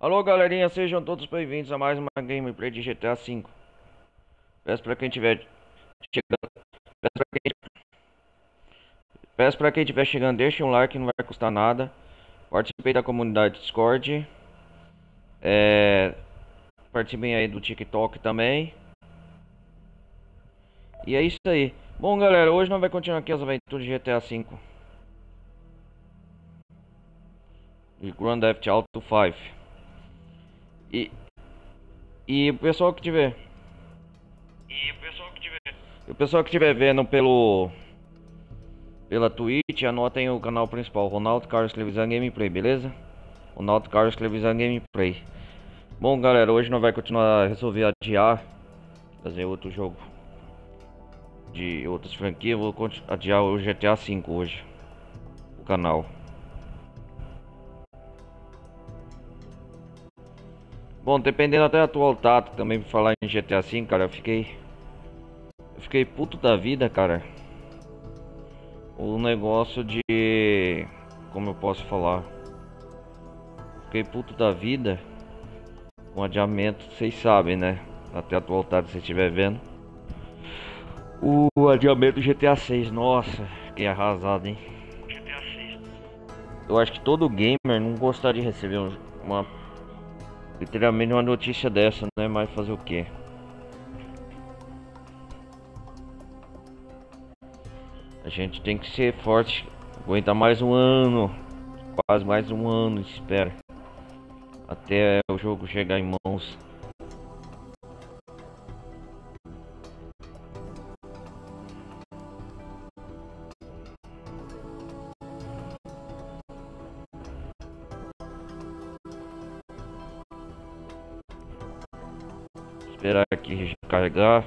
Alô galerinha, sejam todos bem-vindos a mais uma gameplay de GTA V. Peço pra quem tiver chegando, peço pra quem, peço pra quem tiver chegando, deixe um like, não vai custar nada. Participem da comunidade Discord. É, participem aí do TikTok também. E é isso aí. Bom galera, hoje nós vamos continuar aqui as aventuras de GTA V. De Grand Theft Auto 5. E, e o pessoal que tiver. E o pessoal que tiver vendo pela Twitch, anotem o canal principal, Ronaldo Carlos Televisão Gameplay, beleza? Ronaldo Carlos Televisão Gameplay. Bom galera, hoje nós vai continuar a resolver adiar, fazer outro jogo de outras franquias. Vou adiar o GTA V hoje, o canal. Bom, dependendo até atual tato também pra falar em GTA V, cara, eu fiquei puto da vida, cara. O negócio de, como eu posso falar? Fiquei puto da vida com adiamento, vocês sabem, né? Até atual tato, se você estiver vendo. O adiamento do GTA 6, nossa, fiquei arrasado, hein? Eu acho que todo gamer não gostaria de receber literalmente uma notícia dessa, né? Mas fazer o quê? A gente tem que ser forte, aguentar mais um ano, quase mais um ano, espera, até o jogo chegar em mãos. Esperar aqui carregar.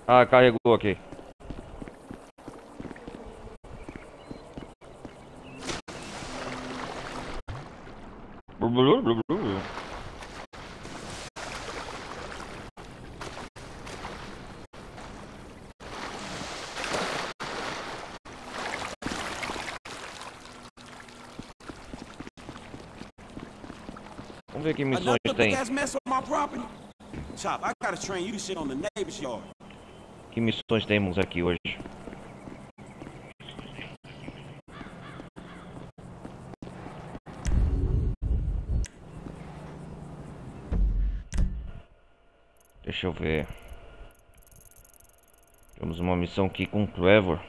Ah, carregou aqui. Vamos ver que missões tem. Que missões temos aqui hoje? Deixa eu ver. Temos uma missão aqui com o Trevor.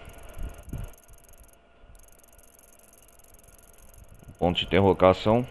Ponto de interrogação.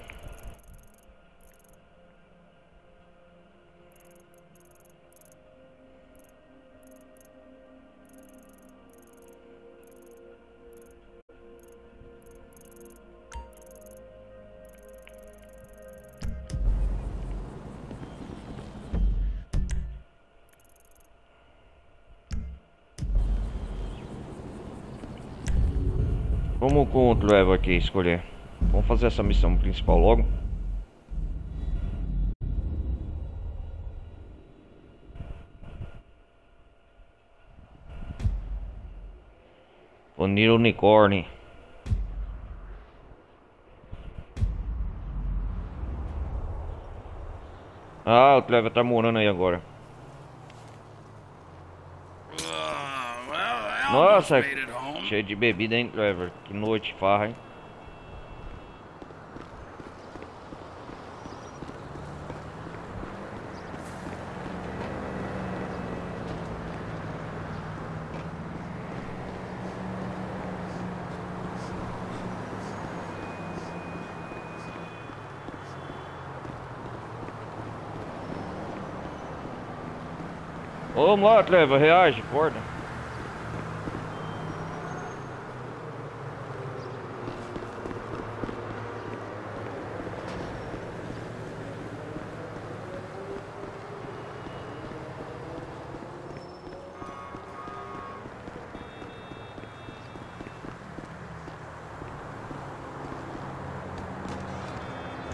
Vamos com o Trevor aqui escolher. Vamos fazer essa missão principal logo. Unir o unicórnio. Ah, o Trevor tá morando aí agora. Nossa, cheio de bebida, hein, Trevor? Que noite, farra, hein? Ô, vamos lá, Trevor, reage, acorda.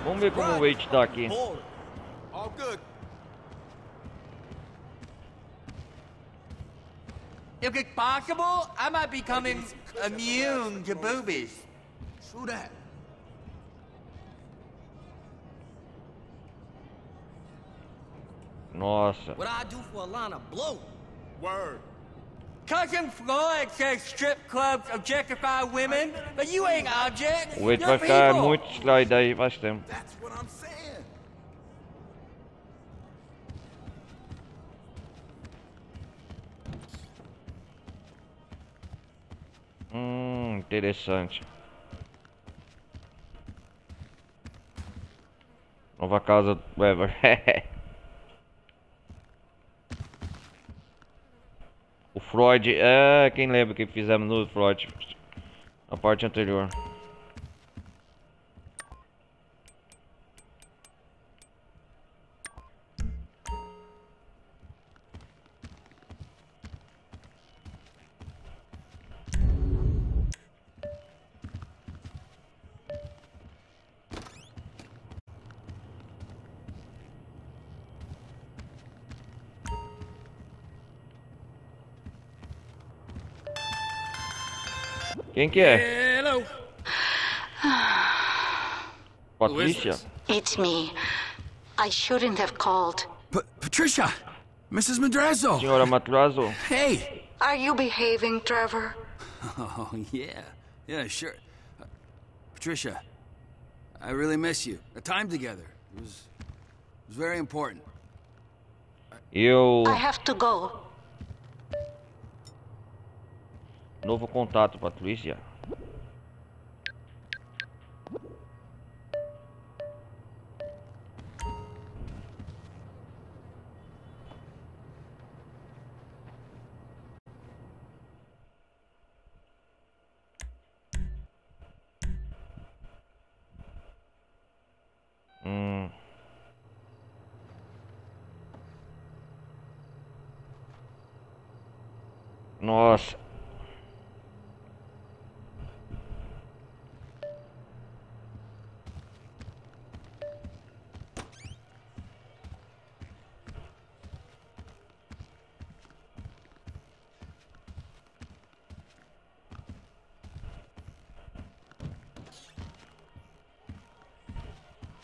Vamos ver como o weight tá aqui. All good. If it's possible, I might be becoming immune to boobies. True that. Nossa. What I do for a line of blow? Word. Cousin Floyd says strip clubs objectify women, but you ain't objects. O weight You're vai ficar people. muito distraído aí faz tempo. That's what I'm saying. Interessante. Nova casa do Weber. O Freud, quem lembra que fizemos no Freud, a parte anterior. Quem que é? Hello. Patrícia? It's me. I shouldn't have called. Patricia! Mrs. Madrazo! Senhora Matrazo? Hey! Are you behaving, Trevor? Oh, yeah. Yeah, sure. Patricia, I really miss you. The time together. It was very important. I have to go. Novo contato, Patrícia. Nossa.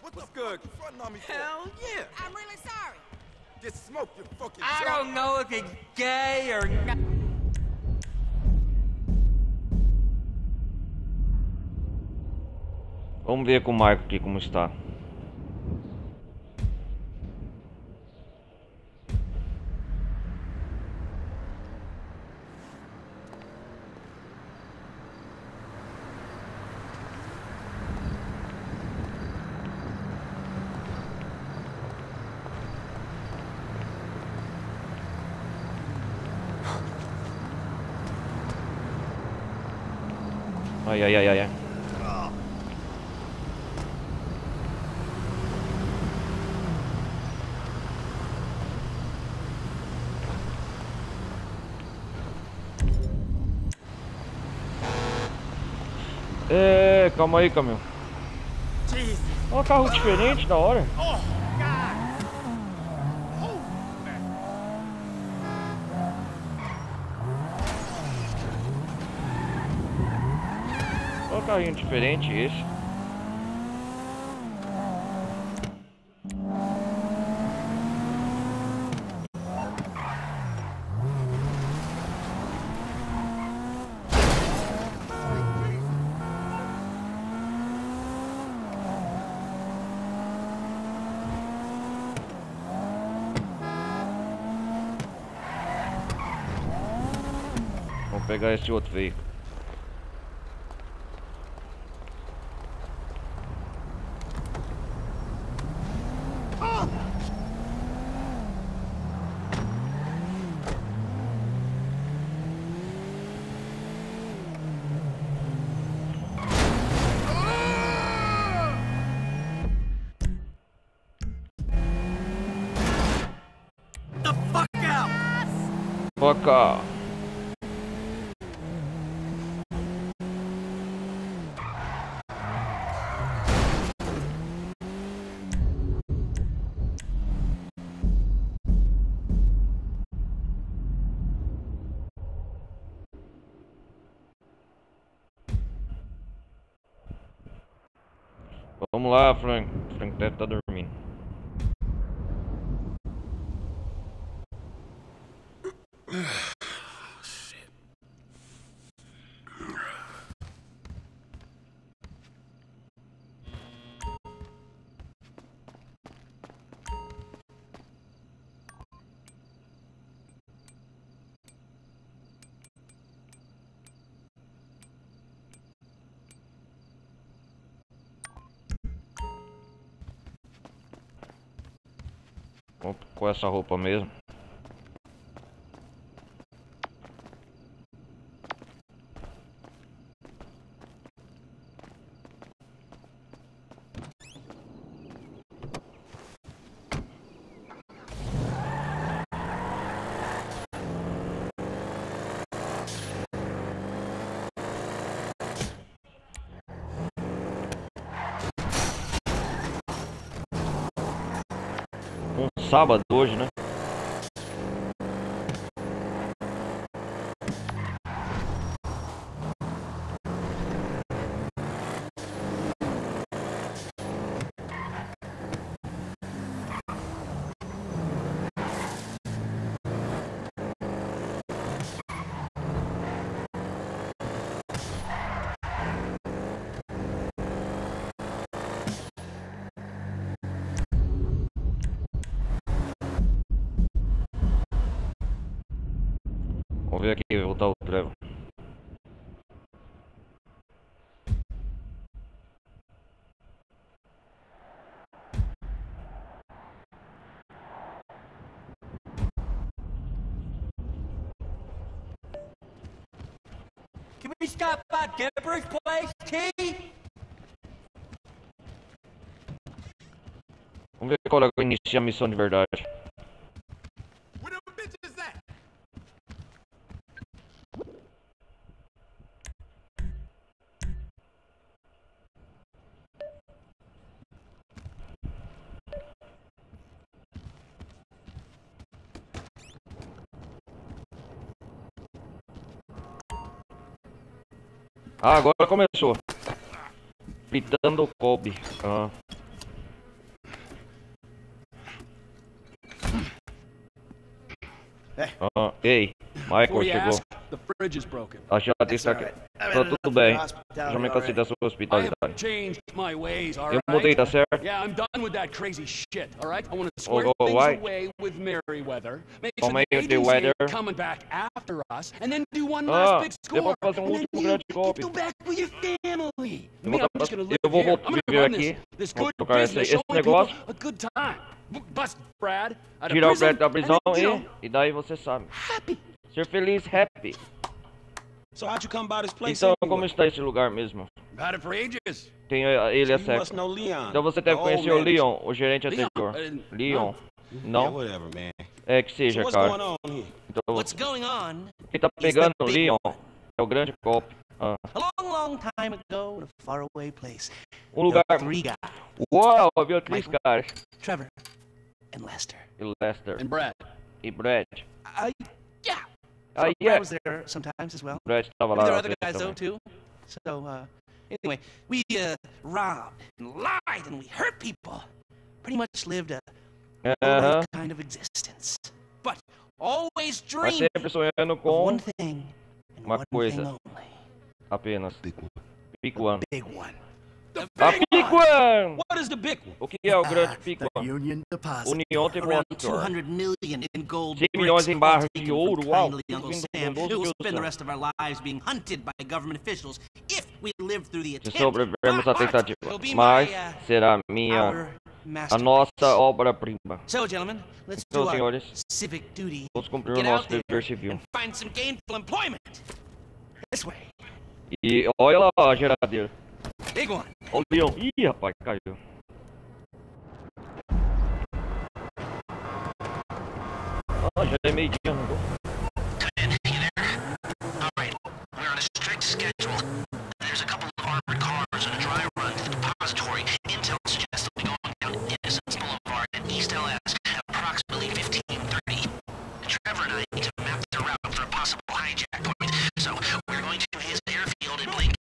What's good? You fronting on me for? Hell yeah. I'm really sorry. Get smoked, you fucking I chump. don't know if it's gay or not. Vamos ver com o Marco aqui como está. Ai, ai, ai, ai, ai. Calma aí, caminhão. Olha um carro diferente, da hora. Olha um carrinho diferente esse. Vamos pegar esse outro veículo. The fuck out. Foca! lá, Frank. Frank deve estar dormindo. Vou com essa roupa mesmo. Sábado hoje, né? Vamos ver aqui, voltar o Trevor. Can we stop by Deborah's place, T? Vamos ver qual é que inicia a missão de verdade. Where them bitches at? Ah, agora começou. Pitando o Kobe. Ah. Ah, ei, Michael chegou. The fridge is broken. A chave está aqui. Tá tudo bem. Já me cansei da sua I have hospitalidade. changed my ways, all Eu right? mudei, tá certo? Yeah, I'm done with that crazy shit, all right? I want to square Oh, things why? away with Merryweather, make Oh, sure the Merryweather. agents ain't coming back after us, and then do one Ah, last big eu vou score. fazer um And then último you grande get golpe. to go back with your family. Eu Me, vou, I'm just gonna live eu vou here. I'm gonna viver run aqui. this Vou good tocar esse business, showing negócio. people a good time. Bust Brad out of Tirar o prison, Brad da prisão and then, you know, e daí você sabe. happy. Ser feliz, happy. So how'd you come by this place Então, anyway? como está esse lugar mesmo? Had it for ages. Tem ele é You cego. must know Leon. Então você the deve old conhecer o manager. Leon, o gerente Leon, anterior. Leon. Yeah, Não? whatever, man. É que So seja, what's going cara. on here? Então, What's going on quem tá pegando o Leon é o grande golpe. Ah. a long, long time ago in a faraway place? Um lugar. There were three guys, Uau, viu três caras. Trevor and Lester. E Lester. And Brad. E Brad. Yeah. Ah, Brad yeah. was there sometimes as well. Brad estava There lá. were às other vezes guys though também. too. So anyway, we robbed and lied and we hurt people. Pretty much lived a Aham. right kind of existence. But always Mas dreamed sempre sonhando of com one thing and uma one coisa. thing only. apenas. Pick one. Big one. A Pick One! What is the big one? O que é o grande Pick The One? Union Deposit. União Around Depositor. 200 million in gold 100 milhões em barras de taken ouro, from uau! kindly Uncle Vindo Sam, do who will bolso spend do the céu. rest of our lives being hunted by government officials if we live through the Se attempt. sobrevivermos à But tentativa. it'll be Mas my, será our a masterpiece. nossa obra-prima. So, gentlemen, let's do Então, our senhores, civic duty. vamos cumprir o Get nosso out there dever civil. and find some gainful employment. This way. E olha lá a geladeira. Big one. Olha o leão. Ih, rapaz, caiu. Ah, já é meio-dia, não vou. Alright, we're on a strict schedule. There's a couple of armored cars and a dry run to the depository. Intel suggests that we go down Innocence Boulevard at East LS at approximately 15:30. Trevor and I need to map the route for a possible hijack point, so we're going to his airfield in Blake.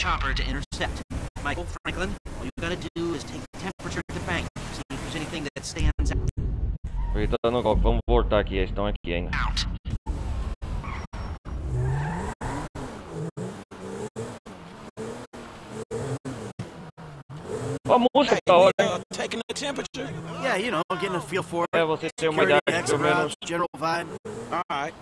chopper to intercept. Michael, Franklin, all you gotta do is take the temperature at the bank. See if there's anything that stands out. Aproveitando, vamos voltar aqui, eles estão aqui ainda. A música da hora, hein? Taking the temperature. Yeah, you know, getting a feel for it. É, você tem uma ideia pelo menos. General vibe. All right.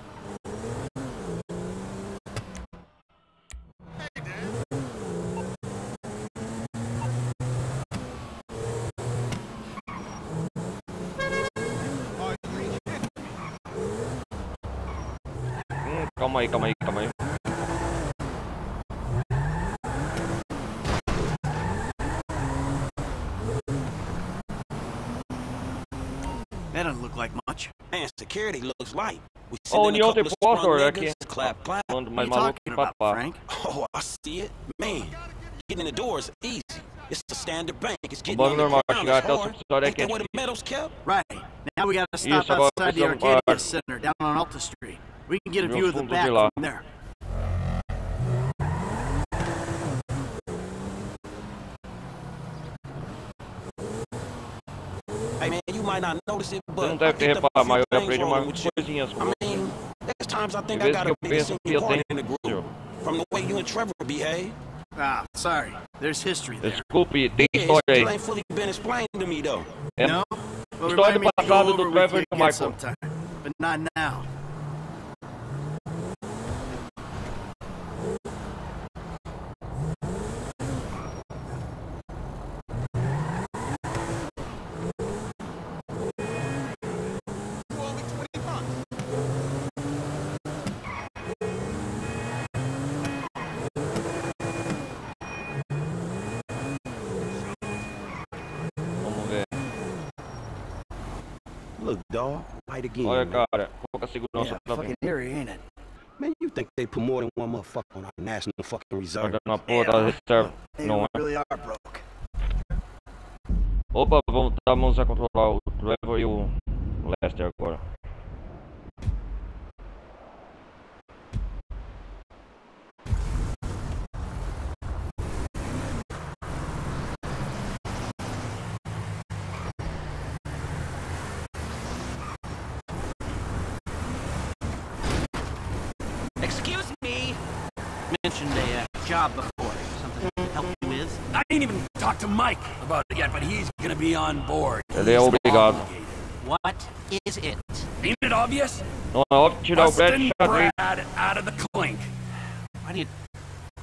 Calma aí, calma aí, calma aí. That doesn't look like much. Man, security looks light. We Oh, sending a Neon couple of Deport sprung aqui. niggas, clap, clap. Quando What mais are you maluco talking que about, papá. Frank? Oh, I see it. Man, getting in the doors is easy. It's the standard bank. It's O getting bagulho on the normal, ground. chegar It's até o hard. subsídio é Ain't que é that where the metal's kept? Right. Now we gotta stop Isso, agora outside the precisamos Arcadia parar. Center down on Alta Street. We can get a Ver view os of the fundos back de lá. from there. Hey man, you might not notice it, Você but não I deve ter picked up a reparado, mas few eu things aprendi wrong umas with you. coisinhas com I mean, there's times I think Às I vezes que gotta eu be the penso que eu senior party tenho. in the group. From the way you and Trevor behave. Ah, sorry. There's history there. Desculpe, tem Yeah, it história still aí. ain't fully been explained to me though. É, No? Well, História remind me to go passada over do with Trevor you e do again Michael. sometime, but not now. Only 20 months. vamos ver. Look, dog, light again. Olha, man. cara, pouca segurança pra fucking mim. eerie, ain't it? Man, you think they put more than one motherfucker on our national fucking reserve? Guardando a porra da reserva. They Não é. really are broke. Opa, vamos a controlar o Trevor e o Lester agora. Excuse me. Mentioned a job before. Something to help you with? I ain't even talked to Mike about it yet, but he's gonna be on board. Ele é obrigado. Obligated. What is it? Ain't it obvious? Não é hora de tirar o Brad Busting Shadley. Brad out of the clink. Why do you...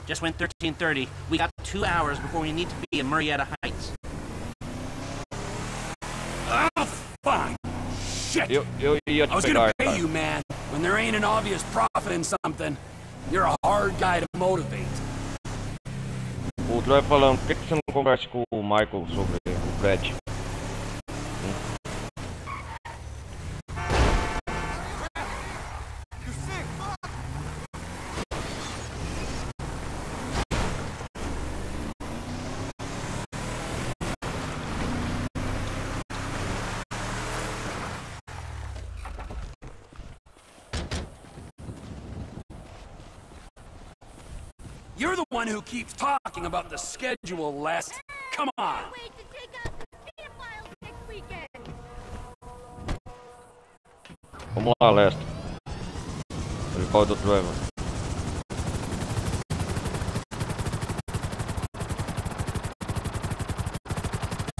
Just went 13:30. We got 2 hours before we need to be in Murrieta Heights. Oh, fine. Shit. Eu ia I te was gonna pegar, pay cara. you, man. When there ain't an obvious profit in something, you're a hard guy to motivate. O Trevor falando, por que você não conversa com o Michael sobre o Brad? You sick, fuck. You're the one who keeps talking about the schedule, Les. Come on. Wait to take out the pedophiles next weekend. Vamos lá, Lester. Ele fala do Trevor.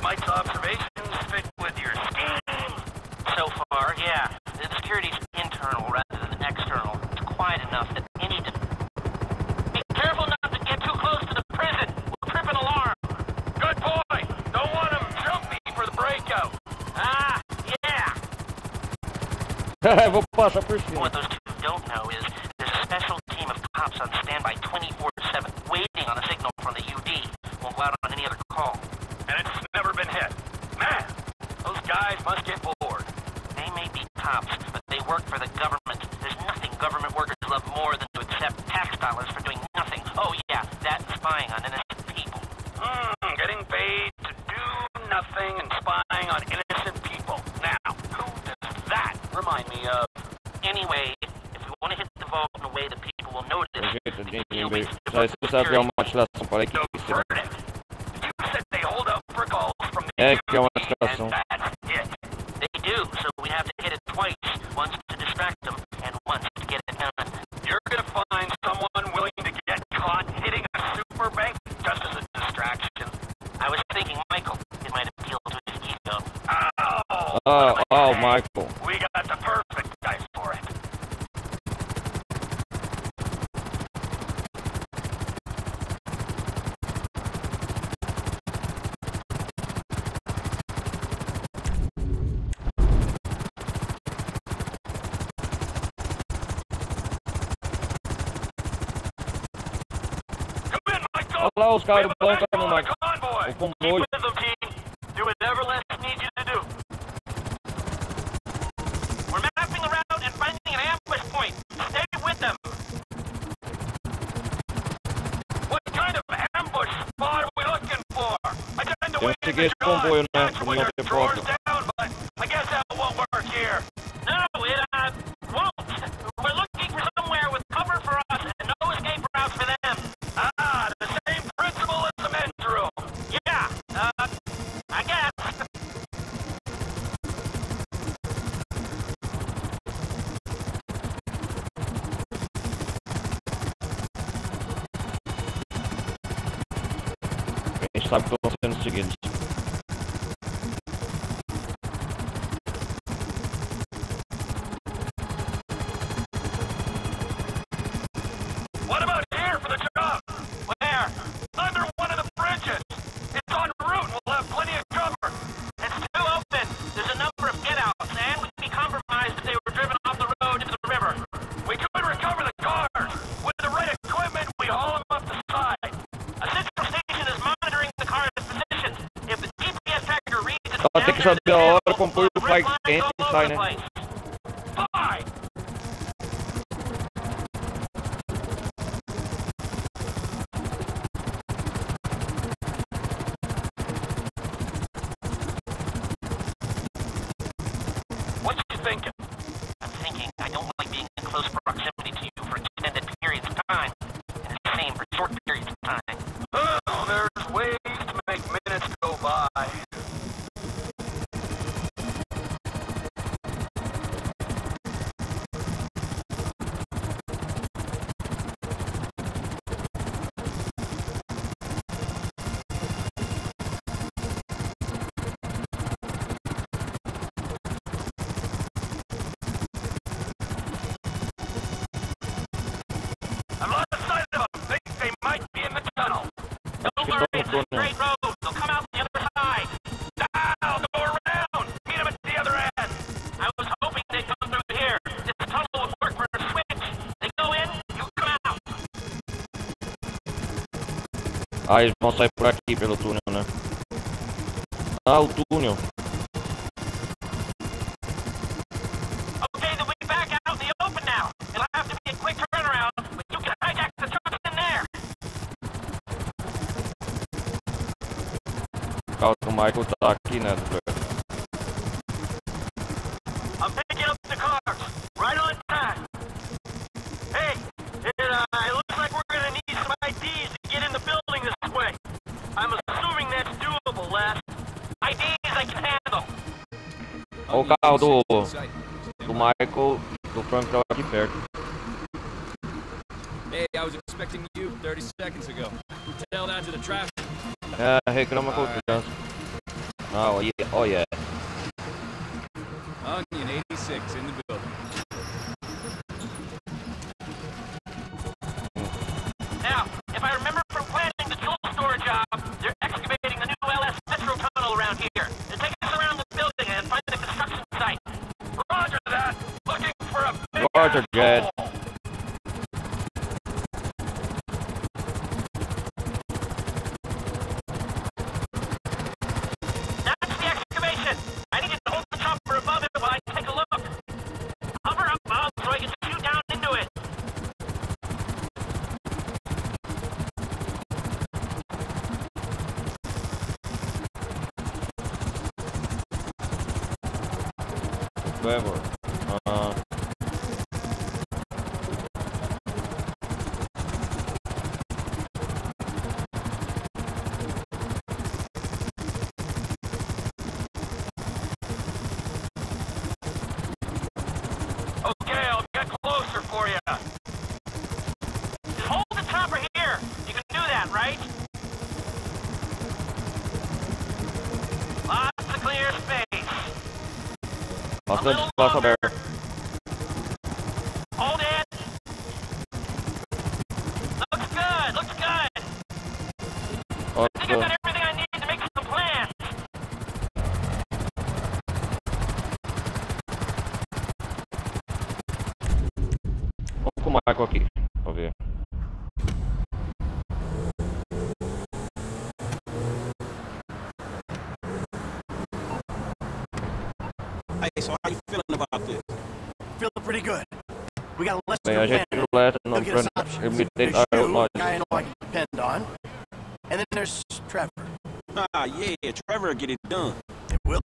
Mike's observations fit with your scheme. So far, yeah. The security's internal rather than external. It's quiet enough that any... Be careful not to get too close to the prison. We'll trip an alarm. Good boy. Don't want him jumpy for the breakout. Ah, yeah. Vou passar por cima. What those two don't know is there's a special team of cops on standby 24/7, waiting on a signal from the UD. Won't go out on any other call. And it's never been hit. Man, those guys must get bored. They may be cops, but they work for the government. There's nothing government workers love more than to accept tax dollars for doing nothing. Oh yeah, that and spying on innocent people. Getting paid to do nothing and spying on innocent people. Now, who does that remind me of? Anyway, if we want to hit the vault in a way that people will notice, Gente, sai esse precisa ver uma distração para a equipe. É que é uma distração. They do, so we have to hit it twice. Once to distract them, and once to get it done. You're gonna find someone willing to get caught hitting a super bank just as a distraction. I was thinking Michael. It might appeal to his ego. Oh, Michael. We got the perfect guy for it. Olha lá os caras do banco no Michael. O comboio. Do whatever Les needs you to do. We're mapping the route and finding an ambush point. Stay with them. What kind of ambush spot are we looking for? I tend to Temos que seguir esse comboio, né? Como não ter porta. down, but I guess that won't work here. No, it won't. We're looking for somewhere with cover for us and no escape routes for them. The same principle as the men's room. Yeah, I guess. A gente sabe que estão sendo seguidos. What about here for the job? Where? Under one of the bridges. It's en route. We'll have plenty of cover. It's too open. There's a number of get-outs, and we'd be compromised if they were driven off the road into the river. We could recover the cars. With the right equipment, we haul them up the side. A central station is monitoring the car's positions. If the GPS tracker reads it, Tem que saber a hora o comboio vai entra e sai, né? Fine. What you thinking? I'm thinking I don't like being in close proximity to you for extended periods of time, and the same for short periods of time. Oh, there's ways to make minutes go by. I've lost sight of them. Think they might be in the tunnel. Don't worry, it's a straight road. They'll come out the other side. I'll go around. Meet them at the other end. I was hoping they'd come through here. This tunnel would work for a switch. They go in, you come out. Ah, eles vão sair por aqui pelo túnel, né? Ah, o túnel. Okay, then we back out in the open now. It'll have to be a quick turnaround, but you can hijack the trucks in there. O carro do Michael tá aqui, né? I'm picking up the cars. Right on time. Hey, it looks like we're gonna need some IDs to get in the building this way. I'm assuming that's doable, Les. IDs I can handle. Olha o carro do Michael, do Frank tava aqui perto. Hey, I was expecting you 30 seconds ago. Tell that to the traffic. É, reclama com o trânsito. Ah, oh yeah. Onion 86 in the building. Now, if I remember from planning the tool store job, they're excavating the new LS Metro tunnel around here. They're taking us around the building and find the construction site. Roger that. Looking for a big Roger, Jed. That's the excavation. I need to hold the chopper above it while I take a look. Hover up, Bob, so I can shoot down into it. Trevor. Bastante espaço aberto. Hold it. Looks good. Looks good. I think I've got everything I need to make some plans. Vamos com o Michael aqui, pra ver. Hey, so how you feeling about this? Feeling pretty good. We got a lesson Bem, to a gente plan. ruleta He'll não get us pra options. emitir There's a you, nós. guy I know I can depend on. And then there's Trevor. Ah, yeah, Trevor get it done. It will.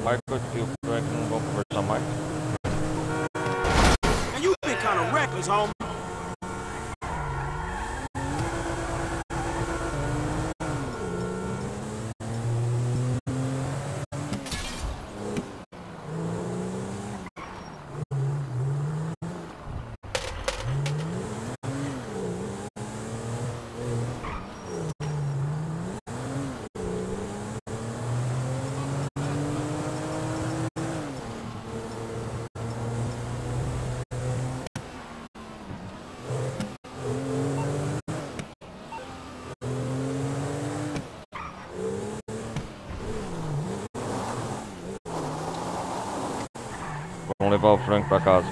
Michael e o Frank não vão conversar mais. Man, you been kind of reckless, homie. Vamos levar o Frank pra casa.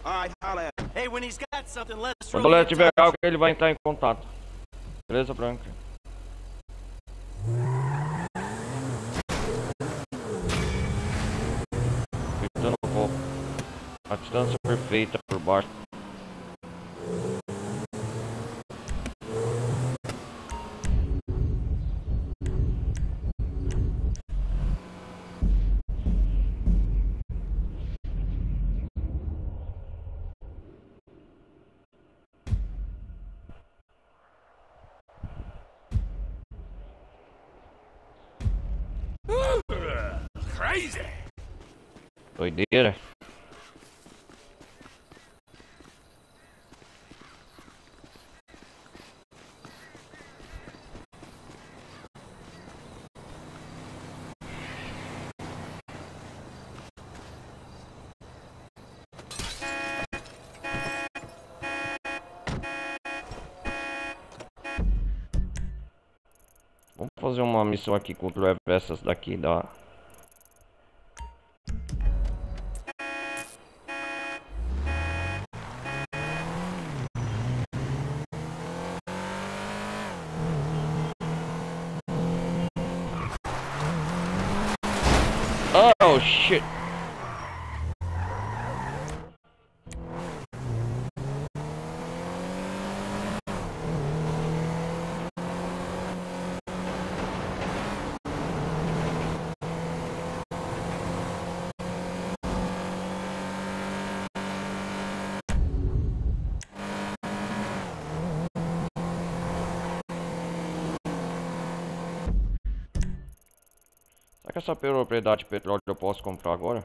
All right, holla at him. Hey, when he's got something, let's Quando o Léo tiver algo, ele vai entrar em contato. Beleza, Frank? Gritando o voo. A distância perfeita por baixo. Crazy. Doideira. Vamos fazer uma missão aqui contra essas daqui da... Oh shit. que essa propriedade de petróleo eu posso comprar agora?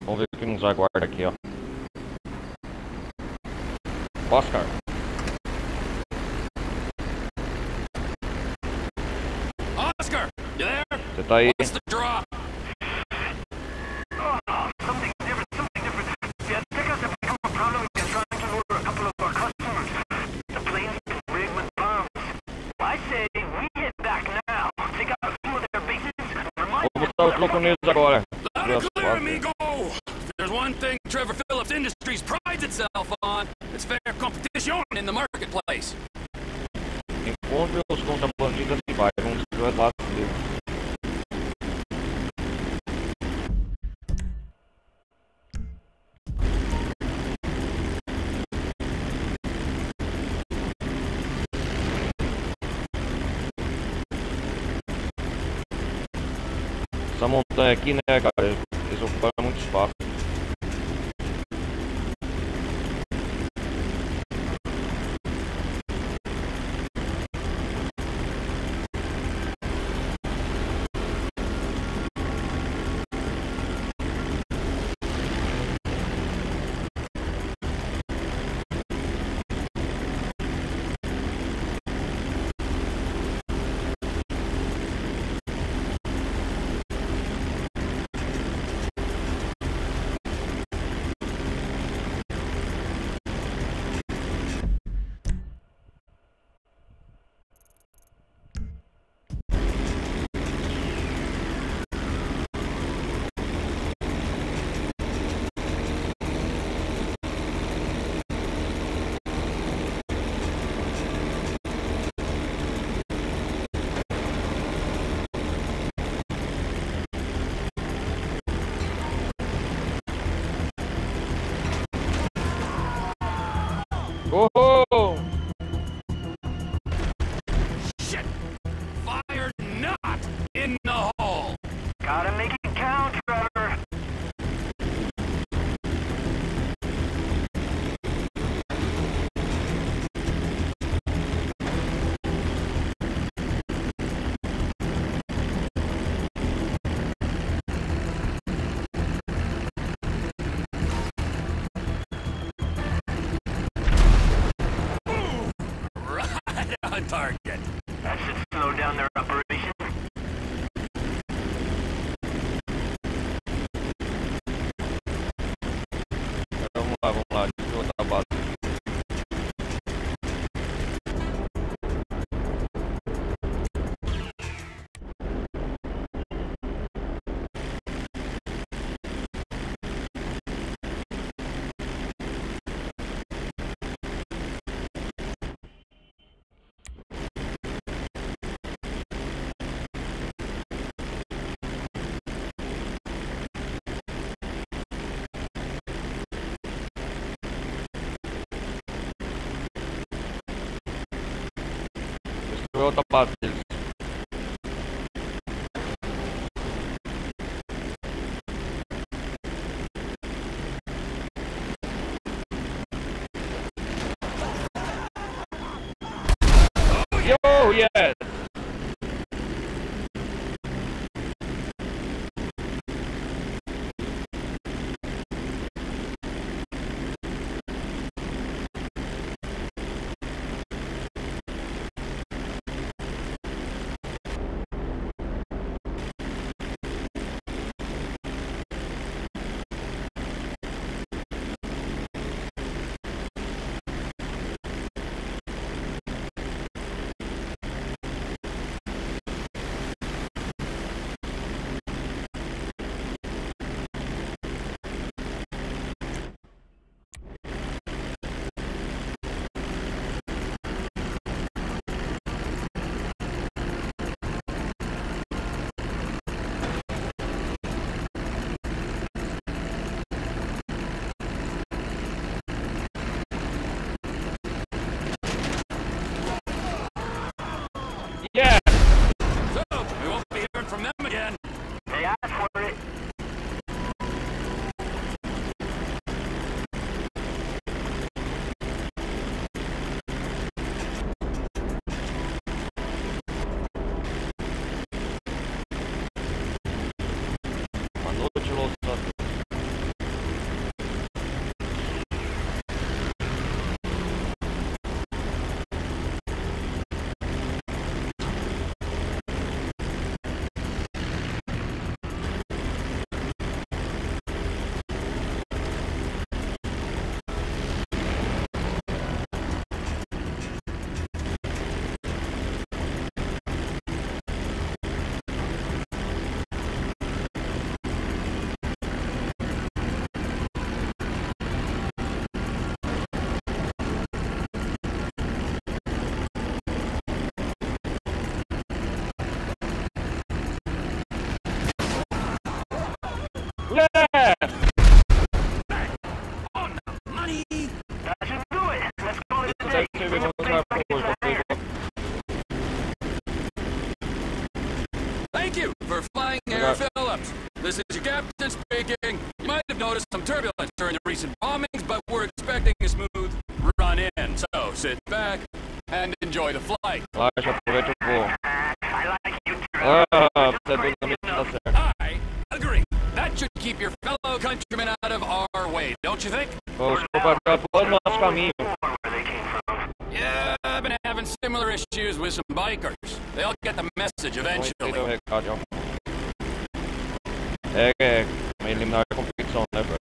Vamos ver o que nos aguarda aqui, ó. Oscar. Oscar, you there? Você tá aí? What's the drop? Something different. The Aztecas have become a problem and trying to lure a couple of our customers. The plane's been rigged with bombs. I say we head back now. Take out a few of their bases. Remind Vou botar o troco neles agora. Loud and clear, amigo! There's one thing Trevor Phillips Industries prides itself on. It's fair competition in the marketplace. Encontre os contrabandistas e vai. Vamos destruir as latas dele. Essa montanha aqui, né, cara, eles ocuparam muito espaço. Oh! Shit! Fire not in the hole! Gotta make it count, Trevor. Right on target. That should slow down their operation. Vamos lá, deixa eu botar a base. Destruiu outra base deles. Yo, yes! Mulher! On the money. That should do it. Let's call it a Deve day. ser vergonha pra hoje, ok? Thank you for flying Air Phillips. This is your captain speaking. You might have noticed some turbulence during the recent bombings, but we're expecting a smooth run in. So sit back and enjoy the flight. Relaxa, aproveita o voo. I like you, Você é doido tá certo. I agree. That should keep your fellow countrymen out of our way, don't you think? Os compartilhar todo o nosso caminho. where they came from. Yeah, I've been having similar issues with some bikers. They'll get the message Não entendeu o eventually. recado, ó. Eliminar a competição, né, velho?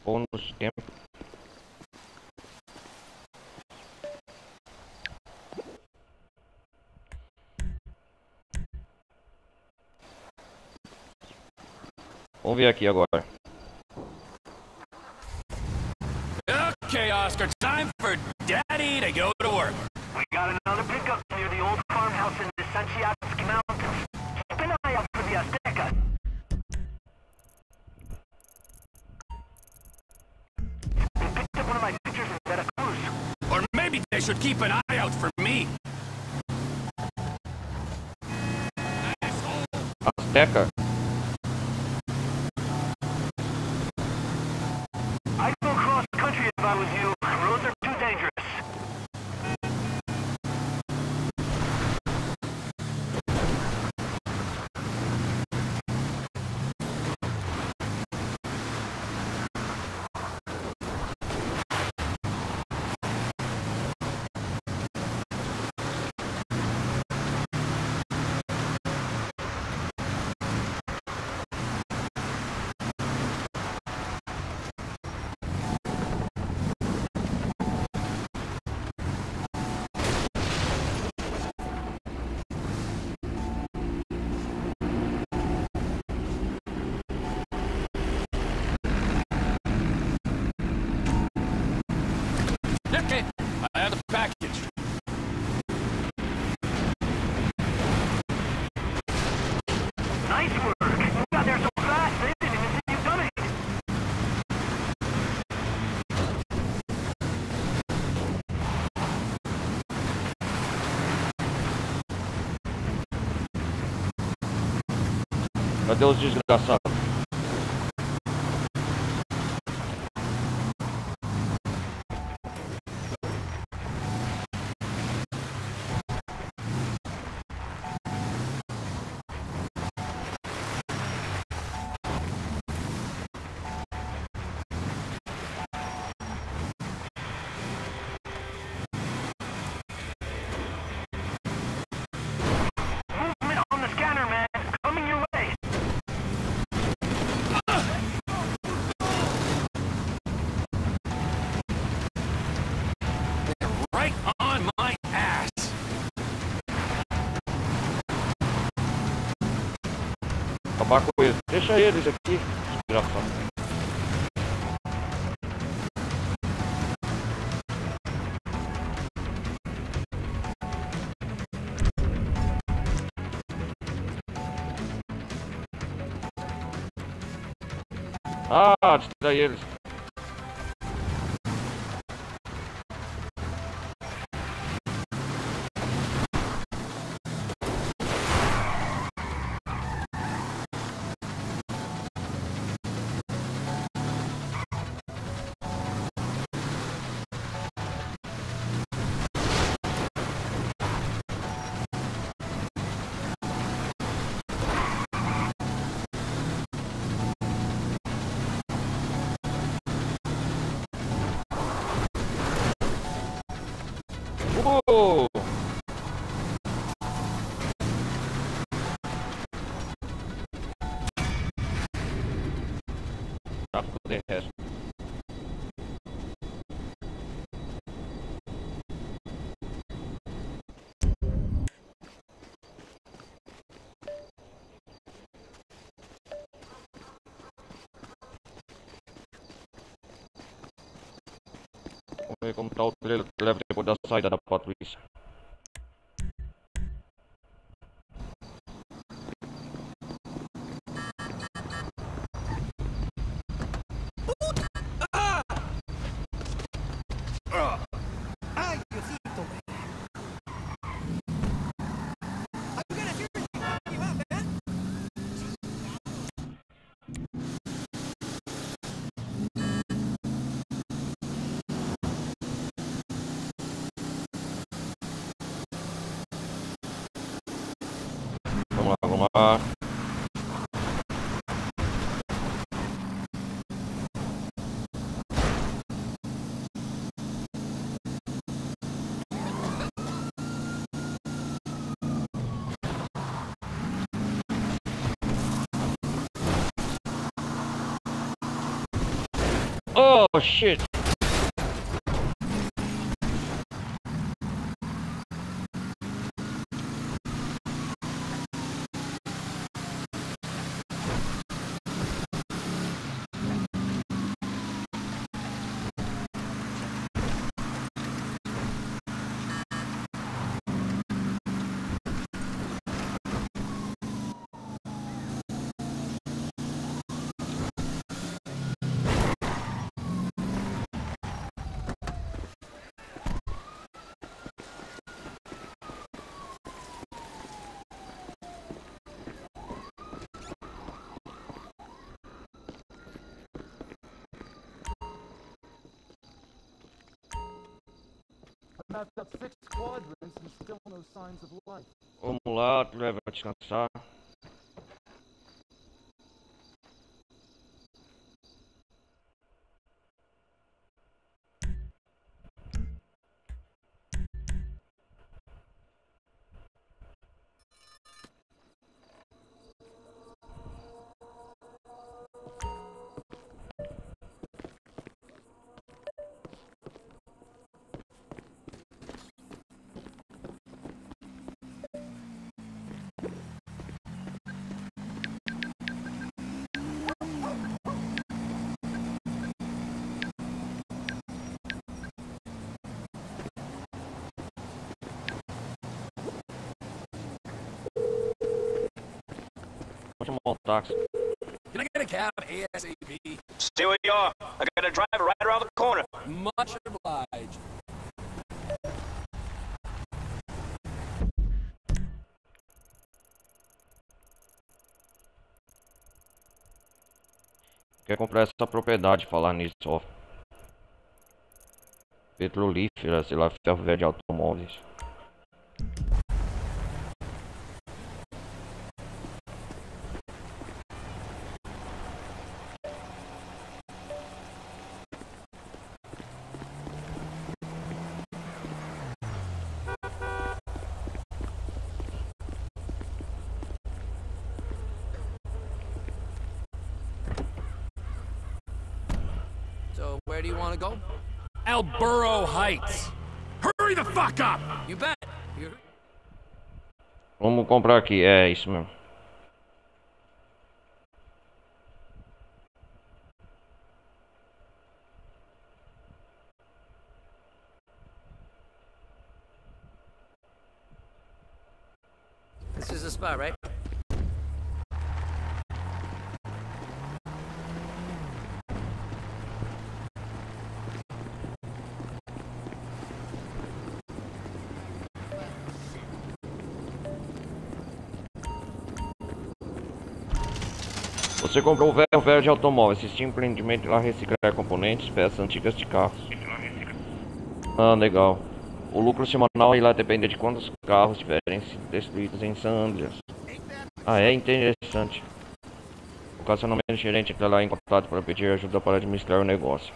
Bônus tempo. Vamos ver aqui agora. Okay, Oscar, time for Daddy to go to work. We got another pickup near the old farmhouse in the Santiago Mountains. Keep an eye out for the Azteca. They picked up one of my pictures in Veracruz. Or maybe they should keep an eye out for me. Azteca? I'd go cross country if I was you. Roads are too dangerous. Okay, I have the package. Nice work. You got there so fast, they didn't even see you coming. Cadê os desgraçados? Movement on the scanner, man. Coming your way. Right on my ass. Acabar com eles. Deixa eles aqui, desgraçado. Ah, distrai eles. Tá, poder resto. Vamos ver como tá o trailer depois da saída da Patrícia. Ay, Diosito, man. I'm gonna hear you. Give up, man. Vamos lá, vamos lá. Oh shit! Mapped up 6 quadrants and still no signs of life. Vamos lá, leva a descansar. Vou chamar um táxi. Can I get a cab ASAP? Stay where you are. I got a driver right around the corner. Much obliged. Quer comprar essa propriedade, falar nisso, ó. Petrolífera, sei lá, ferro velho de automóveis. So, where do you want to go? Alburo Heights. Hurry the fuck up! You bet. You... Vamos comprar aqui, é isso mesmo. This is the spot, right? Você comprou o ferro velho de automóvel. Assistir empreendimento lá, reciclar componentes, peças antigas de carros. Ah, legal. O lucro semanal aí lá depende de quantos carros tiverem sido destruídos em San Andreas. Ah, é interessante. Ocasionalmente o gerente entra lá em contato para pedir ajuda para administrar o negócio.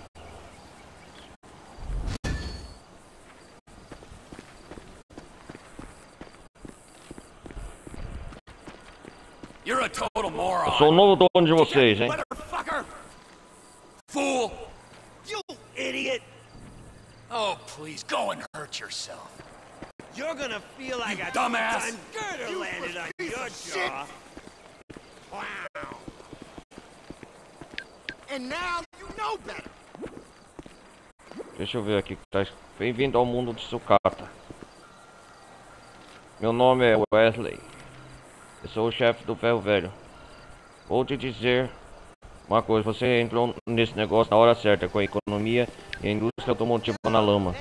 You're a total moron. Eu sou o novo dono de vocês, hein? Motherfucker! Fool! You idiot! Oh, please, go and hurt yourself. You're gonna feel like a dumbass. two-ton girder landed on your jaw. Wow. And now you know better. Deixa eu ver aqui. Tá... Bem-vindo ao mundo de sucata. Meu nome é Wesley. Eu sou o chefe do Ferro Velho. Vou te dizer uma coisa. Você entrou nesse negócio na hora certa, com a economia e a indústria automotiva na lama.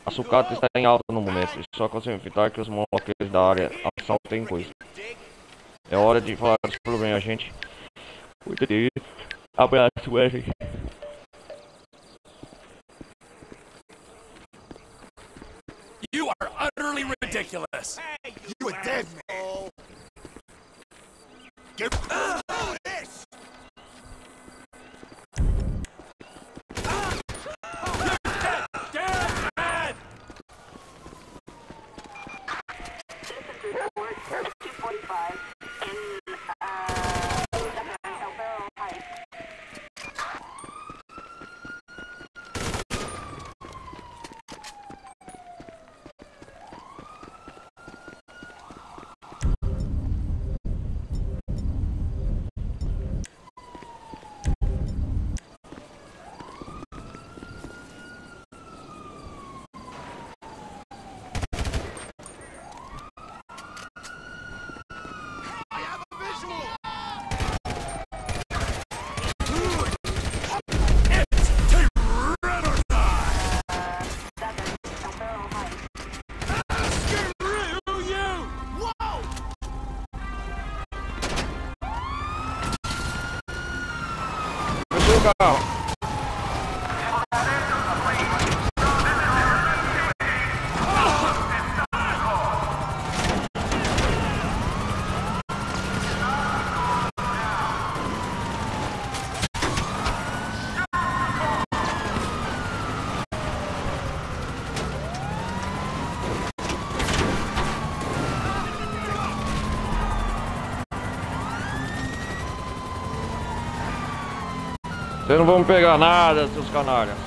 A sucata está em alta no momento. E só consegue evitar que os moleques da área assaltem coisa. É hora de falar desse problema, gente. Cuida dele. Abraço, Wesley. You are utterly ridiculous. Hey, you a dead man. Get this. Vocês não vão pegar nada, seus canalhas.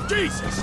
Jesus!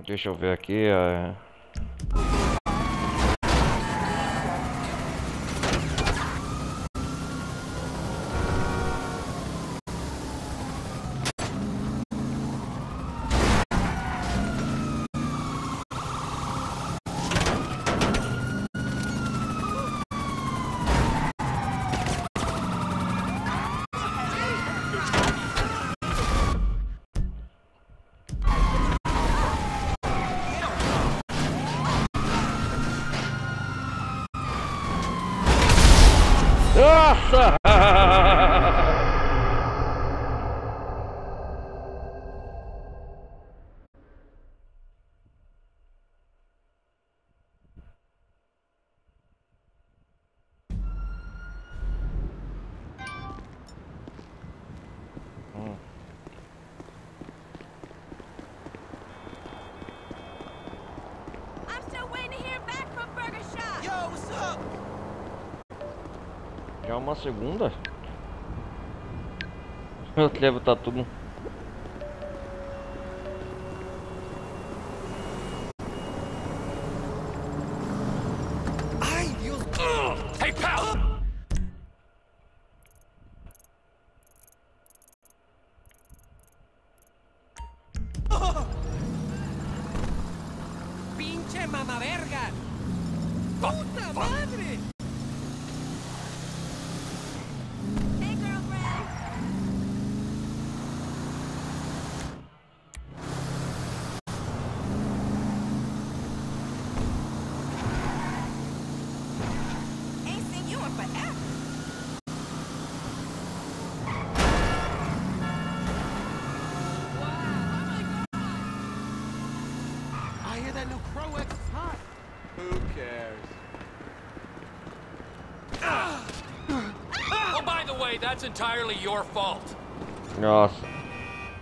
Deixa eu ver aqui. Nossa! I'm still waiting to hear back from Burger Shot. Yo, what's up? Já é uma segunda? Meu level tá tudo. Ay, Dios. Hey, pal! ¡Corre, mamá verga! ¡Puta madre! Hey, girlfriend. Ain't seen you in forever. I hear that new Crow X is hot. Who cares? Oh, by the way, that's entirely your fault. Nossa.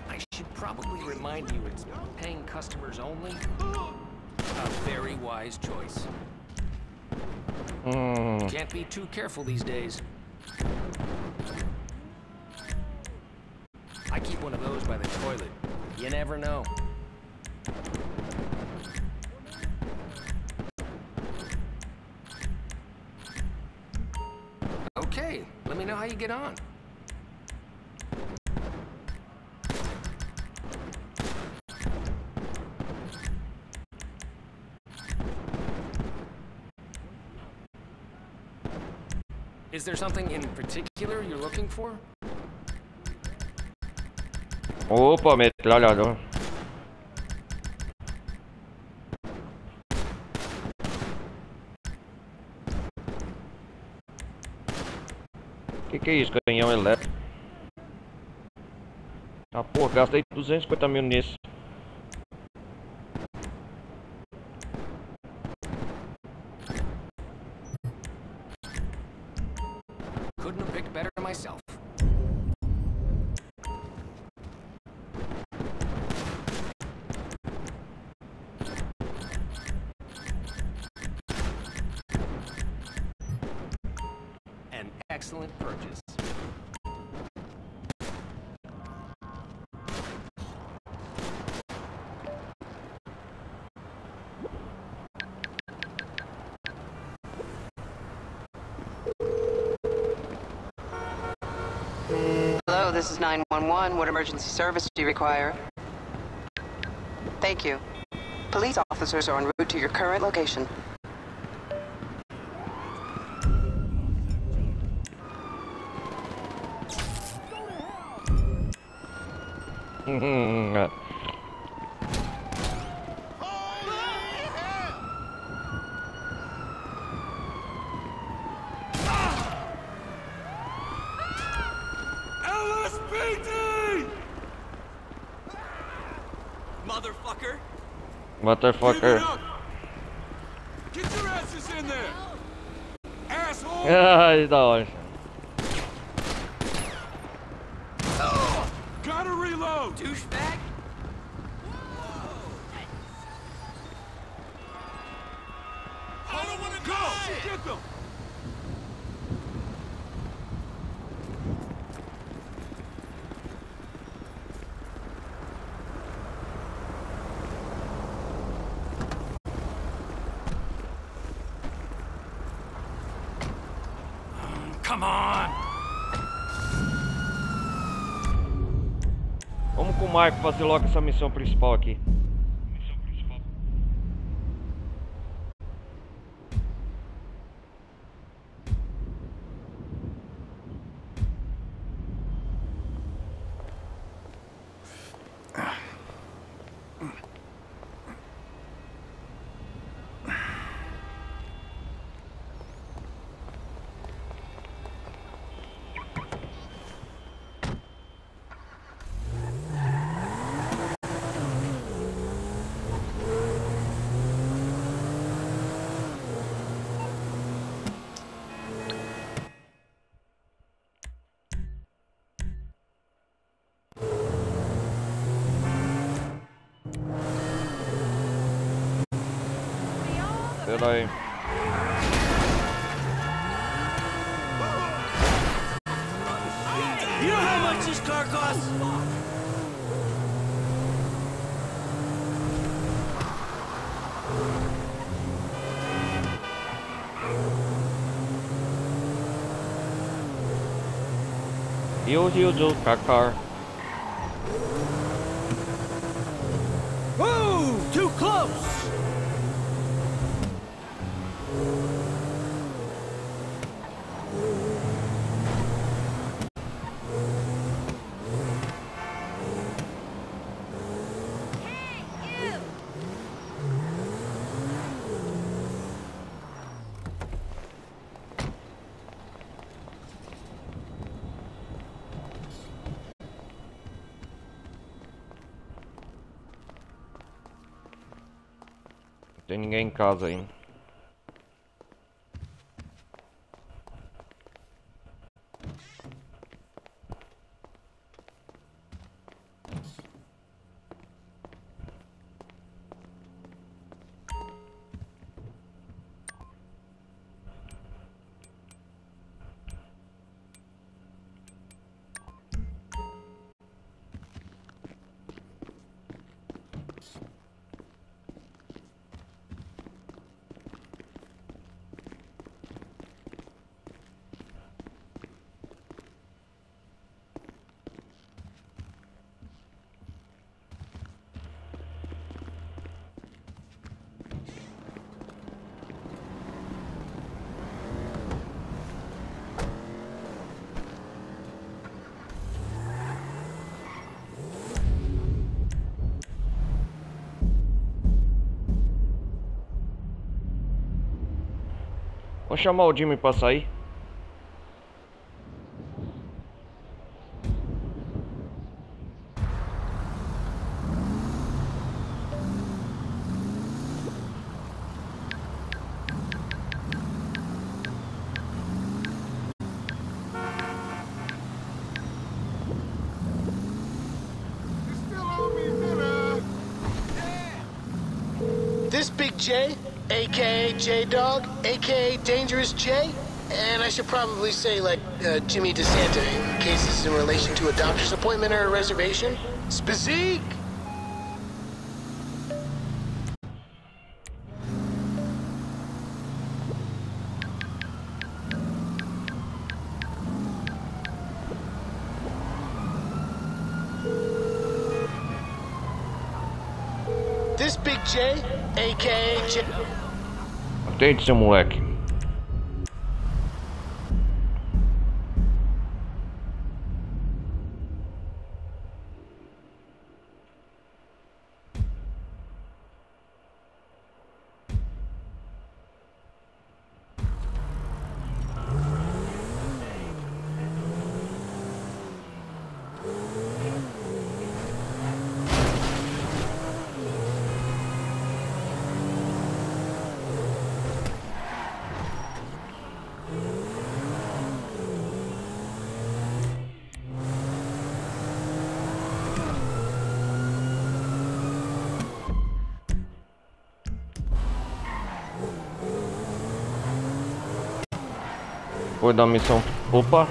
I should probably remind you it's paying customers only. A very wise choice. Can't be too careful these days. I keep one of those by the toilet. You never know. Okay, let me know how you get on. Is there something in particular you're looking for? Opa, metralhador. Que é isso, canhão elétrico? Ah, pô, gastei 250 mil nisso. Couldn't have picked better myself. An excellent purchase. Hello, this is 911. What emergency service do you require? Thank you. Police officers are en route to your current location. LSPD! Motherfucker! Motherfucker. Get your asses in there! Asshole! Ai, da hora. Gotta reload! Douchebag! I don't wanna go! Get them! Come on! Vamos com o Marco fazer logo essa missão principal aqui. Pera aí. You know how much this car costs? Yo, car. Whoa! Too close! tem ninguém em casa ainda. Vou chamar o Jimmy pra sair. This Big J, aka J-Dog, aka Dangerous J, and I should probably say like Jimmy DeSanta in case this is in relation to a doctor's appointment or a reservation. Spazik! This Big J, aka J... Atende, seu moleque. Foi da missão. Opa!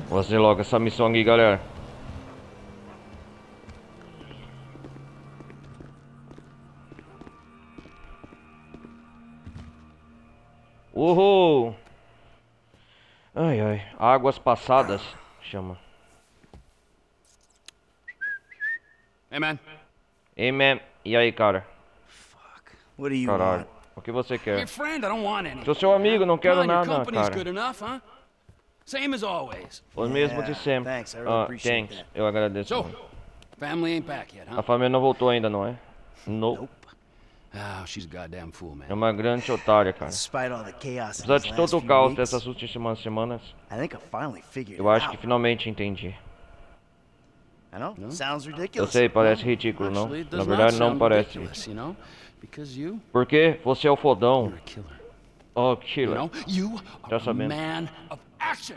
Vou fazer logo essa missão aqui, galera. Uhul! Ai, ai. Águas passadas. Chama. Hey, man. Hey, man. E aí, cara? What do you Caralho. want? O que você quer? Your friend, I don't want any. Sou seu amigo, não quero Come on, your nada, company's cara. good enough, huh? Same as always. O mesmo de sempre. thanks, I really appreciate Thanks. that. Eu agradeço. So, muito. family ain't back yet, A huh? família não voltou ainda, não é? Nope. Oh, she's a goddamn fool, man. É uma grande otária, cara. Despite all the chaos in Apesar these de last todo o few caos weeks, dessas últimas semanas, I think I finally figured eu it acho que out. finalmente entendi. I know, sounds Eu ridiculous. sei, parece ridículo, não? Actually, it Na does verdade, not não sound parece. ridiculous, you know? Because you, Porque você é o fodão. you're a killer. Oh, You killer. know, you Tá are a sabendo. man of action.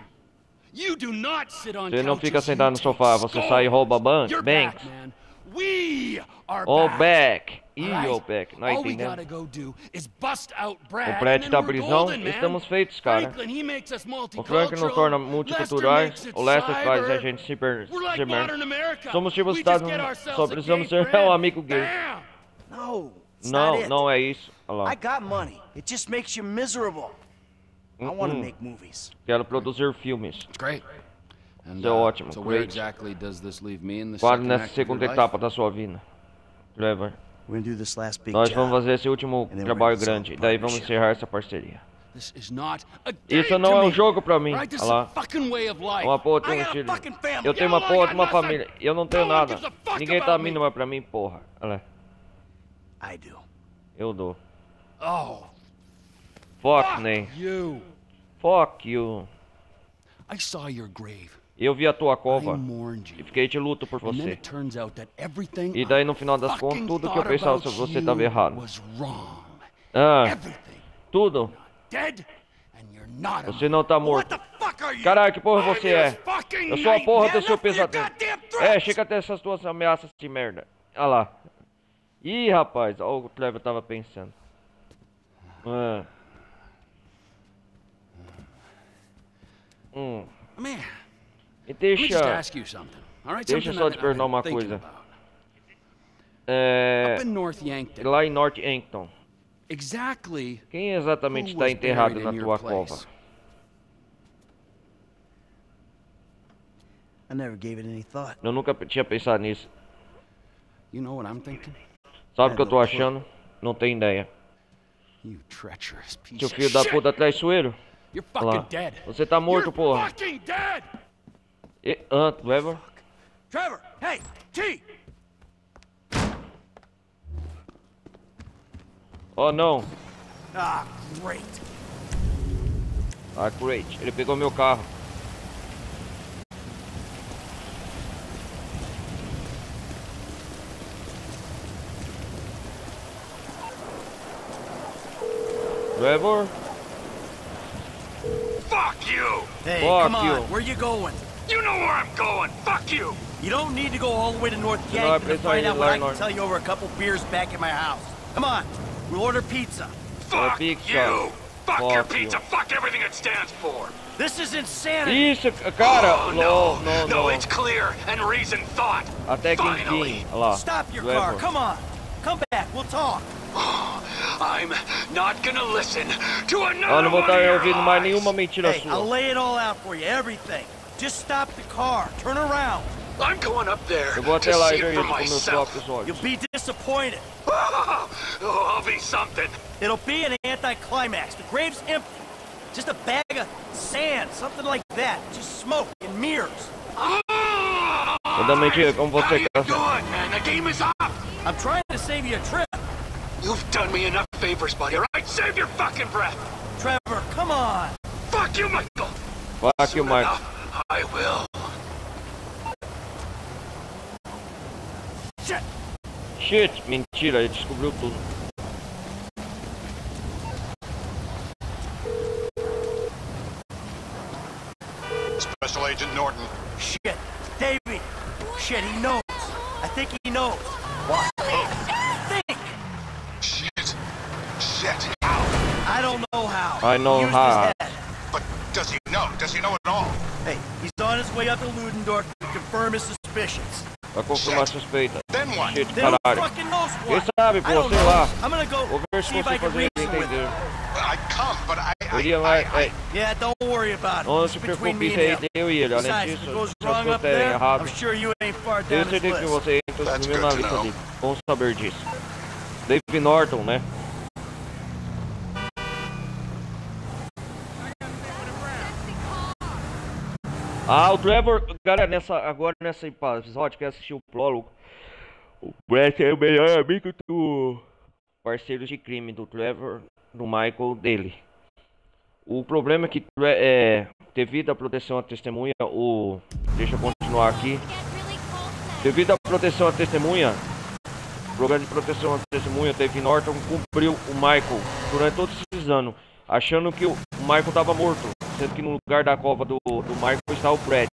You do not sit on Você não fica couches, sentado you no take sofá, você sai e rouba You're banks. back, man. We are All back. back. E All right? o back. Não All we entendendo? gotta go do is bust out Brad, O prédio and da then we're prisão, golden, man. estamos feitos, cara. Franklin, he makes us O Frank nos torna multiculturais, o Lester faz a gente se We're like modern America. Somos tipo We Estados just get Unidos, ourselves só a precisamos gay ser friend. um amigo gay. Bam! No, it's not Não, it. não é isso. Olha lá. I got money. It just makes you miserable. I want to make movies. Quero produzir filmes. It's great. And, Isso é ótimo, so where great. exactly does this leave me in the Quase second nessa act of your segunda life? etapa da sua vida. Trevor, We're gonna do this last big nós job. vamos fazer esse último then we're trabalho gonna solve grande. the Daí vamos partnership. encerrar essa parceria. This is not a game Isso não to é um me. jogo pra mim. Right? This Olha is a lá. fucking way of life. Uma porra, I tem um got a estilo. fucking family. Eu tenho uma You porra, got uma nothing. família. Eu não tenho No one nada. gives a fuck Ninguém tá about me. mínima pra mim, porra. Olha lá. I do. Eu dou. Oh, Fuck, né? You. Fuck you. I saw your grave. Eu vi a tua cova I mourned you. e fiquei de luto por And then você. it turns out that everything E daí no final das I contas, fucking tudo que eu thought pensava about sobre você you estava errado. was wrong. Ah, Everything. tudo. Dead and you're not. Você não tá morto. What the fuck are you? Caralho, que porra você é? fucking Eu sou a porra do nightmare. seu pesadelo. É, chega até essas duas ameaças de merda. Olha lá. Ih, rapaz, olha o que o Trevor tava pensando. Man, Me let me just deixa. ask you something. All right, Deixa eu something só I've te perguntar been uma thinking coisa. about. É. Up in North Yankton. Lá em North Yankton. Exactly. Quem exatamente Who está was enterrado buried na in tua your place? cova? I never gave it any thought. Eu nunca tinha pensado nisso. You know what I'm thinking? Sabe o que eu tô achando? Não tenho ideia. You treacherous piece Seu of filho da shit. puta traiçoeiro. You're Olha lá. fucking dead. Você tá morto, You're porra. fucking dead. Trevor? Trevor, hey, T! Oh, não. Ah, great. Ah, great. Ele pegou meu carro. Trevor? Fuck you! Hey, Fuck come on, you. where you going? You know where I'm going! Fuck you! You don't need to go all the way to North You know, I Yankton to play find out what I can landlord. tell you over a couple beers back at my house. Come on, we'll order pizza. Fuck pizza. you! Fuck your Fuck you. pizza! Fuck everything it stands for! This is insanity. Isso, cara. Oh, No, no, it's clear and reason thought. Até que Finally. enfim. Olha lá. Stop your Trevor. car, come on. Come back, we'll talk. I'm not gonna listen to Eu another não vou one of estar your ouvindo mais lies. nenhuma mentira Hey, I'll sua. lay it all out for you, everything. Just stop the car, turn around. I'm going up there Eu vou to até lá see e ver it for isso com meus myself. próprios olhos. You'll be disappointed. Oh, I'll be something. It'll be an anticlimax. The grave's empty. Just a bag of sand, something like that. Just smoke and mirrors. Toda mentira, como você quer. Good, man. The game is up. I'm trying to save you a trip. You've done me enough favors, buddy. All right, save your fucking breath. Trevor, come on. Fuck you, Michael. Fuck you, Mike. Enough. I will. Shit. Shit, mentira, ele descobriu tudo. Special Agent Norton. Shit. Davey. Shit, he knows. I think he knows. What? Think. Shit. Shit. I don't know how. I know He used how. his head. But does he know? Does he know it all? Hey, he's on his way up to Ludendorff to confirm his suspicions. Vai confirmar a suspeita. Then what? Shit, Then who caralho. fucking knows Quem what? sabe, I pô, don't sei know. lá. I'm gonna go Vou ver se see if I consigo can fazer ele reason with him. entender. I'd come, but Iria mais. Yeah, don't worry about it. Não It's se between preocupe, me isso and aí him. eu e ele. Além Besides, if disso, it goes se as wrong coisas up derem there, errado, I'm sure you ain't far tenho down his certeza que list. você entra That's subiu good na to lista know. dele. Vamos saber disso. Dave Norton, né? Ah, o Trevor, galera, agora nessa episódio que assistiu o prólogo, o Brett é o melhor amigo do parceiro de crime do Trevor, do Michael, dele. O problema é que, devido à proteção à testemunha, deixa eu continuar aqui. Devido à proteção à testemunha, o programa de proteção à testemunha, Dave Norton cumpriu o Michael durante todos esses anos, achando que o Michael estava morto, sendo que no lugar da cova do Michael está o Brett.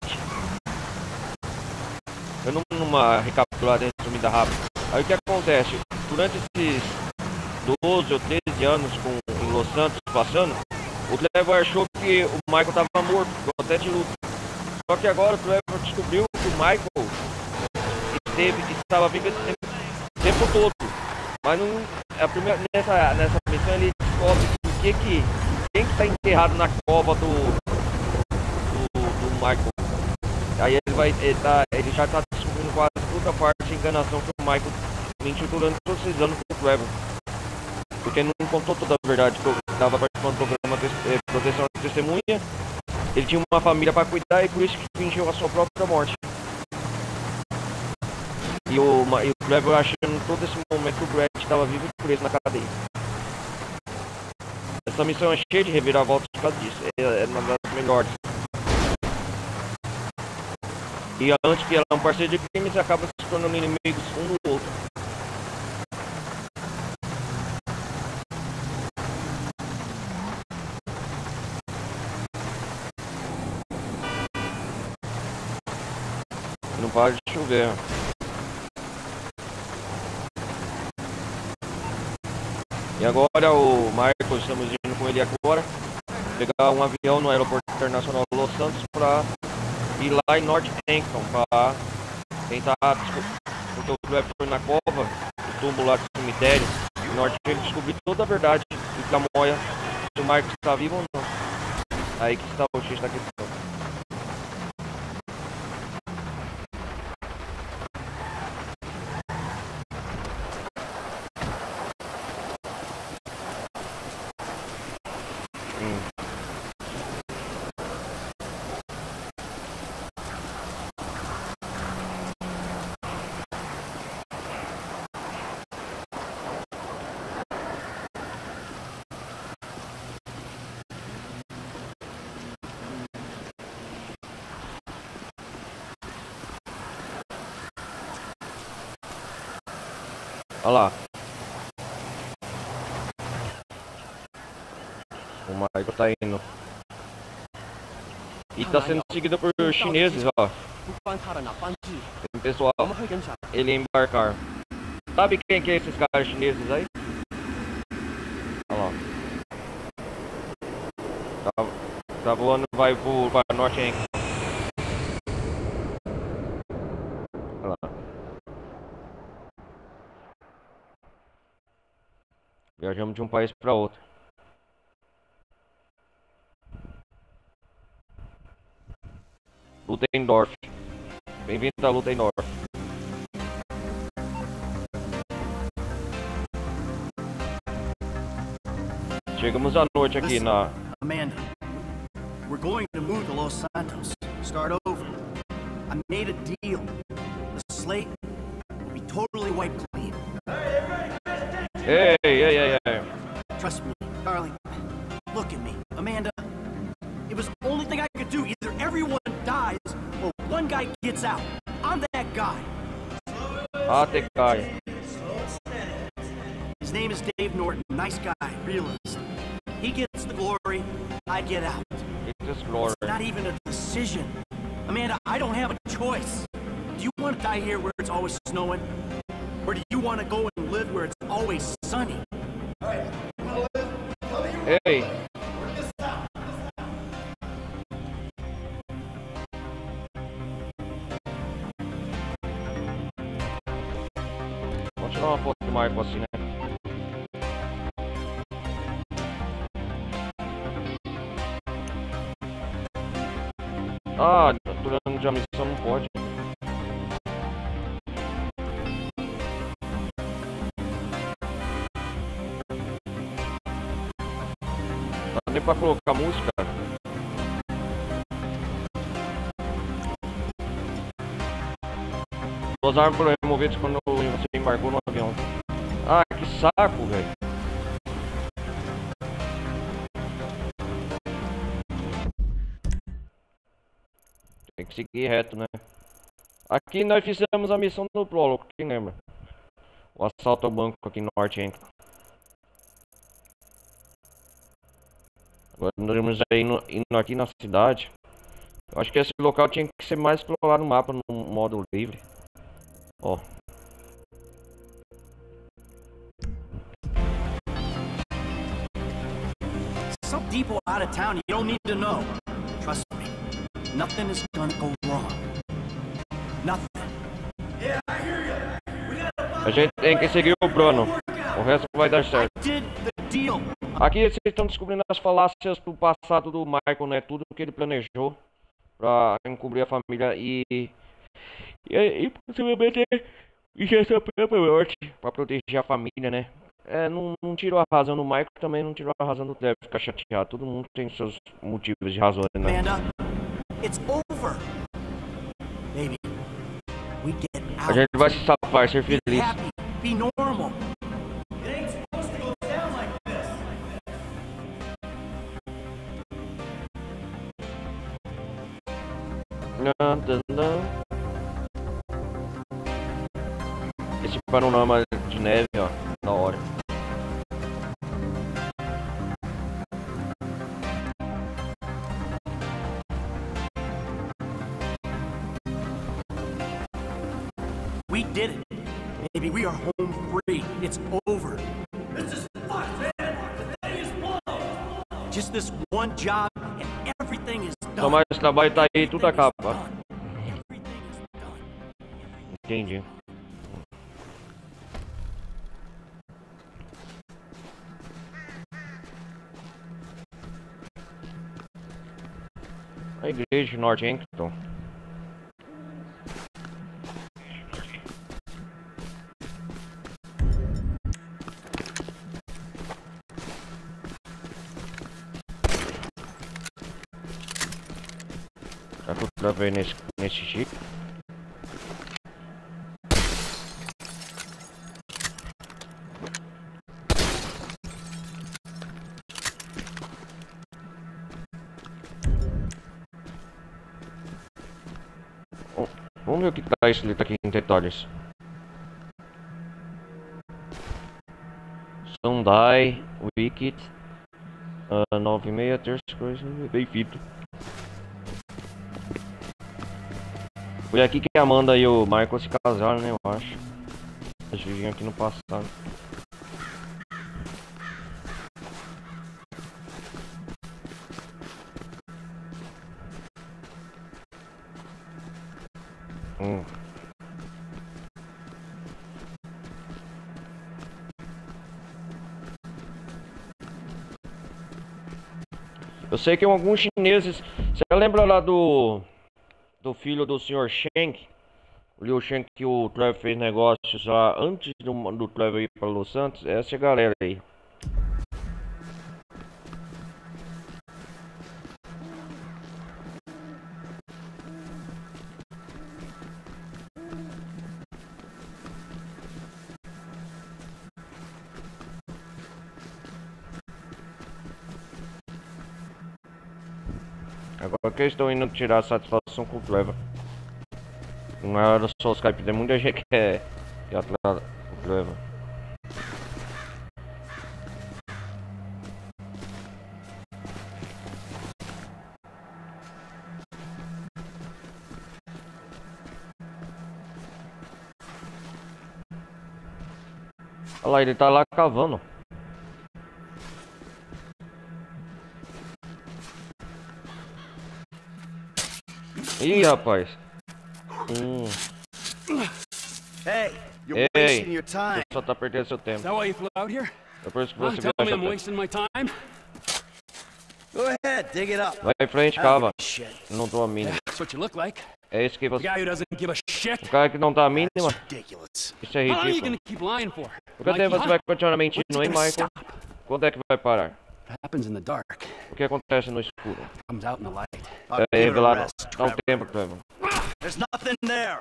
Eu numa recapitulada resumida rápida. Aí o que acontece? Durante esses 12 ou 13 anos em Los Santos passando, o Trevor achou que o Michael estava morto, ficou até de luto. Só que agora o Trevor descobriu que o Michael estava vivo esse tempo todo. Mas nessa missão ele descobre quem está enterrado na cova do Michael. Aí ele já está descobrindo quase toda a parte de enganação que o Michael mentiu durante todos esses anos pro Trevor. Porque não contou toda a verdade que eu estava participando do programa de proteção à testemunha. Ele tinha uma família para cuidar e por isso que fingiu a sua própria morte. E o Trevor achando todo esse momento que o Brett estava vivo e preso na cadeia. Essa missão é cheia de reviravoltas por causa disso. É uma das melhores. E antes que ela é um parceiro de crimes, acaba se tornando inimigos um do outro. Não para de chover. E agora o Marcos, estamos indo com ele agora, pegar um avião no aeroporto internacional de Los Santos para ir lá em North Hampton para tentar, porque o Trevor foi na cova, o túmulo lá do cemitério, e North Hampton descobrir toda a verdade do Camoia, se o Marcos está vivo ou não. Aí que está o X da questão. Olha lá. O Michael tá indo. E tá sendo seguido por chineses, ó. Tem pessoal, ele embarcar. Sabe quem que é esses caras chineses aí? Olha lá. Tá voando, vai para norte, hein? Olha lá. Viajamos de um país para outro. Ludendorff. Bem-vindo a Ludendorff. Chegamos à noite aqui na... Amanda, we're going to move to Los Santos. Start over. I made a deal. The slate will be totally wiped clean. Hey. Trust me, darling. Look at me. Amanda, it was the only thing I could do. Either everyone dies or one guy gets out. I'm that guy. That guy. His name is Dave Norton. Nice guy, realist. He gets the glory, I get out. It's glory. It's not even a decision. Amanda, I don't have a choice. Do you want to die here where it's always snowing? Or do you want to go and live where it's always sunny? Hey. Vamos tirar uma foto do Marco assim, né? Ah, durante a missão não pode. Não dá nem pra colocar música. Os armas foram removidos quando você embarcou no avião. Ah, que saco, velho. Tem que seguir reto, né? Aqui nós fizemos a missão do prólogo, quem lembra? O assalto ao banco aqui no norte, hein? Agora nós vamos indo aqui na cidade. Eu acho que esse local tinha que ser mais explorado no mapa, no modo livre. Ó. Some people out of town you don't need to know. Trust me. Nothing is gonna go wrong. Nothing. Yeah, I hear you. A gente tem que seguir o plano. O resto vai dar certo. Aqui vocês estão descobrindo as falácias do passado do Michael, né? Tudo que ele planejou pra encobrir a família e possivelmente injetar a própria morte pra proteger a família, né? Não tirou a razão do Michael, também não tirou a razão do Trevor ficar chateado. Todo mundo tem seus motivos de razões, né? It's over. Baby, we get out. A gente vai se safar, ser feliz. Be happy, be normal. It ain't supposed to go down like this. Esse panorama de neve, ó, da hora. We did it. Baby, we are home free. It's over. This is fucked, man. The day is blown. Just this one job and everything is done. Só mais trabalho tá aí, tudo acaba. Entendi. A igreja de Northampton. Tá tudo pra ver nesse jeep. Vamos ver o que tá escrito aqui em detalhes. Sunday, Wicked, 96, terça coisa, bem-vindo. Foi aqui que a Amanda e o Michael se casaram, né, eu acho. Eles viviam aqui no passado. Eu sei que alguns chineses... Você lembra lá do filho do Sr. Shank? O Liu Shank, que o Trevor fez negócios lá antes do Trevor ir para Los Santos? Essa é a galera aí. Agora que eles estão indo tirar satisfação com o Trevor. Não era só os Skype, tem muita gente que quer atrás do Trevor. Olha lá, ele tá lá cavando. Ih, rapaz. Hey, you're wasting your time. Você só tá perdendo seu tempo. Is that why you flew out here? É por isso que você Tell me I'm viaja. wasting my time? Go ahead, dig it up. Vai em frente, cava. Não tô a mínima. That's what you look like. É isso que The você... guy who doesn't give a shit. O cara que não tá a mínima. Isso é How long are you ridículo. gonna keep lying for? Por que tempo você vai continuar mentindo, hein, Michael? Quando é que vai parar? What happens in the dark O que acontece no escuro? comes out in the light. É revelado. Dá um tempo, Trevor. There's nothing there.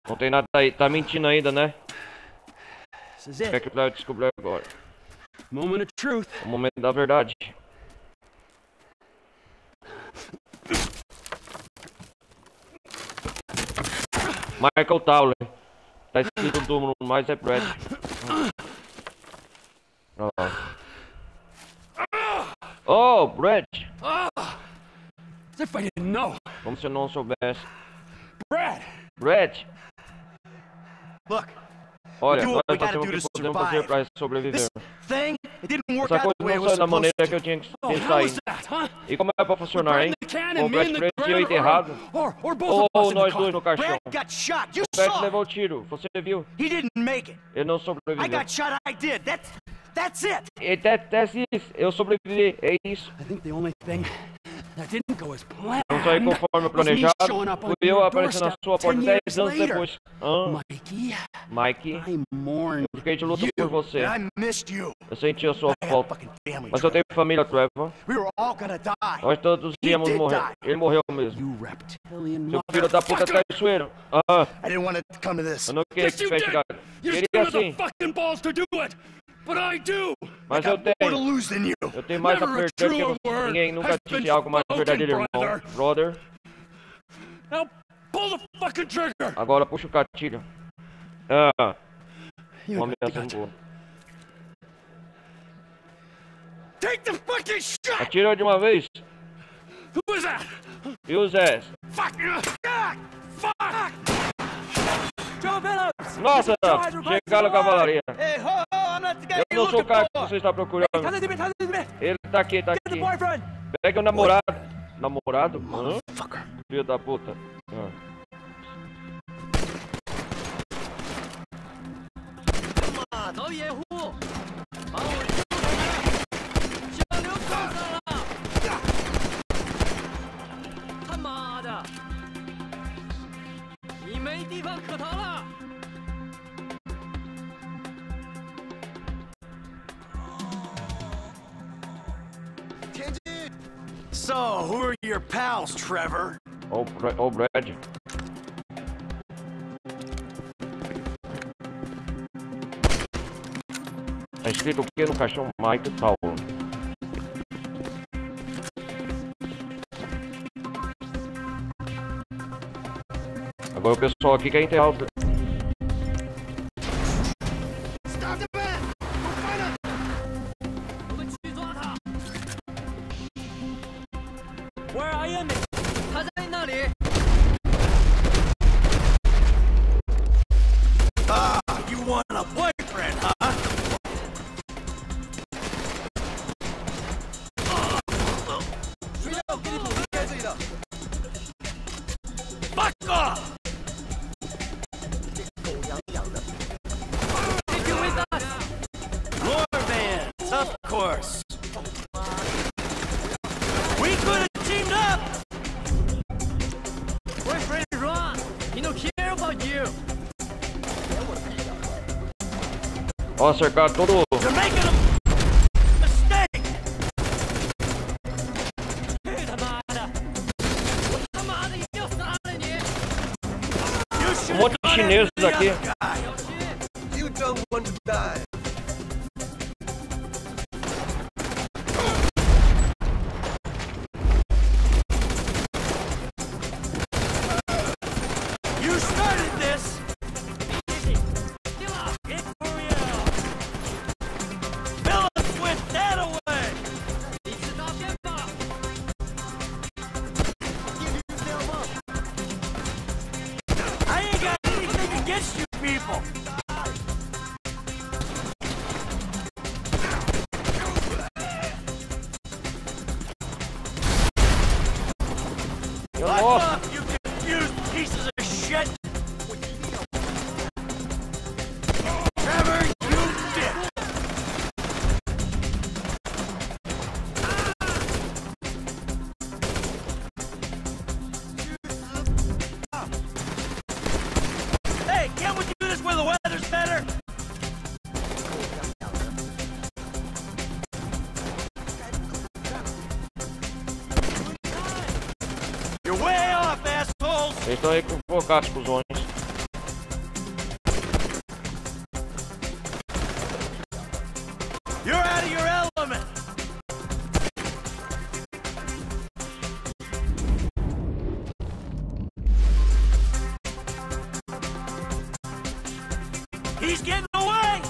Não tem nada aí. Tá mentindo ainda, né? This is O que é it. que o Trevor descobriu agora? Moment of truth. O momento da verdade. Michael Towler. Tá escrito no túmulo, mas é Brad. Olha lá. Oh, Brad! As if I didn't know. Como se eu não soubesse. Brad! Brad! Look. Olha, do nós what we fazemos gotta o do que to podemos fazer survive. pra sobreviver. Thing, it didn't work Essa out coisa the way it não was saiu da supposed maneira to. que eu tinha que Oh, ter how saído. is that, huh? E como é pra funcionar, hein? Cannon, Com o me Brad in the preso e eu ground, enterrado. or both Ou of us in the nós car. dois no caixão. Brad got shot. You O Brad saw. levou o tiro, você viu? He didn't make it. Ele não I sobreviveu. got shot. I did. That's it. E that's isso, eu sobrevivi, é isso. I think the only thing that didn't go as planned Não saí conforme was me planejado. showing up on Fui eu your aparecendo na doorstep sua porta 10 10 years anos later. depois. Mikey, Mikey, I mourn eu fiquei de luto por você. I missed you. Eu senti a sua I had falta. fucking family. Mas eu tenho família, Trevor. We were all gonna die. Nós todos He íamos did morrer. die. Ele morreu mesmo. you reptilian Seu filho da puta motherfucker. traiçoeiro. Ah, I didn't want to come to this. eu não queria Yes, que you tivesse did. chegado. You Queria still have sim, the fucking balls to do it, but I do. mas I eu got more to tenho. lose than you. Eu tenho mais a Never a perder que truer você. word Ninguém nunca has disse been algo mais spoken, verdadeiro, irmão. brother. Brother, Now pull the fucking trigger. Agora puxa o gatilho. Ah. Uma ameaça boa. Take the fucking shot. Atira de uma vez. Who is that? E o Zé? Fuck! Fuck! Joe Phillips! Nossa, chegaram a cavalaria. Eu não sou o cara que você está procurando. Ele tá aqui, tá aqui. Pega o namorado. Namorado? Hã? Filho da puta. So, who are your pals, Trevor? Oh, Brad. Tá escrito o que no caixão? Mike Tower. Agora o pessoal aqui quer enterrar o... Where are you? 他在那里。 Ah, you want a boyfriend, huh? Fuck off! Take you with us. More vans, of course. We could have teamed up. Boyfriend is wrong. He don't care about you. Ó, cercar todo... You're making a mistake. monte de chineses aqui. You don't want to die. You started this. Phillips went that away. I ain't got anything against you people. Back off, you confused pieces of shit. Trevor, you dick. Hey, can't we do this where the weather's better? You're way off, assholes! Eles estão aí convocados com os ônibus. You're out of your element! He's getting away!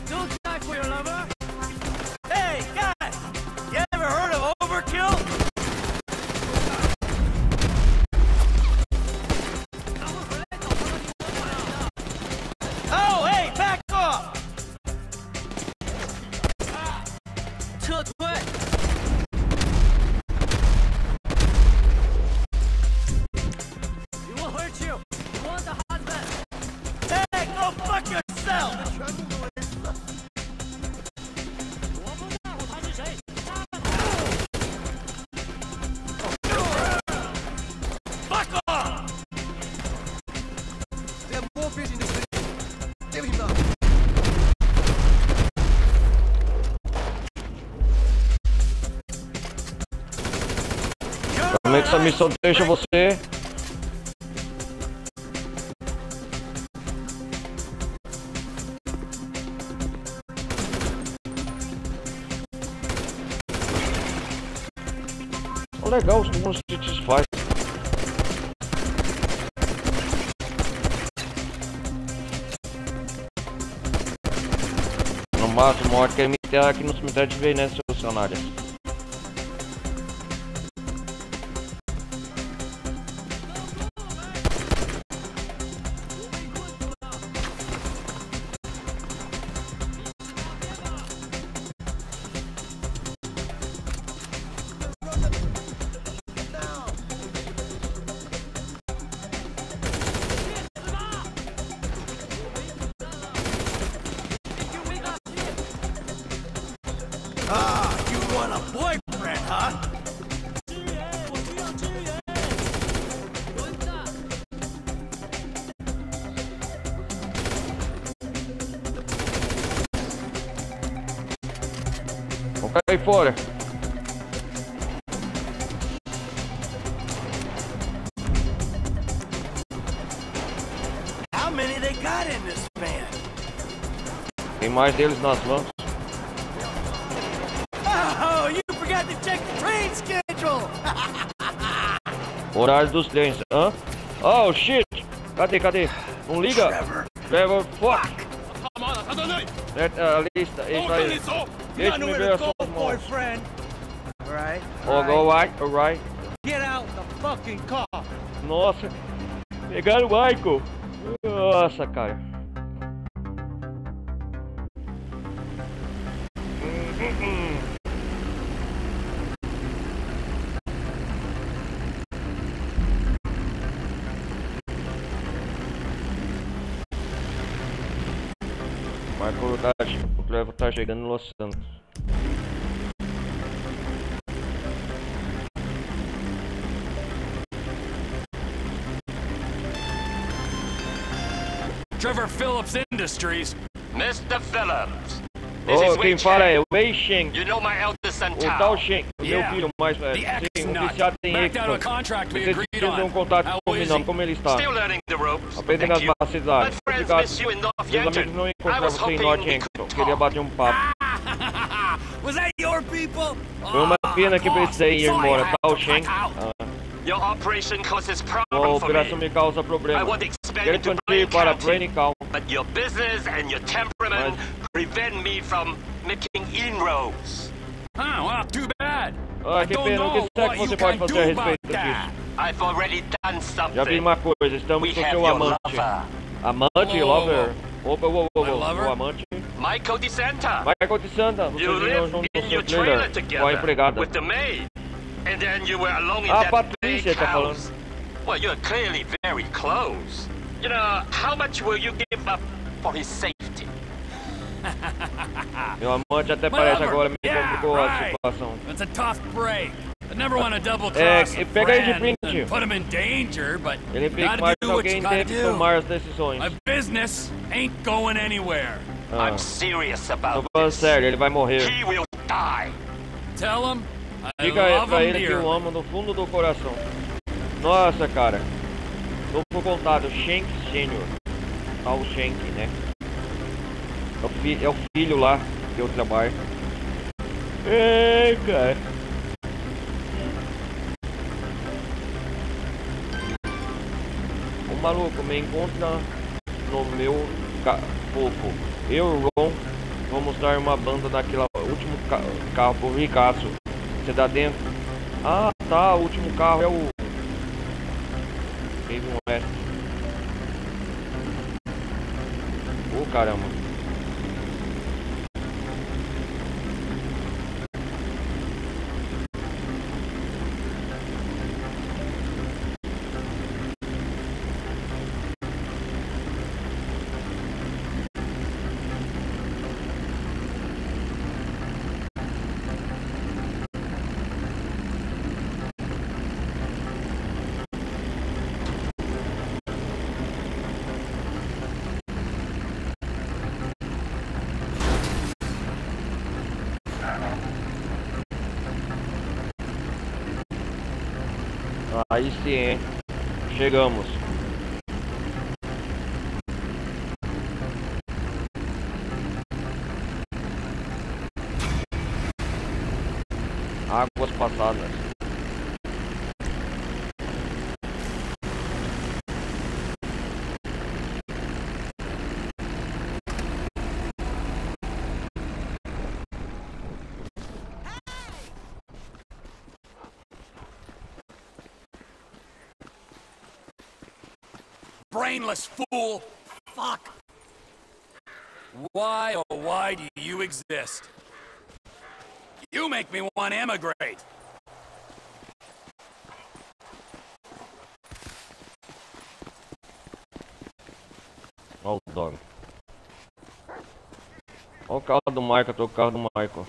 Don't die for your lover! Hey, guys! You ever heard of overkill? Oh, hey, back off! 撤退！ He won't hurt you. You want the husband. Hey, go fuck yourself! 我不在乎他是谁，杀了他！ Fuck off! There are more fish in the sea. Give him up. Como é que essa missão deixa você? Legal, os números que te faz. massa, uma hora que ele me enterra aqui no cemitério de vez, né, seu cenário? You want a boyfriend, huh? Vamos cair fora. How many they got in this van? Tem mais deles nas vans. Oh, you forgot to check the train schedule! Horário dos trens. Hã? Oh, shit! Cadê? Não liga? Trevor, fuck! A lista, isso aí. Deixa-me ver as suas mãos. Alright? Alright. Get out the fucking car! Nossa, pegaram o Michael. Nossa, cara. O Trevor tá chegando em Los Santos. Trevor Phillips Industries. Mr. Phillips. Oh, quem fala é o Wei Shen. You know my eldest son, O tal Shen, meu filho mais velho. Sim, oficiado em Exxon. Vocês precisam um contato combinando como ele está. Aprendendo as facilidades. Obrigado. Meus amigos não encontraram você em North Yankton. Queria bater um papo. Was that your people? Foi uma pena que precisei ir embora, tal Shen. Your operation causes A problem for operação me. me causa problema. I want to expand Quero into expandir Blaine para County. Blaine County. But your business and your temperament prevent me from making inroads. Oh, well, too bad. Ah, que pena. O que será que você pode fazer a respeito disso? I've already done something. Já vi uma coisa, estamos We com have seu your amante. lover. Amante? Whoa, Lover? Opa, lover? o amante. Michael DeSanta. Michael DeSanta, vocês You viram live junto in no your seu trailer trailer together com a empregada. with the maid. And then you were alone in Ah, that Patrícia big tá house. falando. Well, you're clearly very close. You know, how much will you give up for his safety? Meu amante até parece agora, me complicou a situação. It's a tough break. I never want to double É, cross a pega aí de friend print. and put him in danger, but Ele fica gotta mais do what you alguém gotta tem que do. tomar as decisões. My business ain't going anywhere. I'm serious Tô about falando this. sério, ele vai morrer. He will die. Tell him I Diga love pra him ele que dearly. eu amo do fundo do coração. Nossa, cara. Novo contato, Shank Senior. Tá o Shank, né? É o filho lá que eu trabalho. Ei, cara. O maluco me encontra no meu fofo. Eu e o Ron vamos dar uma banda daquela último carro pro Ricasso. Você tá dentro? Ah, tá. O último carro é o Cave West. Ô, caramba. Aí sim, hein? Chegamos. Águas passadas. brainless fool! Fuck! Why, oh why do you exist? You make me want to emigrate! Olha o dog. Olha o carro do Michael, tô com o carro do Michael.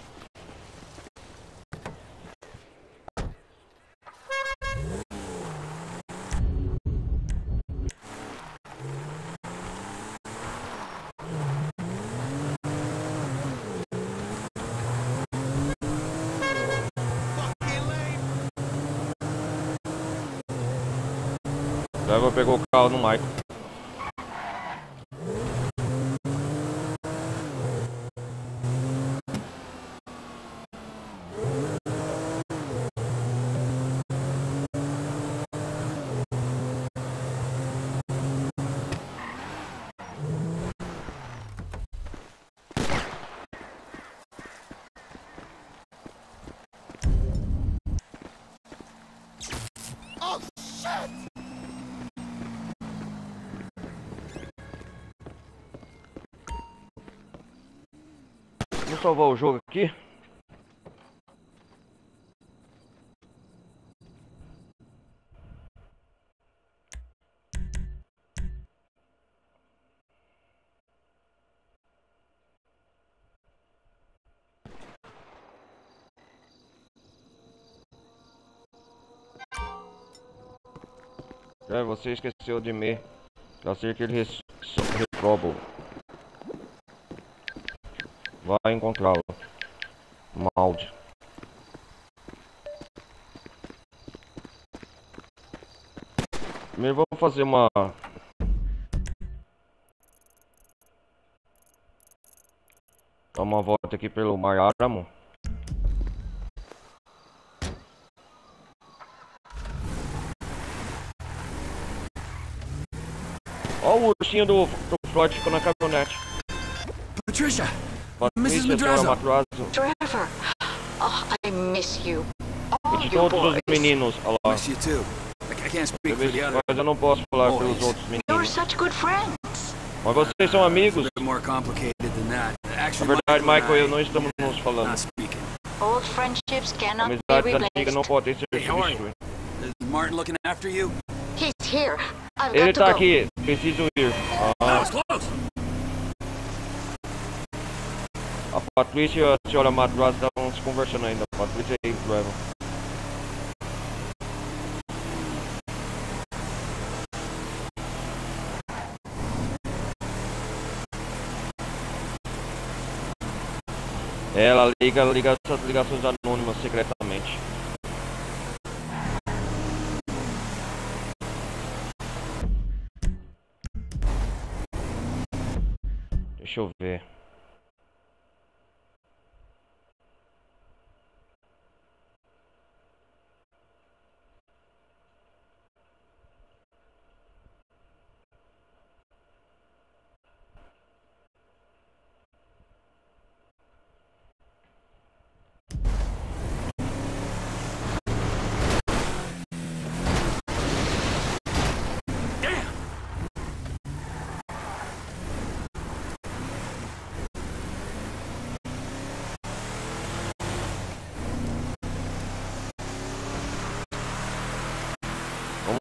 O driver pegou o carro do Michael. Oh, shit! Vamos salvar o jogo aqui. Você esqueceu de me trazer aquele retroblo. Vai encontrá-lo. Malde. Primeiro vamos fazer uma... Dar uma volta aqui pelo Mar Áramo. Olha o ursinho do Floyd ficou na caminhonete. Patricia! Mrs. Madrazo. Trevor, oh, I miss you. E de todos os meninos, olha lá. Miss you too. I can't speak for the other. Mas eu não posso falar pelos outros meninos. You're such good friends. Mas vocês são amigos. More complicated than that. Na verdade, Michael e eu não estamos nos falando. Old friendships cannot be Amizades antigas não podem ser substituídas. Is Martin looking after you? He's here. I've Ele got to tá go. aqui, preciso ir. A Patrícia e a senhora Madrazo estavam se conversando ainda. A Patrícia e o Trevor. Ela liga essas ligações anônimas secretamente. Deixa eu ver.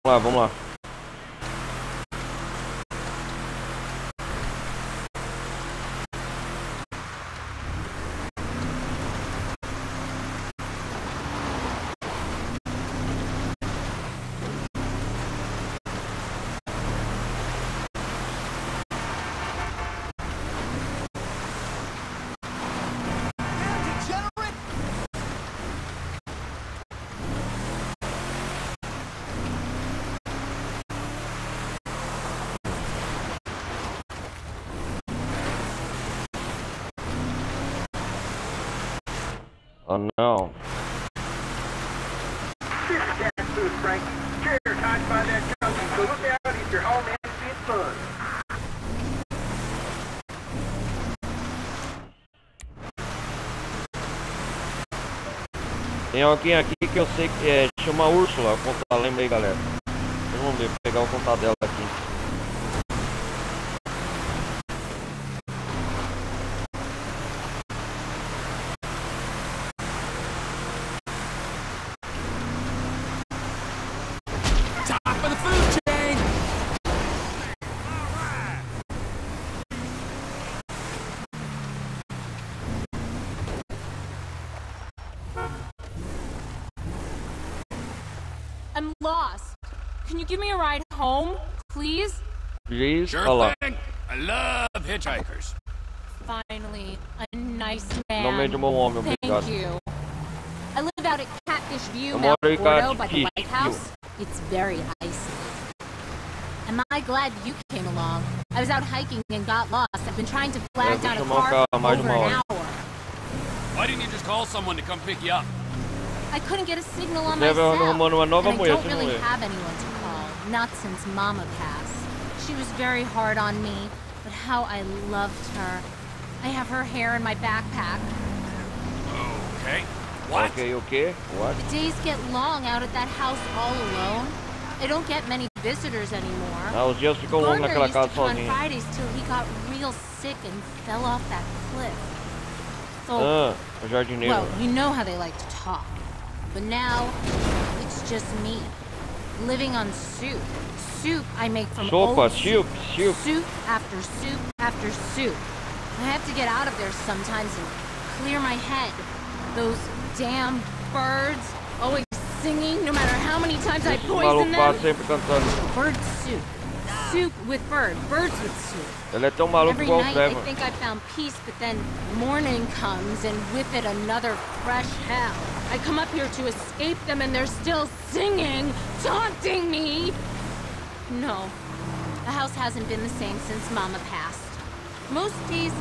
Vamos lá. Oh no. This is Gas Booth, Frank. Carrier tied by that junkie, so look out if you're home and it's fun. Tem alguém aqui que eu sei que chama Úrsula, lembra aí, galera. Vamos ver, pegar o contato dela aqui. I'm lost. Can you give me a ride home, please? Please? Sure thing. I love hitchhikers. Finally, a nice man. No meio de um bom homem, obrigado. Thank you. I live out at Catfish View, Eu Mount moro em Gordo, by the Catfish White House. It's very icy. Am I glad you came along? I was out hiking and got lost. I've been trying to flag down a car for over an hour. Why didn't you just call someone to come pick you up? I couldn't get a signal on my Deve cell, arrumando uma nova and I mulher, don't se não really é. have anyone to call. Not since Mama passed. She was very hard on me, but how I loved her. I have her hair in my backpack. Okay. What? Okay. What? The days get long out at that house all alone. I don't get many visitors anymore. Ah, os dias ficam longos naquela casa Gardner used to come on sozinho. Fridays till he got real sick and fell off that cliff. So, Ah, o jardineiro. well, you know how they like to talk. But now, it's just me. Living on soup. Soup I make from Sopa, old soup. Soup after soup after soup. I have to get out of there sometimes and clear my head. Those damn birds always singing no matter how many times I Esse poison maluco passa them. sempre cantando. Bird soup. Soup with bird. Birds with soup. Ele é tão maluco Every igual o night I Trevor. think I found peace, but then morning comes and with it another fresh hell. I come up here to escape them and they're still singing, taunting me. No, the house hasn't been the same since Mama passed. Most days,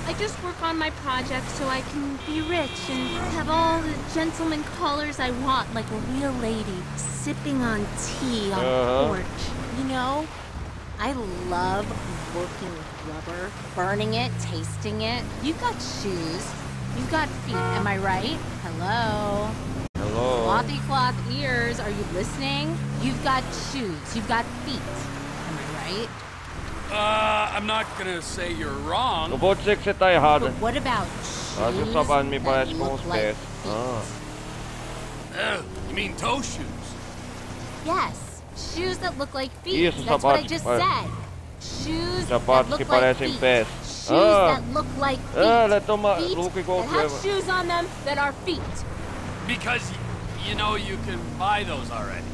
I just work on my project so I can be rich and have all the gentleman callers I want, like a real lady, sipping on tea on a porch. You know? I love working with rubber, burning it, tasting it. You've got shoes. You've got feet, am I right? Hello? Hello? Clothy cloth ears, are you listening? You've got shoes. You've got feet. Am I right? I'm not gonna say you're wrong. Não vou dizer que você tá errada. But what about Mas o shoes sapato me that parece com look os like pés. feet? Ah. You mean toe shoes? Yes, shoes that look like feet. Isso, That's what I sapatos just que said. Shoes that Sapatos look que like parecem feet. pés. Shoes Ah. that look like feet. Ah, ele é tão Feet maluco igual o that have Trevor. shoes on them that are feet. Because you know you can buy those already.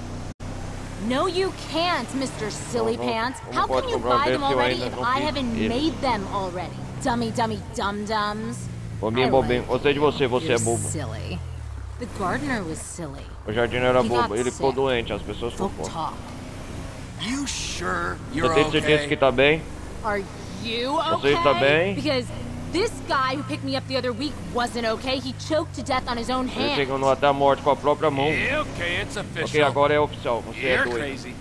No, you can't, Mr. Silly Não, Pants. não How pode can you comprar buy them desse, eu already ainda if não I fiz haven't ele. made them already? Dummy, dum-dums. Bobinho, I bobinho. like Gostei de você, você é You're bobo. silly. The gardener was silly. O jardineiro era He bobo. got Ele ficou sick. doente, as pessoas Folk fofocam. talk. You sure Você you're tem certeza okay? que tá bem? Are you Você okay? está bem? Because this guy who picked me up the other week wasn't okay. He choked to death on his own Ele hand. chegou até a morte com a própria mão. Yeah, okay, it's official. Ok, agora é oficial. Você é You're doido. crazy.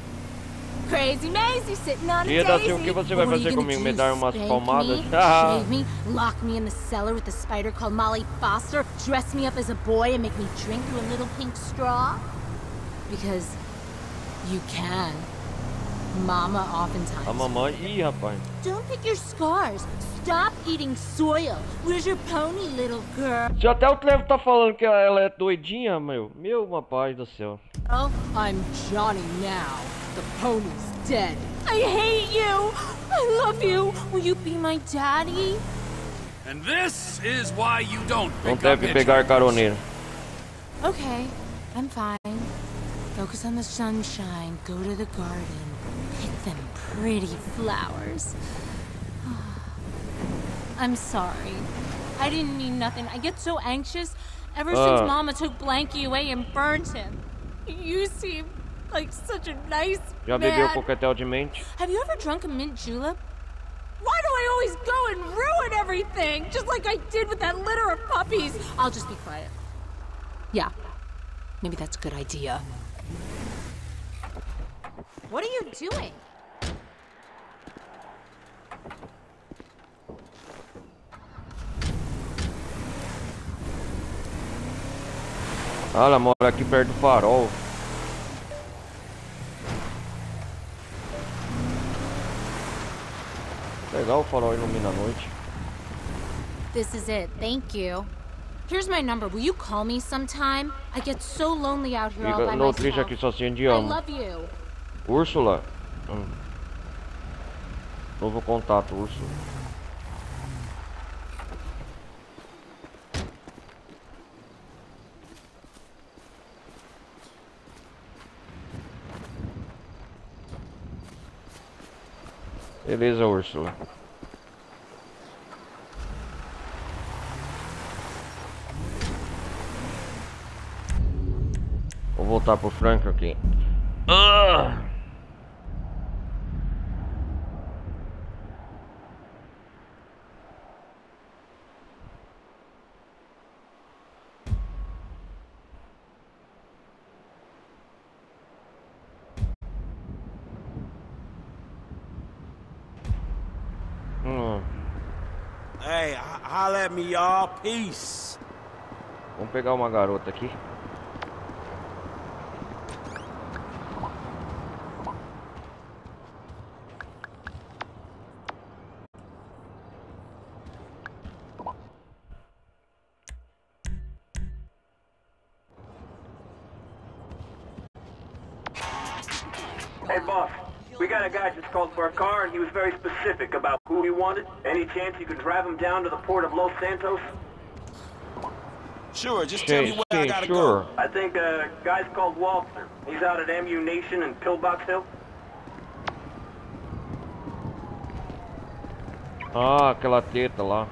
Crazy Maisie sitting on a Tia daisy. Daci, o que você But vai what are fazer you gonna comigo? do? Me dar umas Spank palmadas? me, shave me, lock me in the cellar with a spider called Molly Foster, dress me up as a boy and make me drink through a little pink straw? Because you can. Mama oftentimes. A mamãe... Ih, rapaz. Don't pick your scars. Stop eating soil. Where's your pony, little girl? Se até o Trevor tá falando que ela é doidinha, meu. Meu, rapaz do céu. Oh, I'm Johnny now. The pony's dead. I hate you. I love you. Will you be my daddy? And this is why you don't Não pick up deve pegar caroneiro. Okay, I'm fine. Focus on the sunshine. Go to the garden. Pick them pretty flowers. I'm sorry. I didn't mean nothing. I get so anxious ever since Mama took Blanky away and burned him. You seem like such a nice Já man. bebeu coquetel de mente? Have you ever drunk a mint julep? Why do I always go and ruin everything? Just like I did with that litter of puppies. I'll just be quiet. Yeah, maybe that's a good idea. What are you doing? Ah, ela mora aqui perto do farol. Legal, o farol ilumina a noite. This is it. Thank you. Here's my number. Will you call me sometime? I get so lonely out here all Fica by no triste myself. aqui sozinho de I amo. love you. Úrsula. Novo contato, Úrsula. Beleza, Úrsula. Vou voltar pro Frank aqui. Hey, holla at me, y'all. Peace. Vamos pegar uma garota aqui. Hey, boss. We got a guy just called for a car, and he was very specific about who he wanted. Any chance you could drive him down to the port of Los Santos? Sure, just tell me where I gotta go. I think a guy's called Walter. He's out at MU Nation in Pillbox Hill. Ah, aquela teta lá.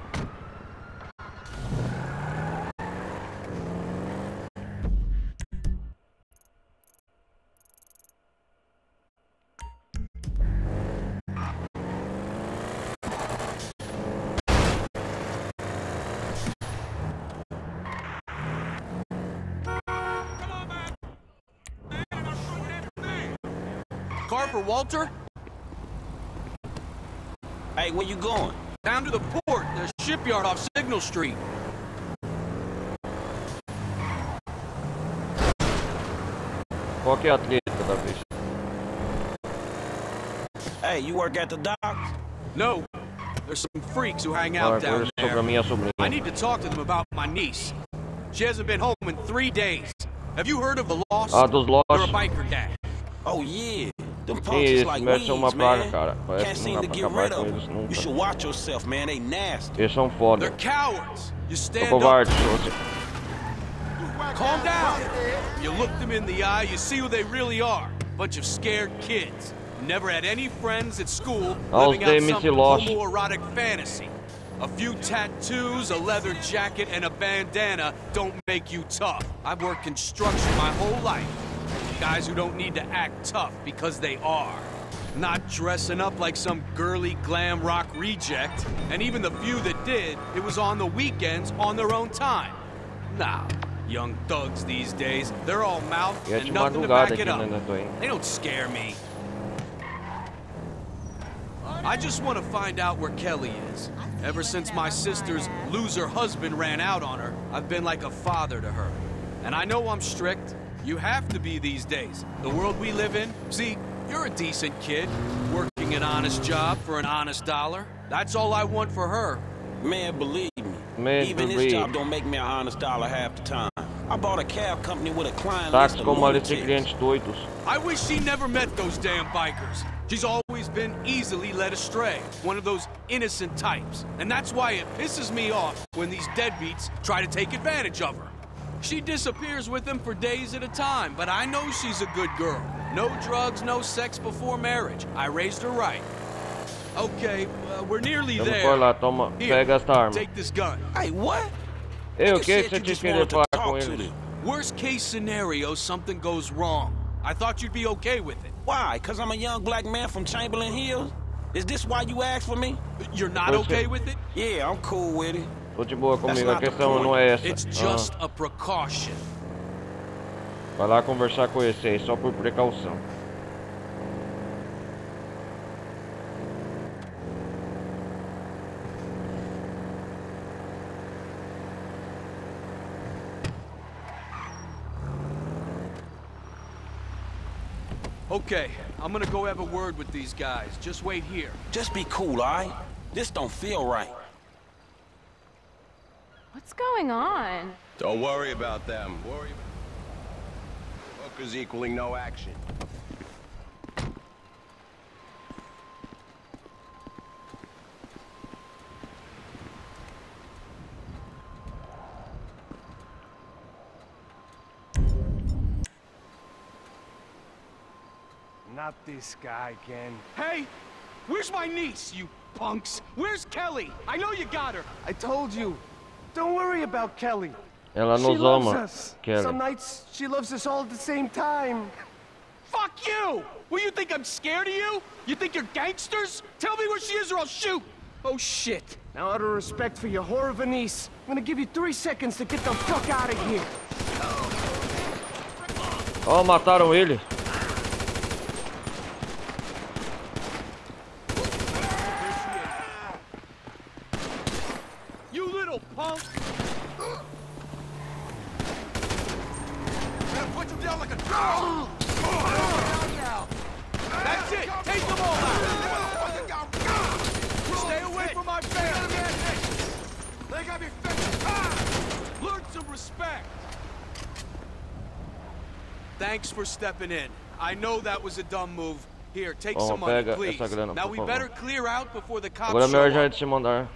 Car for Walter? Hey, where you going? Down to the port, the shipyard off Signal Street. Qual que é a treta da vez? Hey, you work at the docks? No. There's some freaks who hang out down there. Sobre a minha sobrinha. I need to talk to them about my niece. She hasn't been home in 3 days. Have you heard of the Lost? Dos Lost. They're a biker gang. Oh yeah. Them punks is like weeds, uma praga, man. cara. Parece Can't que seem não to dá get pra rid acabar com of eles them. nunca. You should watch yourself, man. They nasty. Eles são foda. They're cowards. You stand covarde, up. Calm down. You look them in the eye, you see who they really are. Bunch of scared kids. Never had any friends at school, living out some homoerotic fantasy. A few tattoos, a leather jacket, and a bandana don't make you tough. I've worked construction my whole life. Guys who don't need to act tough because they are. Not dressing up like some girly glam rock reject. And even the few that did, it was on the weekends on their own time. Nah, young thugs these days, they're all mouth and nothing to back it up. They don't scare me. I just want to find out where Kelly is. Ever since my sister's loser husband ran out on her, I've been like a father to her. And I know I'm strict. You have to be these days. The world we live in. See, you're a decent kid, working an honest job for an honest dollar. That's all I want for her. Man, believe me. Even this job don't make me an honest dollar half the time. I bought a cab company with a client list of lunatics. I wish she never met those damn bikers. She's always been easily led astray. One of those innocent types. And that's why it pisses me off when these deadbeats try to take advantage of her. She disappears with them for days at a time, but I know she's a good girl. No drugs, no sex before marriage. I raised her right. Okay, we're nearly there. Lá, toma, pega esta arma. Take this gun. Hey, what? O que você tinha querer falar com eles? Worst case scenario, something goes wrong. I thought you'd be okay with it. Why? Because I'm a young black man from Chamberlain Hills? Is this why you asked for me? You're not okay with it? Yeah, I'm cool with it. Tô de boa comigo, a questão não é essa. It's just a precaution. Vai lá conversar com esse aí, só por precaução. Okay, I'm gonna go have a word with these guys. Just wait here. Just be cool, alright? This don't feel right. What's going on? Don't worry about them. Worry about hookers equaling no action. Not this guy again. Hey! Where's my niece, you punks? Where's Kelly? I know you got her. I told you. Don't worry about Kelly. Ela She nos loves ama, us. Kelly. Some nights she loves us all at the same time. Fuck you! Well, you think I'm scared of you? You think you're gangsters? Tell me where she is or I'll shoot! Oh, shit. Now, out of respect for your whore of a niece, I'm gonna give you 3 seconds to get the fuck out of here. Oh, mataram ele. You little punk! Put you down like a dog! That's it! Take them all out! Stay away from my family! They got me fixed! Learn some respect! Thanks for stepping in. I know that was a dumb move. Here, take some money, please. Now we better clear out before the cops show up. Agora é melhor já te mandar.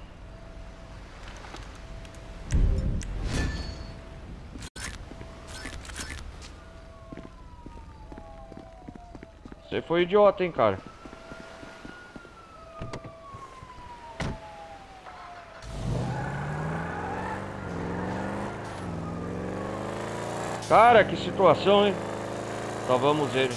Você foi idiota, hein, cara. Cara, que situação, hein? Salvamos ele.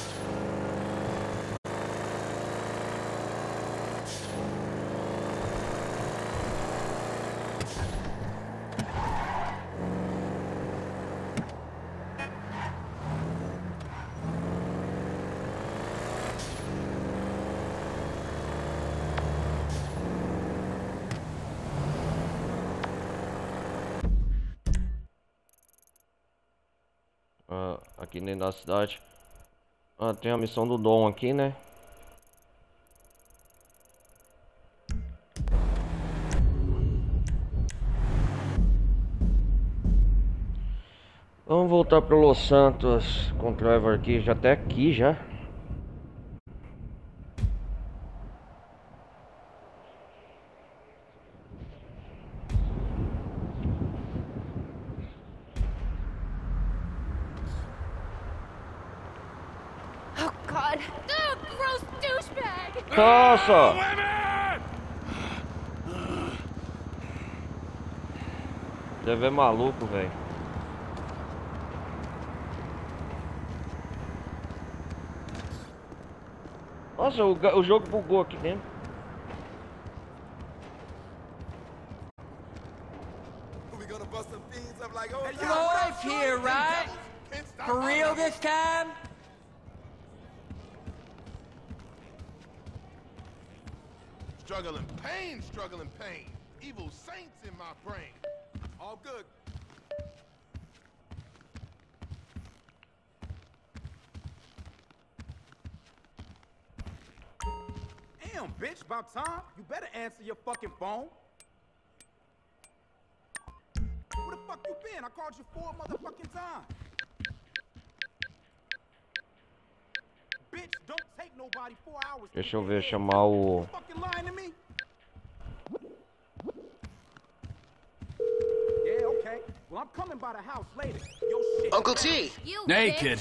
Aqui dentro da cidade. Tem a missão do Dom aqui, né? Vamos voltar pro Los Santos com o Trevor aqui, já até aqui já. Nossa! Deve é maluco, velho. Nossa, o jogo bugou aqui dentro. You're alive here, right? For real this time? Struggling pain. Evil saints in my brain. All good. Damn, bitch, about time. You better answer your fucking phone. Where the fuck you been? I called you 4 motherfucking times. Bitch, don't take nobody 4 hours. Deixa eu ver, chamar o... Well, I'm coming by the house later. Yo, shit. Uncle T. Hey, kid.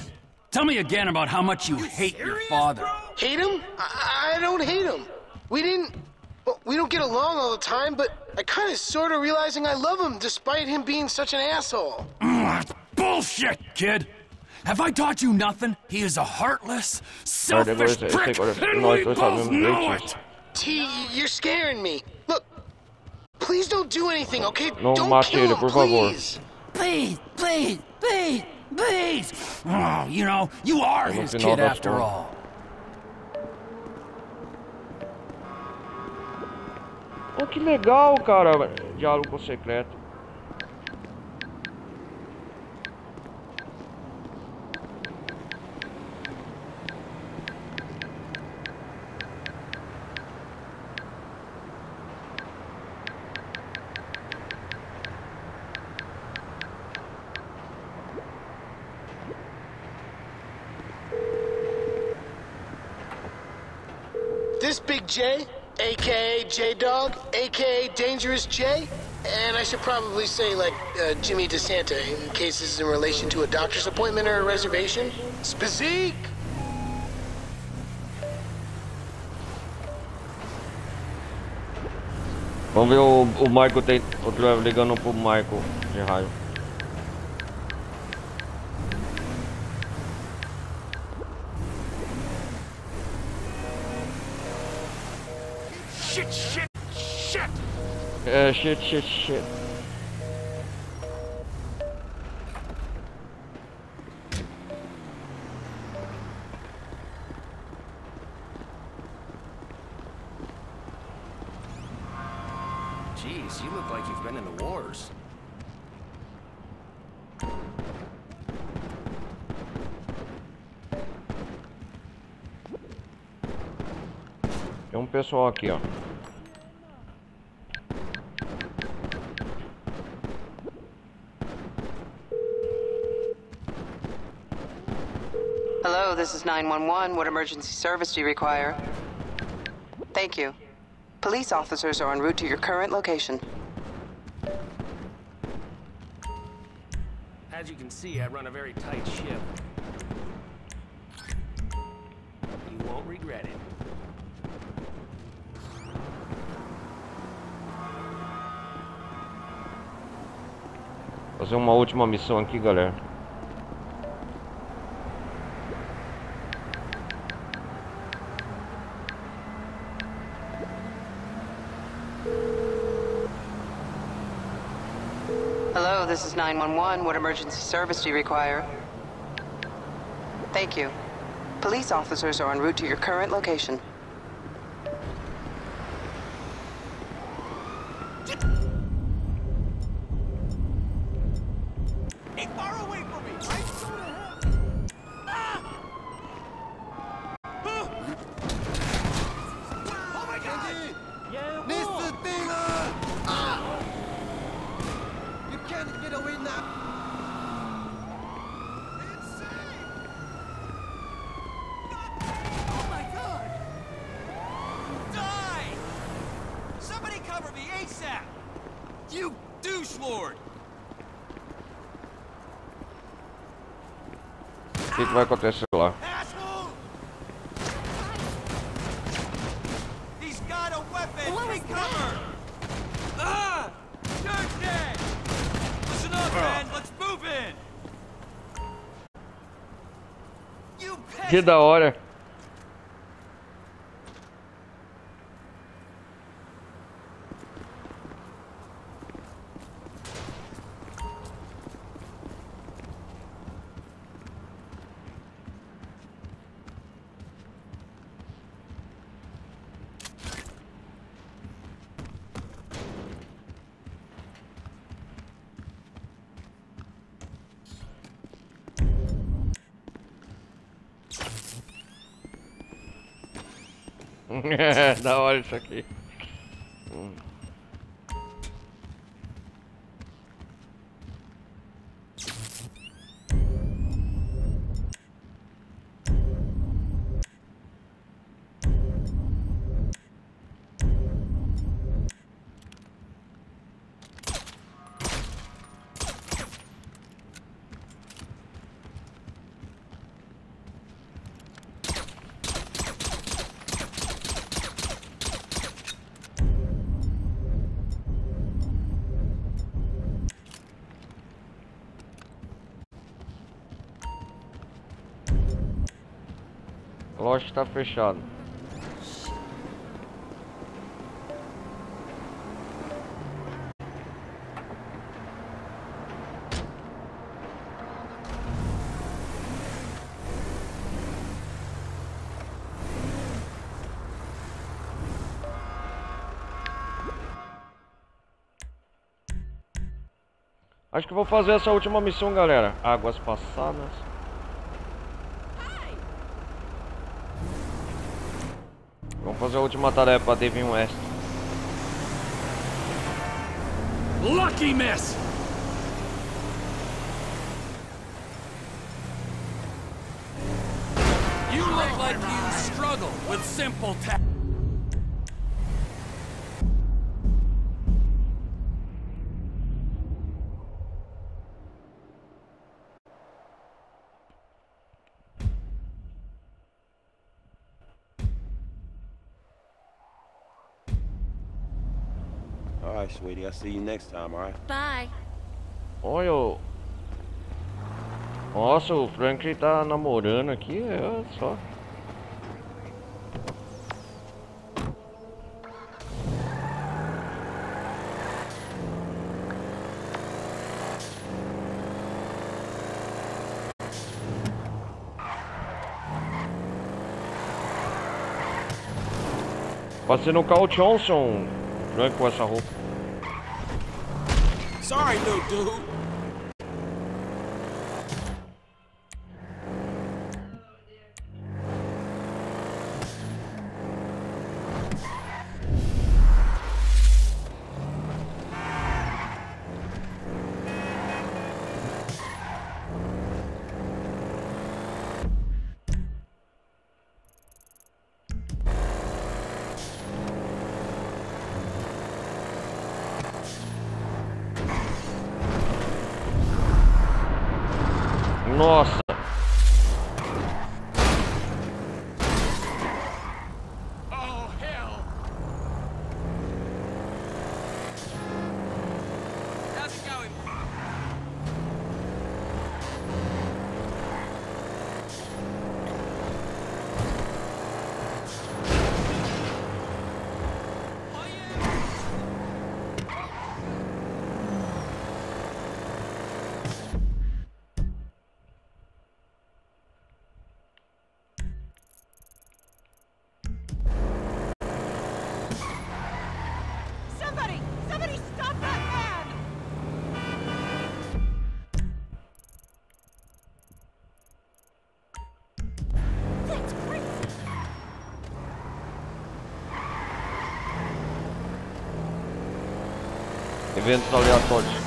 Tell me again about how much you hate your father. Hate him? I don't hate him. We don't get along all the time, but I kind of sort of realizing I love him despite him being such an asshole. That's bullshit, kid. Have I taught you nothing? He is a heartless, selfish prick, and we both know it. T, you're scaring me. Look, please don't do anything, okay? Não mate ele, por favor. Please, please, please, please. Oh, you know, you are his kid after all. Oh, que legal, cara. Diálogo secreto. This Big J, aka J-Dog, aka Dangerous J, and I should probably say like Jimmy DeSanta in case this is in relation to a doctor's appointment or a reservation. Spazik! Vamos ver o Michael tem. Outro ligando pro Michael de raio. Shit, shit, shit! É, shit. Jeez, you look like you've been in the wars. Tem um pessoal aqui, ó. Hello, this is 911. What emergency service do you require? Thank you. Police officers are en route to your current location. As you can see, I run a very tight ship. You won't regret it. Fazer uma última missão aqui, galera. Hello, this is 911. What emergency service do you require? Thank you. Police officers are en route to your current location. Hey, far away from me! Right? Ah! Oh my God! Mr. Taylor! Ah! You can't get away now! Oh my God! Die! Somebody cover me ASAP! You douche lord! O que vai acontecer lá? Asshole! He's got a weapon! Take cover! Ah! You're dead! Listen up, man! Let's move in! You Que da hora. Da hora isso aqui. A loja está fechada. Acho que vou fazer essa última missão, galera. Águas passadas. Vamos fazer a última tarefa, Devin West. Lucky miss! You look like you struggle with simple tasks. right, sweetie. I'll see you next time, all right? Bye. Olha, nossa, o Franklin tá namorando aqui, olha só. Passei no Carl Johnson, Frank, com essa roupa. Sorry, little dude. Nossa. Oh, hell. How's it going? Somebody stop that man! That's crazy! Eventos aleatórios.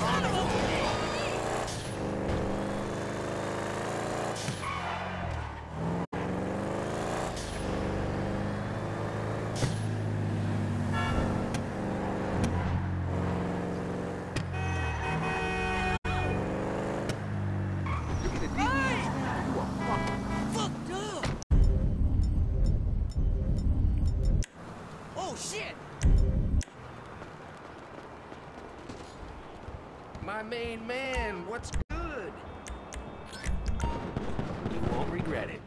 My main man, what's good? You won't regret it.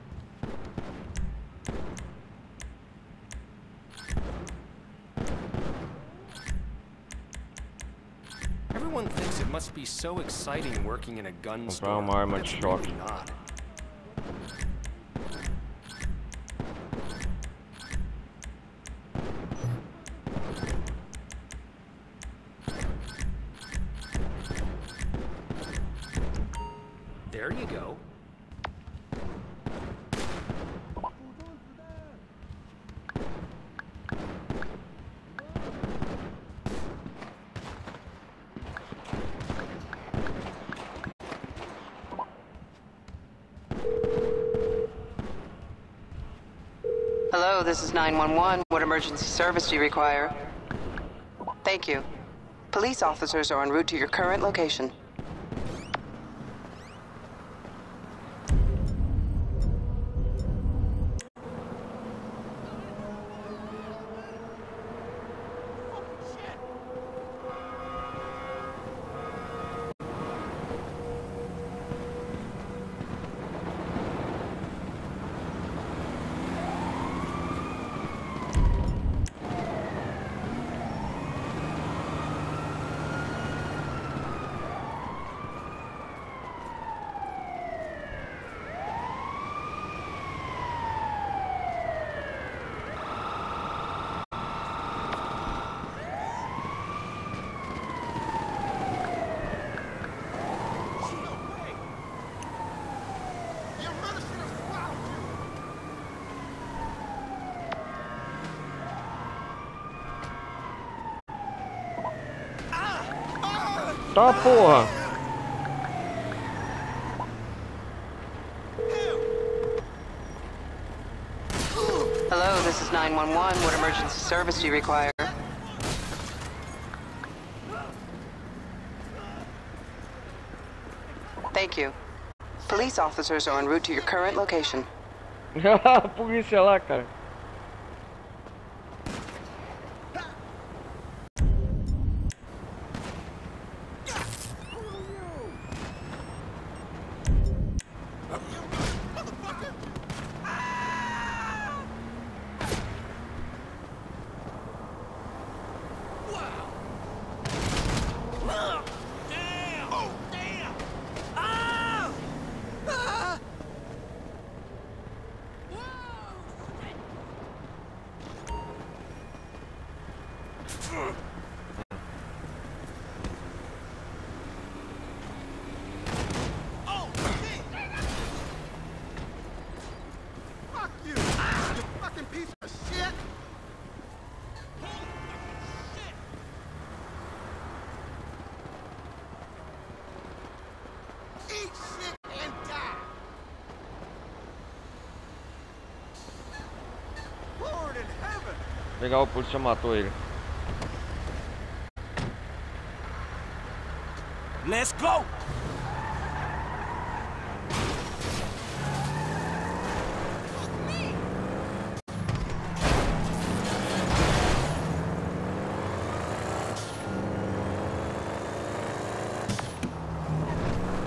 Everyone thinks it must be so exciting working in a gun store. It's really not. There you go. Hello, this is 911. What emergency service do you require? Thank you. Police officers are en route to your current location. Tá, porra. Hello, this is 911. What emergency service do you require? Thank you. Police officers are en route to your current location. Polícia lá, cara. Legal, o polícia matou ele. Let's go!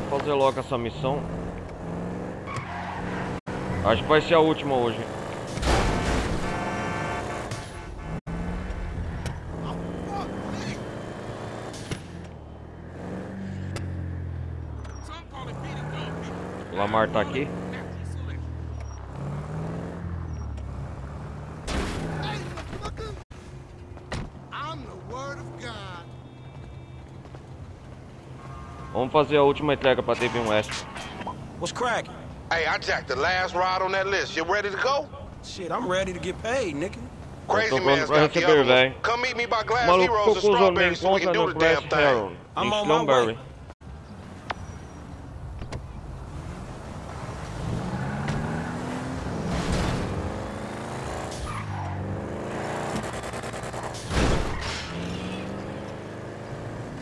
Vou fazer logo essa missão. Acho que vai ser a última hoje. O Lamar tá aqui. Vamos fazer a última entrega pra David West. What's cracking? Hey, I jacked the last ride on that list. You ready to go? Shit, I'm ready to get paid, nigga. Crazy man's got the other one. Come meet me by Glass Heroes and Strawberry so we can do the damn thing. I'm on my way.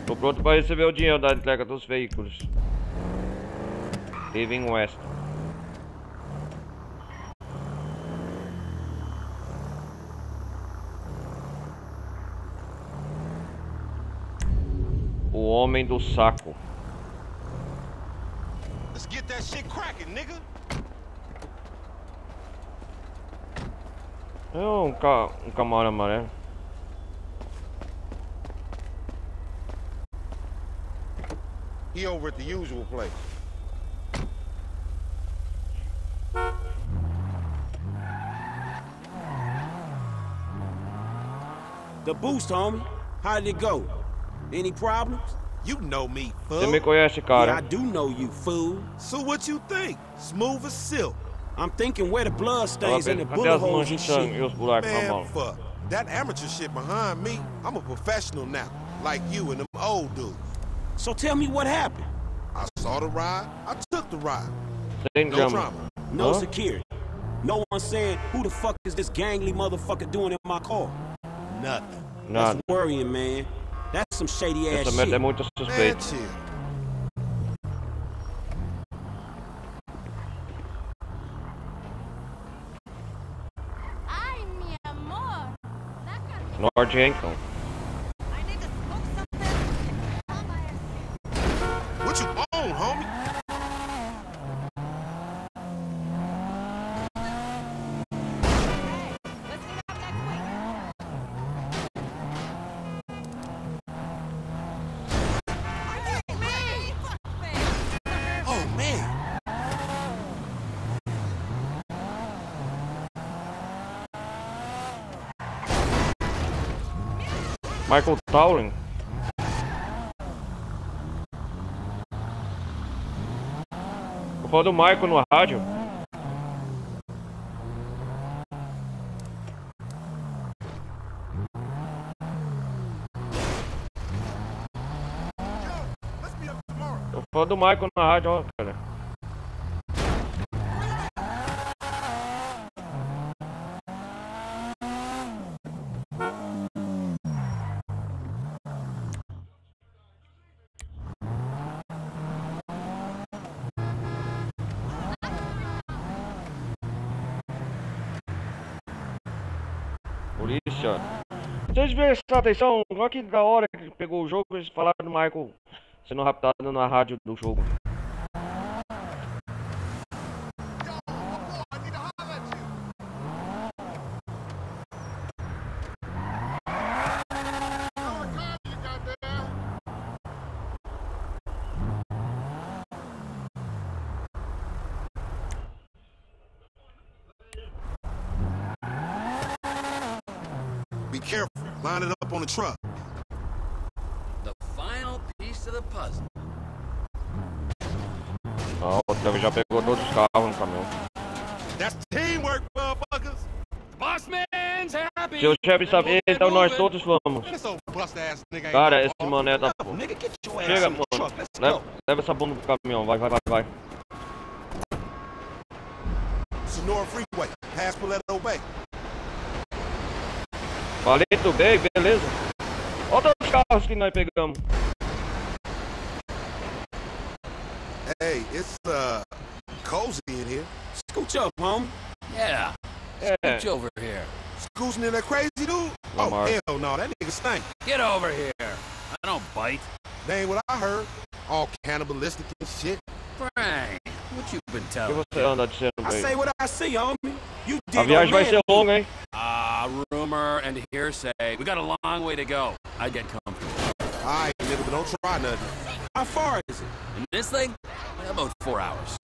Tô pronto para receber o dinheiro da entrega dos veículos. David West. O homem do saco. Let's get that shit cracking, nigga. É um Camaro amarelo. He over at the usual place. The boost, homie. How did it go? Any problems? You know me, fool. Você me conhece, cara? Yeah, I do know you, fool. So what you think? Smooth as silk. I'm thinking where the blood stains and the bullet holes and shit. Man, fuck. That amateur shit behind me, I'm a professional now. Like you and them old dudes. So tell me what happened. I saw the ride. I took the ride. No drama. No security. No one saying, who the fuck is this gangly motherfucker doing in my car? Nothing. That's worrying, man. That's some shady ass shit. É muito suspeito. Man, chill. Northampton. What you on, homie? Oh, man. Michael Towling. Eu falo do Michael no rádio. Eu falo do Michael na rádio, ó, cara. Polícia. Vocês prestam atenção, olha que da hora que pegou o jogo, eles falaram do Michael sendo raptado na rádio do jogo. Be careful. Line it up on the truck. The final piece of the puzzle. Ah, o Trevor já pegou todos os carros no caminhão. That's teamwork, motherfuckers. The boss man's happy. Se o chefe sabe, então nós todos vamos. Cara, esse mané da porra. Chega, mano. Leva essa bomba pro caminhão. Vai, vai, vai, vai. Sonora Freeway. Past Paleto Bay. Palito Bay, beleza. Olha os carros que nós pegamos. Hey, it's cozy in here. Scooch up, homie. Yeah. Scooch over here. Scooching in that crazy dude? Lamar. Oh, hell no, that nigga stink. Get over here. I don't bite. That ain't what I heard. All cannibalistic and shit. Frank, what you been O que telling você anda dizendo I aí? say what I see, homie. You A did viagem vai ser longa, hein? Rumor and hearsay. We got a long way to go. I get comfortable. Alright, nigga, but don't try nothing. How far is it? And this thing? About 4 hours.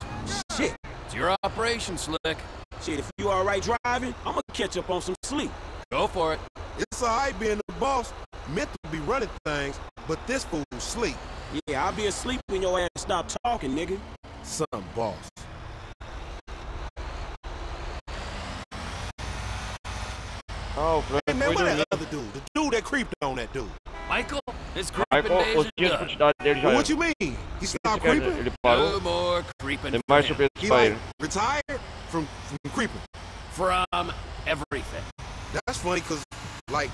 Shit. It's your operation, Slick. Shit, if you alright driving, I'm gonna catch up on some sleep. Go for it. It's alright being the boss, meant to be running things, but this fool sleep. Yeah, I'll be asleep when your ass stop talking, nigga. Some boss. Oh, Hey man, what that other dude? The dude that creeped on that dude. Michael, his creeping Michael, days os are dias de done. quantidade dele já What you mean? He stopped Ele creeping? parou. No more creeping. Tem mais for him. surpresas He pra like ele. retired from creeping. From everything. That's funny because like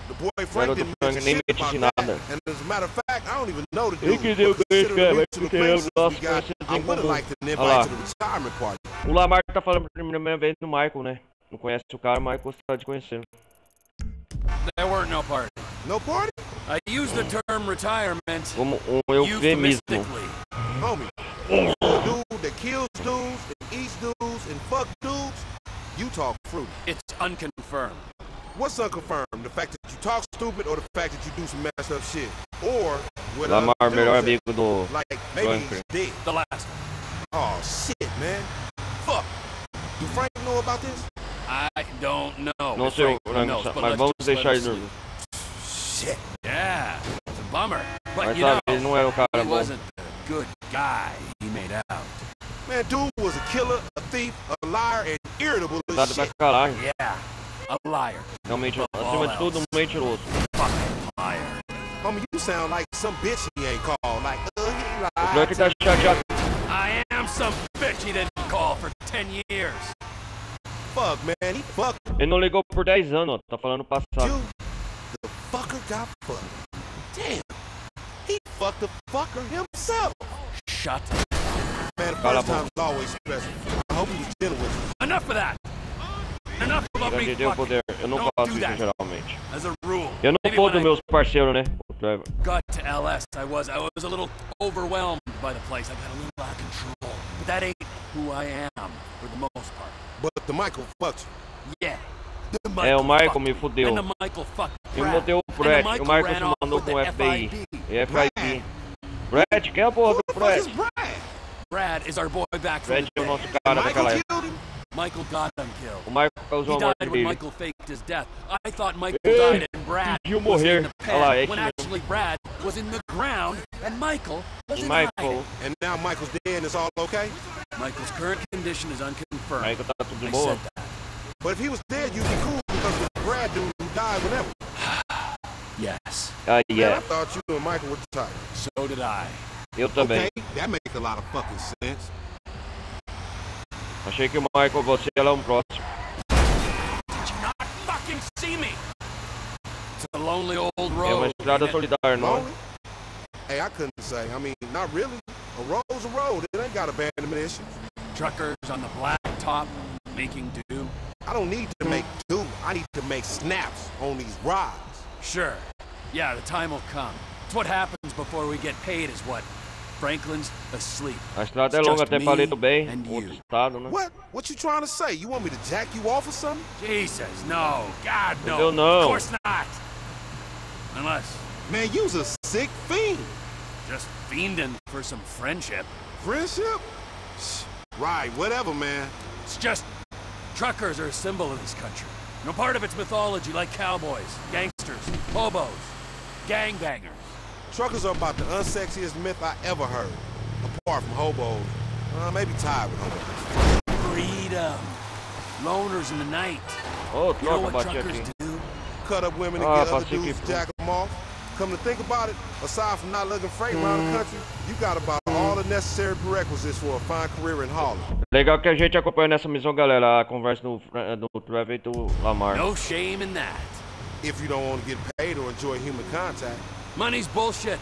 the boy Garoto Frank didn't Frank mention nem shit me disse about that. nada. And as a matter of fact, I don't even know the Ele dude. que deu But beijo, considering cara, the porque original é o faces nosso we got, conhecido I em would have comum. liked an Olha invite lá. to the retirement party. O Lamar tá falando pela primeira vez do Michael, né? Não conhece o cara, mas gostaria de conhecer. There weren't no party. No party? I used the term retirement Como eufemismo. euphemistically. Homie, a dude that kills dudes, and eats dudes, and fuck dudes, you talk fruity. It's unconfirmed. What's unconfirmed? The fact that you talk stupid or the fact that you do some messed up shit? Or what Lamar, other melhor dudes amigo do that- like, maybe he's Franklin. dead. The last one. Oh, shit, man. Fuck. Do Frank know about this? I don't know. Não if sei, Franklin knows, but mas let's vamos just let deixar him ele sleep. dormir. Shit. Yeah, it's a bummer. But Mas you sabe, know, ele não era um cara he bom. wasn't the good guy he made out. Man, dude was a killer, a thief, a liar, and irritable as Nada pra shit. caralho. Yeah, a liar. Realmente, Above acima all de tudo, um mentiroso. Fucking liar. Homie, you sound like some bitch he ain't called. Like, he O pior é que lied. tá chateado. I am some bitch he didn't call for 10 years. Fuck, man. He fucked Ele não ligou por 10 anos, ó. Tá falando passado. you. The fucker got fucked. Damn. He fucked the fucker himself. Shut. Man, the Cala a first boca. time's always special. I hope he was gentle with you. Enough of that. Enough about me Grande deu fucking. poder. Eu não Don't faço do isso that. geralmente. As a rule. Eu não Maybe fodo when I meus parceiros, né? O Trevor. got to LS, I was a little overwhelmed by the place. I got a little out of control. But that ain't who I am, for the most part. But the Michael fucked you. Yeah. The É, o Michael fucked me fudeu. And the Michael fucked Eu Brad. botei o And Brad. the O Michael ran se off mandou with com o the FBI. FIB. FIB. Brad, quem é a porra do Who the fuck is Brad? Brad? Brad is our boy back from Brad the é o dead. nosso cara daquela Michael época. killed him? Michael got him killed. O Michael causou He a morte died when dele. Michael faked his death. I thought Michael Ei, died and Brad fingiu was in morrer. the Olha lá, é pen, when isso mesmo. actually Brad was in the ground and Michael was in Michael. hiding. And now Michael's dead and it's all okay? Michael's current condition is unconfirmed. Michael tá tudo I boa. said that. But if he was dead, you'd be cool because of the Brad dude who died whenever. Yes. Ah, Man, I yeah. thought you and Michael were tight. So did I. Eu também. Okay, that makes a lot of fucking sense. Achei que o Michael, você era um próximo. Did you not fucking see me? It's a lonely old É uma road. estrada ain't it? solidária, não é? Lonely? Hey, I couldn't say. I mean, not really. A road's a road. It ain't got abandonment issues. Truckers on the black top making do. I don't need to make do. I need to make snaps on these rides. Sure. Yeah, the time will come. It's what happens before we get paid is what? Franklin's asleep. A estrada é It's longa just até me Palito Bay, and outro you. estado, né? What? What you trying to say? You want me to jack you off or something? Jesus, no. God, no. Entendeu? Não. Of course not. Unless Man, you's a sick fiend. just fiending for some friendship. Friendship? Right, whatever, man. It's just truckers are a symbol of this country. You know, part of its mythology, like cowboys, gangsters, hobos, gangbangers. Truckers are about the unsexiest myth I ever heard. Apart from hobos. Maybe tired with hobos. Freedom. Loners in the night. Oh, You know troca, what bati truckers aqui. do? Cut up women and Ah, get other passei dudes aqui, to jack them off. Come to think about it, aside from not lugging freight around the country, you got about all the necessary prerequisites for a fine career in Harlem. Legal que a gente acompanha nessa missão, galera, a conversa do Trevor e do Lamar. No shame in that. If you don't want to get paid or enjoy human contact. Money's bullshit.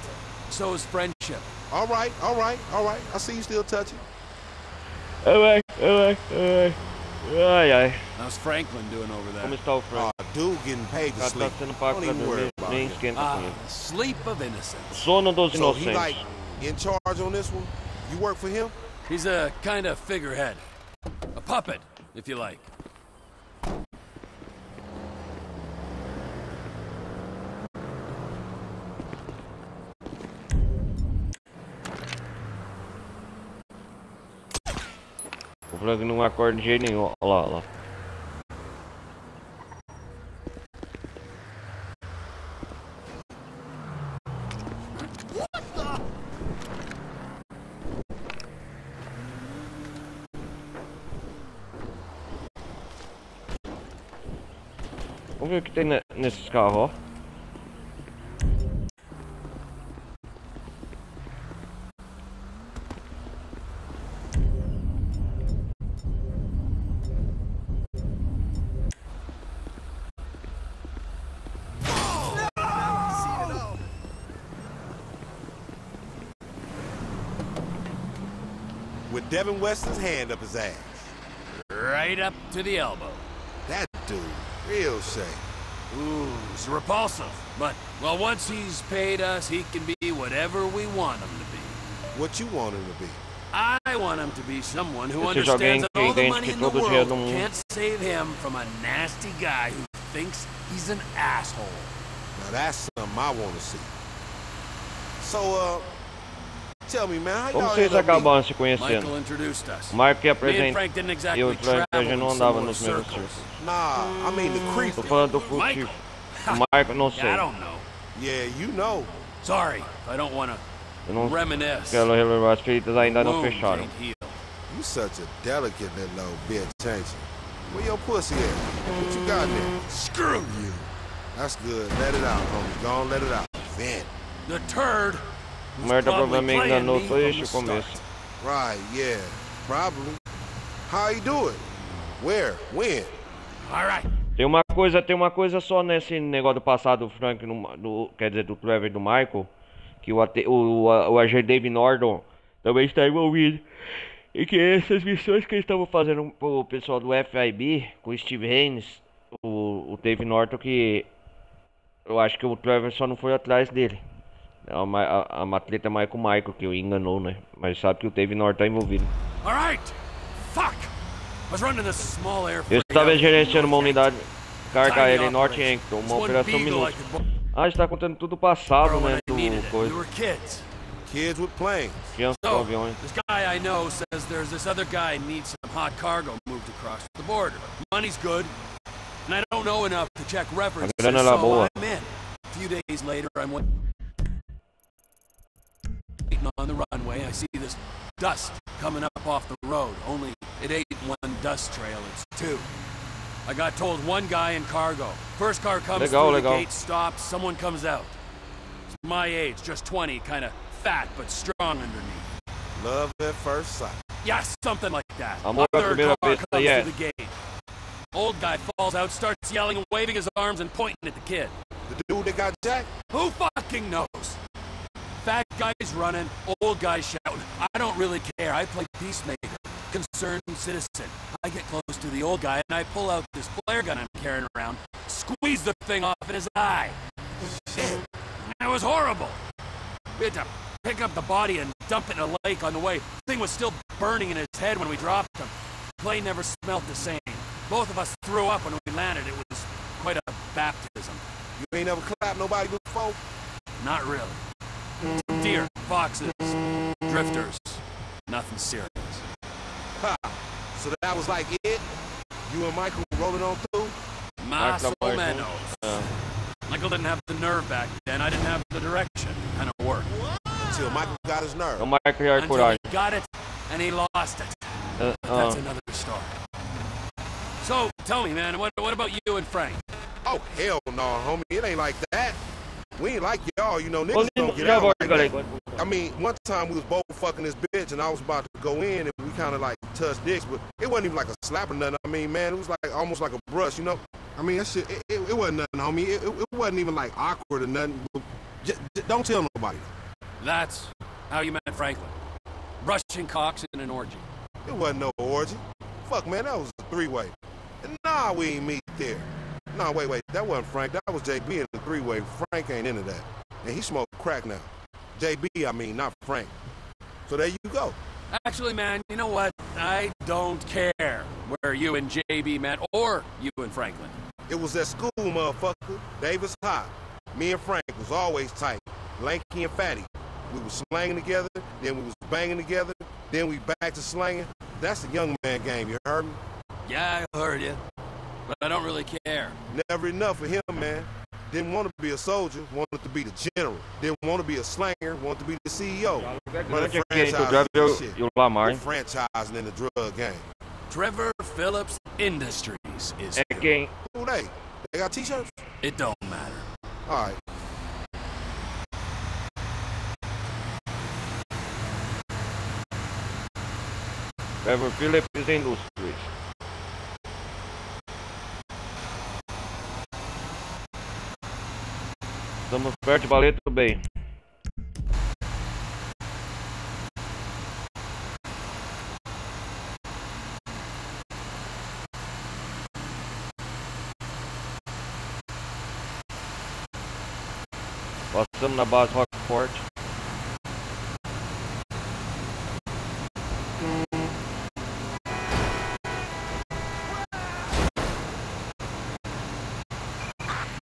So is friendship. All right. I see you still touching. Ai, ai. How's Franklin doing over there? Como está o Frank? Dude getting paid to sleep. Don't even worry about it. Sleep of innocence. Sono dos So he inocentes. like in charge on this one? You work for him? He's a kind of figurehead. A puppet, if you like. O Frank não acorda de jeito nenhum. Olha lá. Vamos ver o que tem nesses carros, ó. With Devin Weston's hand up his ass. Right up to the elbow. That dude, real shame. Ooh, it's repulsive. But, well, once he's paid us, he can be whatever we want him to be. What you want him to be? I want him to be someone who understands that all the money in the world can't save him from a nasty guy who thinks he's an asshole. Now that's something I want to see. So, tell me, man, how Como y'all vocês end up acabaram se conhecendo? Michael introduced us. O Marco que Me and apresenta. Frank didn't E exactly o Frank a gente travel não in andava similar nos mesmos circles. círculos. Nah, I mean the creep. Tô falando do furtivo. O Marco não sei. I don't know. Yeah, you know. Sorry, I don't want to Eu não reminisce. quero relembrar, as feridas ainda não Wounds fecharam. ain't healed. You such a delicate little bitch, ain't you? Where your pussy at? What you got there? Screw you. That's good. Let it out, homie. Go on, let it out. Vent. The turd. O Merda provavelmente enganou desde o começo. Right, yeah. Probably. How you do it? Where? When? All right. Tem uma coisa só nesse negócio do passado do Frank, quer dizer, do Trevor e do Michael, que o agente David Norton também está envolvido. E que essas missões que eles estavam fazendo pro pessoal do FIB, com o Steve Haynes, o David Norton, que eu acho que o Trevor só não foi atrás dele. A atleta mais com o Michael, que o enganou, né? Mas sabe que o David Norton tá envolvido. Alright! Fuck! I was running this small air Eu estava gerenciando uma unidade carga aérea em North Yankton, uma operação minúscula. Ah, está contando tudo o passado, né? Do coisa. Kids with planes. Crianças com aviões. This guy I know says there's this other guy needs some hot cargo moved across the border. Money's good, and I don't know enough to check references, so I'm in. A few days later, I'm waiting on the runway. I see this dust coming up off the road. Only it ain't one dust trail, it's two. I got told one guy in cargo. First car comes through the gate, stops, someone comes out. It's my age, just 20, kind of fat but strong underneath. Love at first sight. Yeah, something like that. Amor à primeira Third car vista, comes yeah. through the gate. Old guy falls out, starts yelling and waving his arms and pointing at the kid. The dude that got jacked? Who fucking knows? Fat guy's running, old guy shouting. I don't really care. I play peacemaker, concerned citizen. I get close to the old guy and I pull out this flare gun I'm carrying around, squeeze the thing off in his eye. It was horrible. We had to pick up the body and dump it in a lake on the way. The thing was still burning in his head when we dropped him. The plane never smelled the same. Both of us threw up when we landed. It was quite a baptism. You ain't never clapped nobody before? Not really. Deer, foxes, drifters. Nothing serious. Ha! So that was like it? You and Michael rolling on through? Más o menos. Michael didn't have the nerve back then. I didn't have the direction. Kind of worked. Until Michael got his nerve. Until he got it, and he lost it. That's another story. So, tell me, man, what about you and Frank? Oh, hell no, homie. It ain't like that. We ain't like y'all, you know, niggas don't get out like that. I mean, one time we was both fucking this bitch, and I was about to go in, and we kind of like touched dicks, but it wasn't even like a slap or nothing. I mean, man, it was like almost like a brush, you know? I mean, that shit, it wasn't nothing, homie. It wasn't even, like, awkward or nothing. Don't tell nobody. That's how you met Franklin. Brushing cocks in an orgy. It wasn't no orgy. Fuck, man, that was a three-way. And nah, we ain't meet there. Nah, wait, that wasn't Frank. That was JB in the three-way. Frank ain't into that. And he smoked crack now. JB, I mean, not Frank. So there you go. Actually, man, you know what? I don't care where you and JB met or you and Franklin. It was at school, motherfucker. Davis High. Me and Frank was always tight. Lanky and fatty. We was slanging together, then we was banging together, then we back to slanging. That's the young man game, you heard me? Yeah, I heard you. But I don't really care. Never enough for him, man. Didn't want to be a soldier, wanted to be the general. Didn't want to be a slanger, wanted to be the CEO. Running franchising in the drug game. Trevor Phillips Industries is here. Who they? They got t-shirts? It don't matter. All right. Trevor Phillips Industries. Estamos perto de Baleto Bay. Passamos na base Rockport.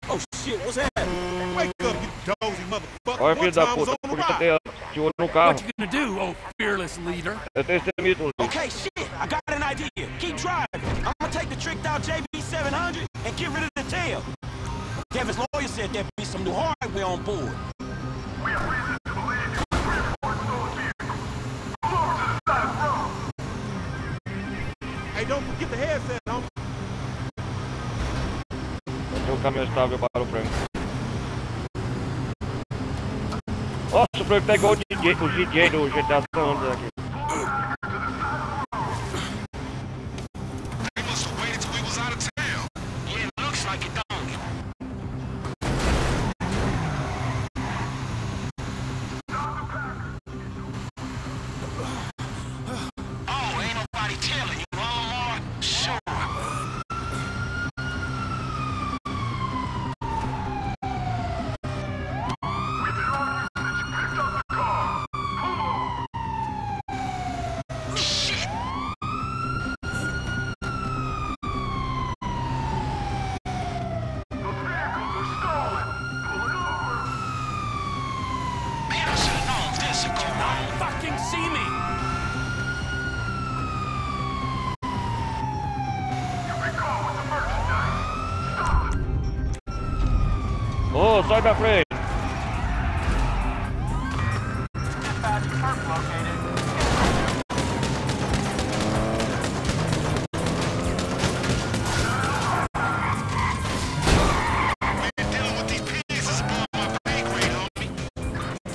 Oh shit, what's happening? Wake up, you dozy motherfucker. Olha, filho da puta, por isso tem de olho no carro. What you gonna do, oh fearless leader? Eu tenho esse Okay, shit, I got an idea. Keep driving. I'm gonna take the tricked out JB700 and get rid of the tail. Devin's lawyer said there'd be some new hardware on board. We have reason to believe you transport those vehicles. Close to the side of the road. Hey, don't forget the headset, homie. O caminhão estável para o Frank. Nossa, o Frank tá igual o DJ do GTA San Andreas aqui. They must have waited till we was out of town. Yeah, it looks like it don't. Oh, ain't nobody telling you, huh, Lamar? Sure. Fucking see me! Oh, sai da frente!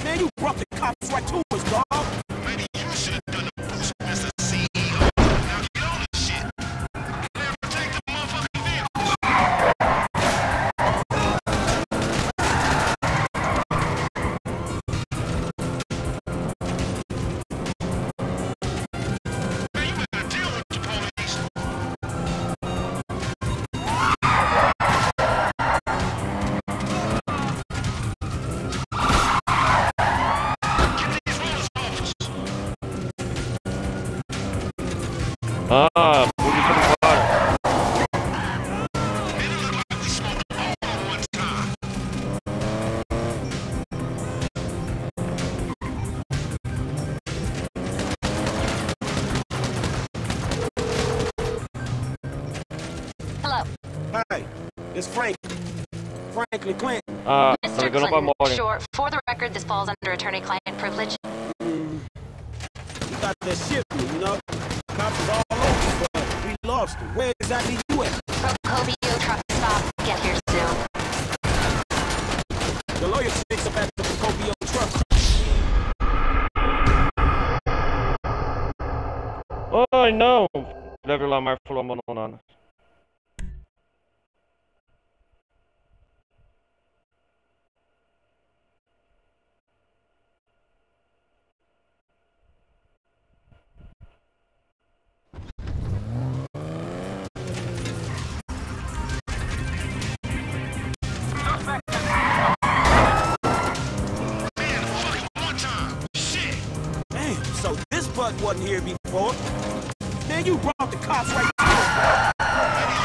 Man, you brought the cops right to us, dog. Maybe you should have done the boost, Mr. CEO. Now get on this shit. Never take the motherfucking vehicles. Man, you better deal with the police. Ah, polícia não para. Hello. Hi, it's Franklin Clinton. Mr. Clinton, sure. For the record, this falls under attorney-client privilege. You got that shit, you know? Cops is all over, but we lost him. Where exactly you at? Procopio truck stop. Get here soon. The lawyer sticks up at the Procopio truck. Ai, não! Deve lá mais falou abandonado. butt wasn't here before. Then you brought the cops right here.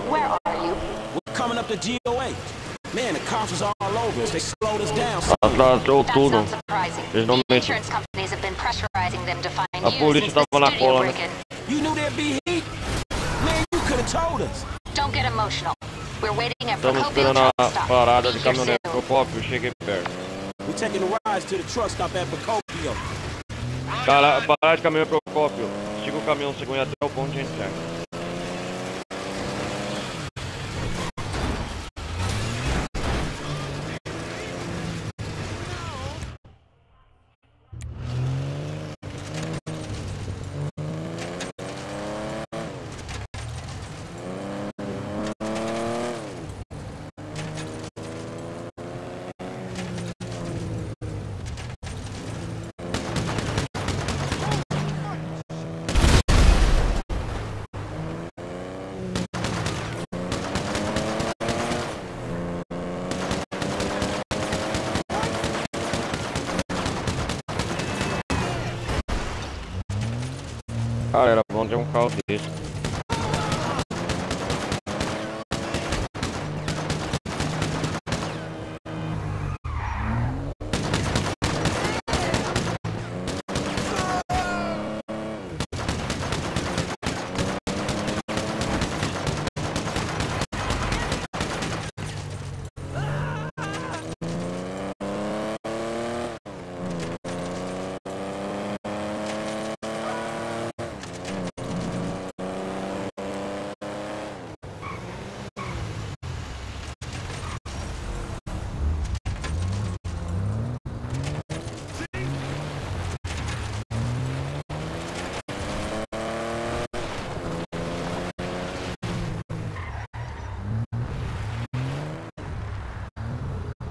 Where are you? We're coming up to GOA. Man, the cops was all over us. They slowed us down. Atrasou That's tudo. not surprising. Eles não The mentem. insurance companies have been pressurizing them to find A you polícia since the tava na studio cola, né? break-in. You knew there'd be heat? Man, you could have told us. Don't get emotional. We're waiting at Estamos Procopio esperando a truck stop. parada Be de here caminhonete. soon. Procópio, cheguei perto. We're taking the rides to the truck stop at Procopio. Cara, parada de caminhão Procópio. Siga o caminhão segundo até o ponto de entrada. Cara, era bom ter um carro desse.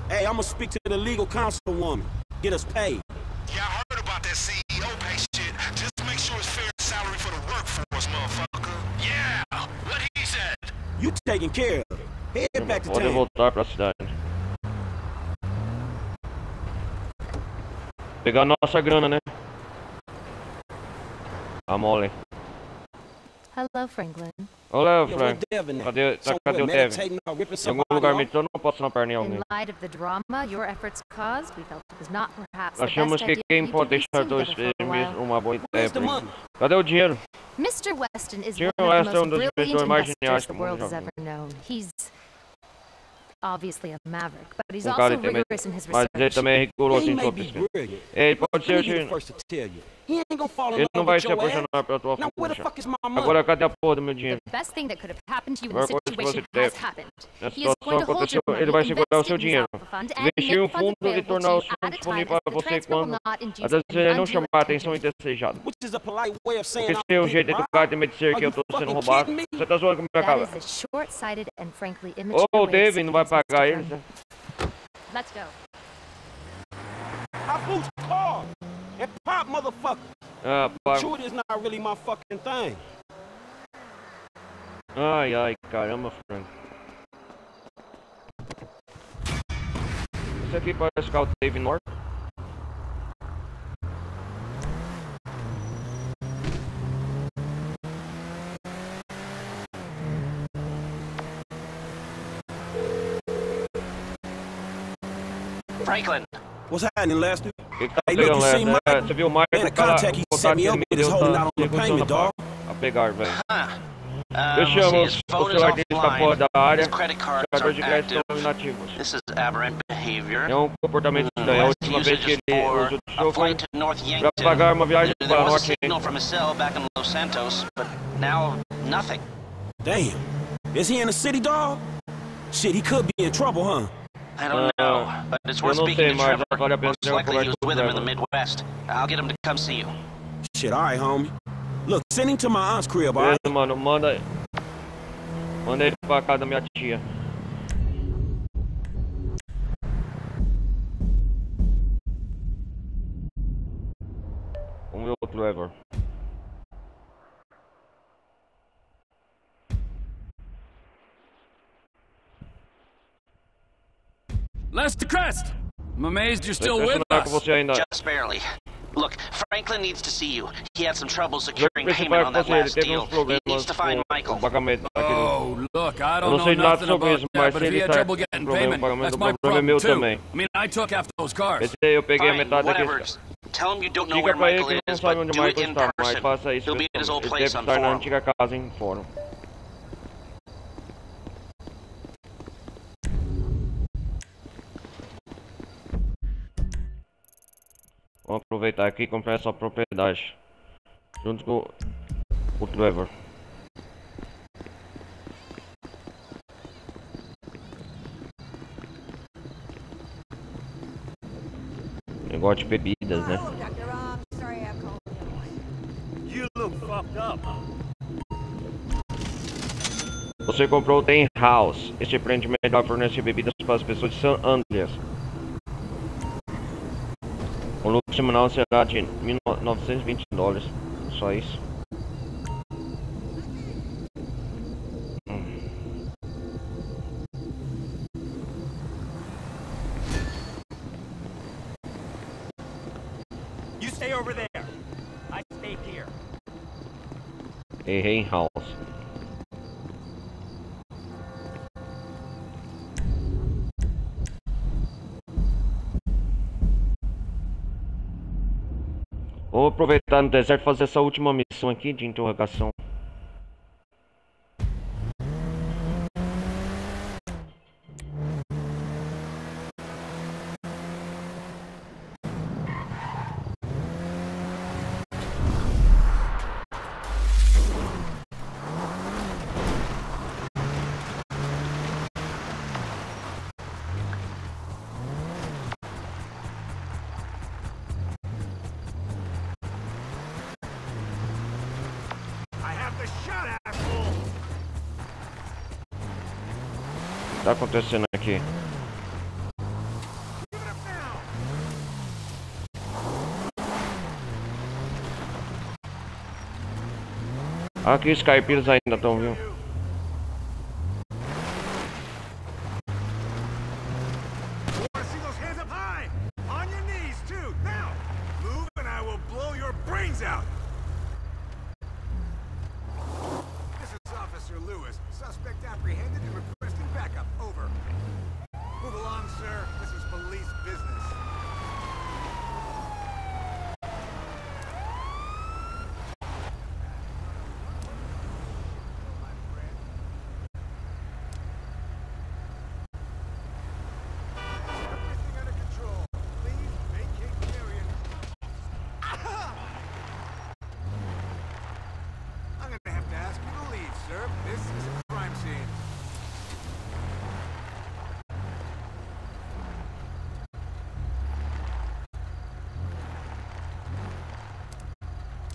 Hey, I'm gonna speak to the legal councilwoman. Get us paid. Yeah, I heard about that CEO pay shit. Just make sure it's fair salary for the workforce, motherfucker. Yeah, what he said. You taken care of. Head back to Pode town. voltar pra cidade. Pegar nossa grana, né? A mole. Hello, Franklin. Olha, Yeah, Frank. where Devin at? Cadê o Somewhere Devin? meditating or ripping Em algum somebody lugar off? meditando, não posso na perna em alguém. In light of the drama your efforts caused, we felt it was not perhaps the Achamos best que idea quem for you pode to be deixar seen dois together for a while. mesmo uma boa ideia. Where's the money? Cadê o dinheiro? Mr. Weston is Tio one of Weston é the um most dos brilliant investidores mais investors geniais the que o world mundo has já ever viu. known. He's obviously a maverick, but he's Um cara also também, rigorous in his mas ele research. também é rigoroso He em may sua be pesquisa. brilliant. Ele pode ser Let me be the gênio. first to tell you. He ain't gonna fall in Ele love não vai with se your ass. apaixonar pela tua Now where the fortuna. fuck is my money? Agora cadê a porra do meu dinheiro? The best thing that could have happened to you in Agora the coisa que situation você has teve. happened. A He is situação going to hold your aconteceu, money, ele vai segurar o invest seu it in dinheiro. his alpha fund, and Investir make um funds fundo e available tornar to os you at fundos a time disponíveis as para the você transfer will quando not induce as vezes não undue chamar a attention. atenção indesejada. Which is a polite way of saying Porque I'm se é um being jeito robbed? educado de dizer que eu tô sendo roubado, você tá zoando com a minha That cara. is a short-sighted and frankly immature Ô, o way of David não vai saying pagar things, eles, Mr. né? Kern. Let's go. I boot car. That pop motherfucker. Ah, pá. Shooting is not really my fucking thing. Ai, ai, caramba, Frank. Isso aqui parece o carro do Dave North. Franklin. What's happening, Lester? Hey, look, you see Mike? Você viu o Mike? Man, the contact he set me up with is holding out on the payment, dog. A pegar, velho. Fechamos. O celular dele está fora da área. Os cartões de crédito estão inativos. This is aberrant behavior. É um comportamento estranho. A última vez que ele usou o show foi para pagar uma viagem para o Norte. Signal from his cell back in Los Santos, but now nothing. Damn. Is he in the city, dog? Shit, he could be in trouble, huh? I don't know, but it's worth speaking to Trevor. Most likely he was with him in the Midwest. I'll get him to come see you. Shit, all right, homie. Look, send him to my aunt's crib, all right? Mano, manda ele pra casa da minha tia. Vamos ver o Trevor. Lester Crest! I'm amazed you're still with us. Just barely. Look, Franklin needs to see you. He had some trouble securing payment on that last deal. He needs to find Michael. Oh, look, I don't know nothing about that, but if he had trouble getting payment, that's my problem too. I mean, I took half those cars. Fine, whatever. Tell him you don't know where Michael is, but do it in person. He'll be at his old place on Forum. Vamos aproveitar aqui e comprar essa propriedade junto com o Trevor. Negócio de bebidas, né? Você comprou o Ten House. Este empreendimento vai fornecer bebidas para as pessoas de San Andreas. O lucro semanal será de $1.920. Só isso. You stay over there. I stay here. Hey, House. Vou aproveitar no deserto e fazer essa última missão aqui de interrogação. O que tá acontecendo aqui? Aqui os caipiras ainda estão, viu?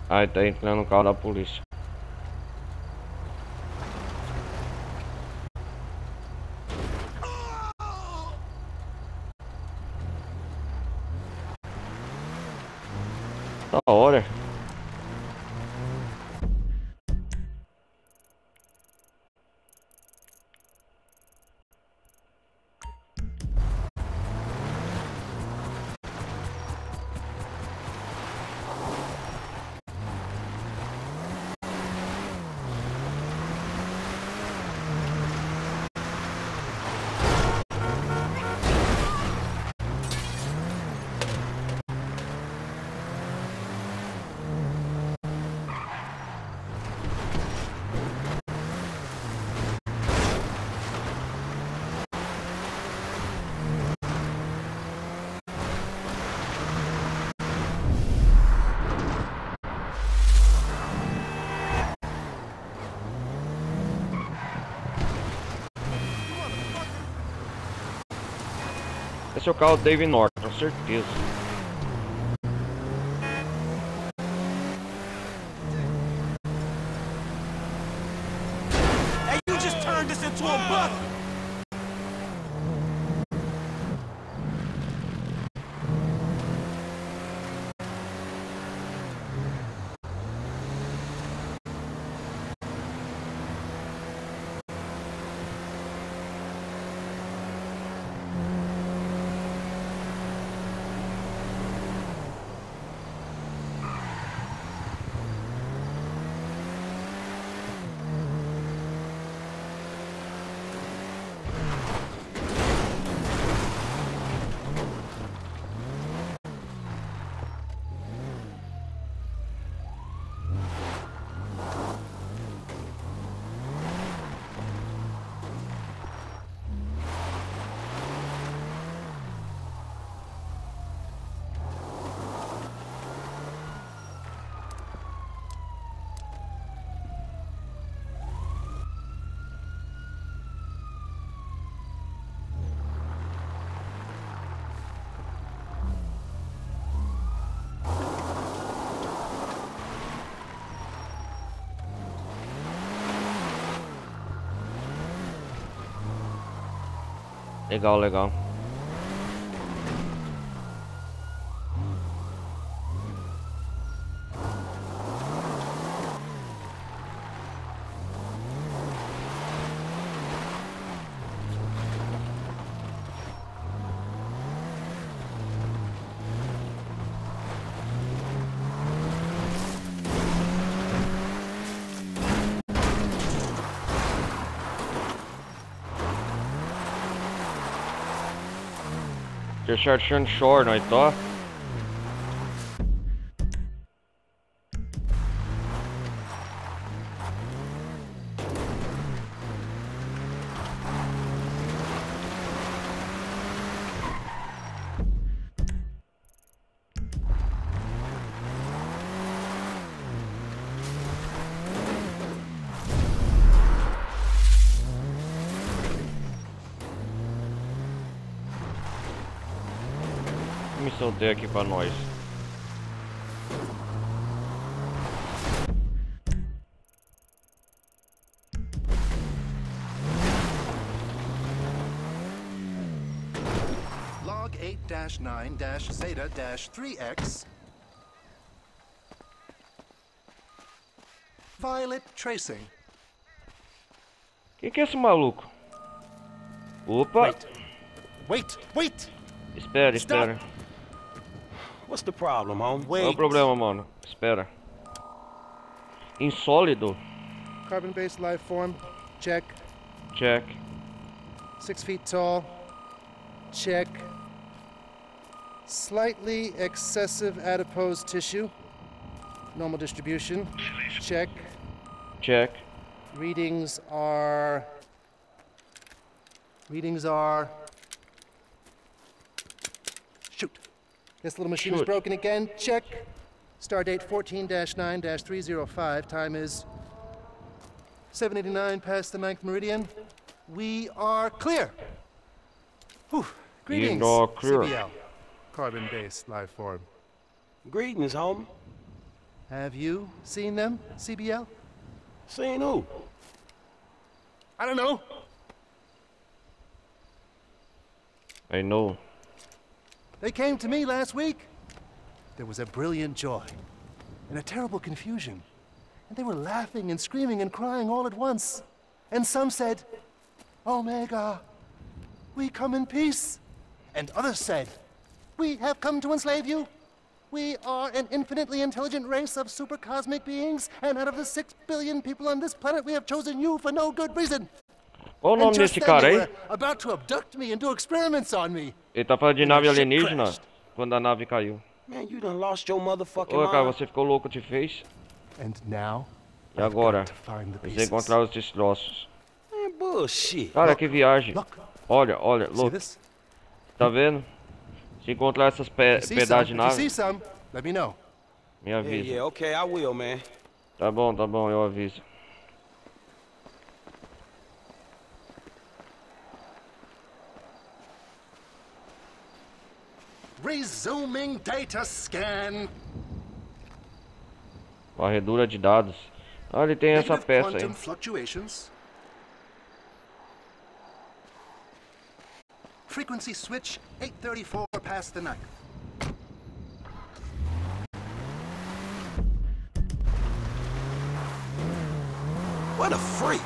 Aí tá entrando no carro da polícia. Da hora. Esse é o carro do Dave Norton, com certeza. Hey, you just turned this into a buck. Legal, legal. Deixar shore, não é tó? Missão tem aqui pra nós. Log 8-9-Zeta-3X. Violet Tracing. Quem que é esse maluco? Opa! Wait! Espera, espera. What's the problem, home? Qual é o problema, mano? Espera. Insólido. Carbon-based life form. Check. Check. 6 feet tall. Check. Slightly excessive adipose tissue. Normal distribution. Check. Check. Readings are... Shoot. This little machine is broken again. Check. Stardate 14-9-305. Time is 7:89 past the 9th meridian. We are clear. Whew. Greetings, CBL. Carbon-based life form. Greetings, home. Have you seen them, CBL? Seen who? I don't know. I know. They came to me last week. There was a brilliant joy and a terrible confusion. And they were laughing and screaming and crying all at once. And some said, Omega, we come in peace. And others said, we have come to enslave you. We are an infinitely intelligent race of super-cosmic beings, and out of the 6 billion people on this planet, we have chosen you for no good reason. Qual o nome desse cara aí? About to abduct me and do experiments on me. Ele tá falando de nave alienígena quando a nave caiu. Man, you done lost your motherfucking Ô, cara, mind. você ficou louco, te fez? And now, e agora? Precisa encontrar os destroços. Man, bullshit. Cara, que viagem. Olha, olha, louco. Tá vendo? Se encontrar essas pedaços de nave, let me know. me avisa. Yeah, okay, I will, man. Tá bom, eu aviso. Resuming data scan. Varredura de dados. Ah, ele tem essa peça aí. Fluctuations. Frequency switch 834 past the 9th. What a freak.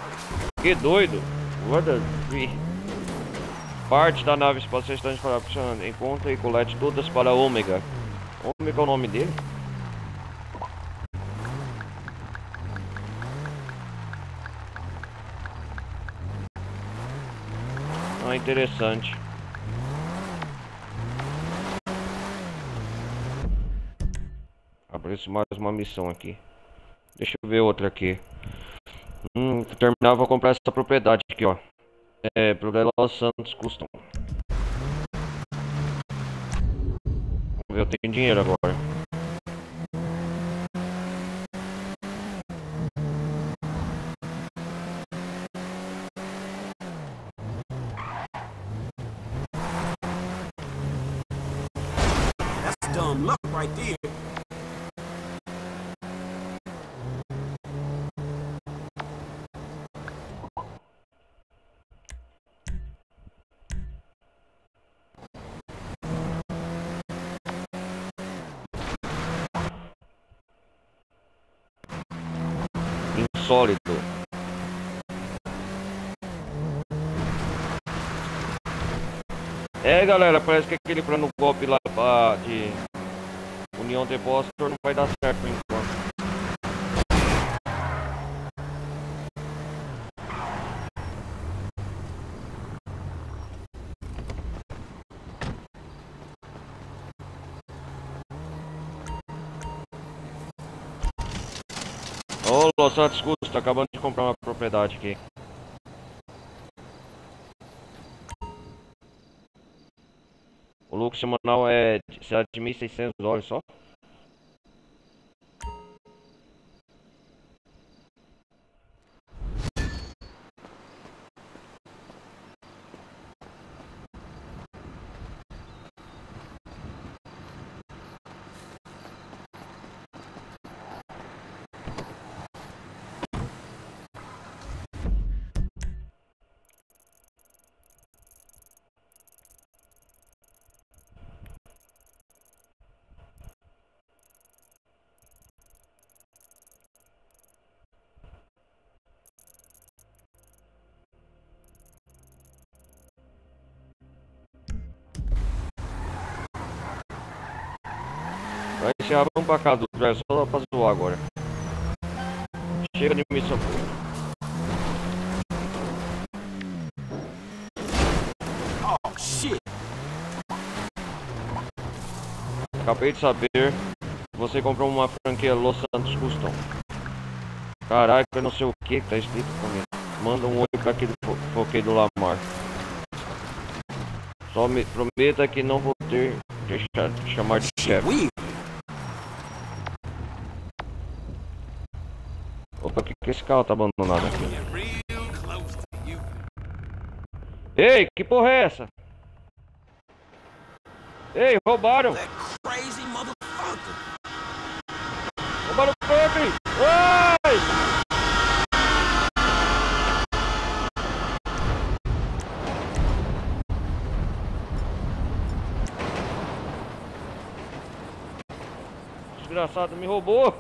Que doido. What a freak. Parte da nave espacial está funcionando. Encontre e colete todas para Ômega. Ômega é o nome dele? Ah, interessante. Aparece mais uma missão aqui. Deixa eu ver outra aqui. Terminar, vou comprar essa propriedade aqui, ó. É, pro Los Santos Custom. Vamos ver, eu tenho dinheiro agora. That's dumb luck right there. Insólito. É, galera, parece que aquele plano golpe lá de União Depósito não vai dar certo por enquanto. Ô, Los Santos Custom, tá acabando de comprar uma propriedade aqui. O lucro semanal será de $1.600 só. Vai encerrar, vamos pra cá do Dress, só pra zoar agora. Chega de missão. Oh, shit. Acabei de saber que você comprou uma franquia Los Santos Custom. Caraca, eu não sei o que tá escrito pra mim. Manda um oi pra aquele foqueiro do Lamar. Só me prometa que não vou deixar de chamar de chefe. Opa, que esse carro tá abandonado aqui? Ei, que porra é essa? Ei, roubaram! Roubaram o Country! Oi! Desgraçado, me roubou!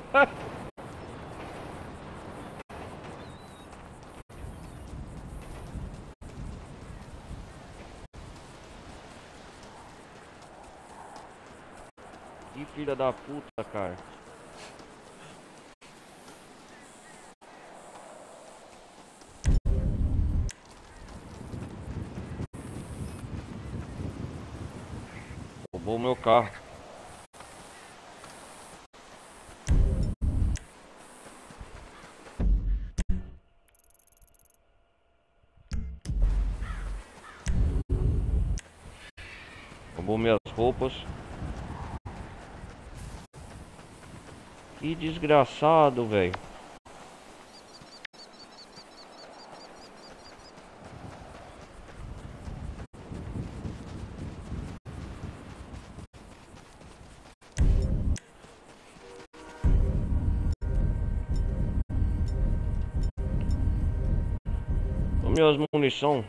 Que filha da puta, cara. Roubou meu carro. Roubou minhas roupas. Que desgraçado, velho. Minhas munição.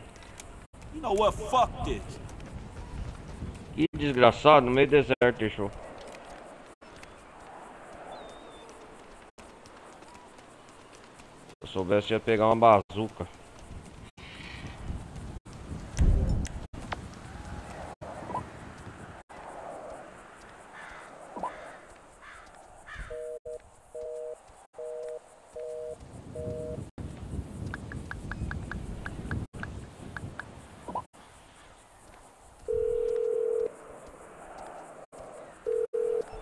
You know what? Fuck this. Que desgraçado, no meio do deserto, deixou. Se eu soubesse, ia pegar uma bazuca.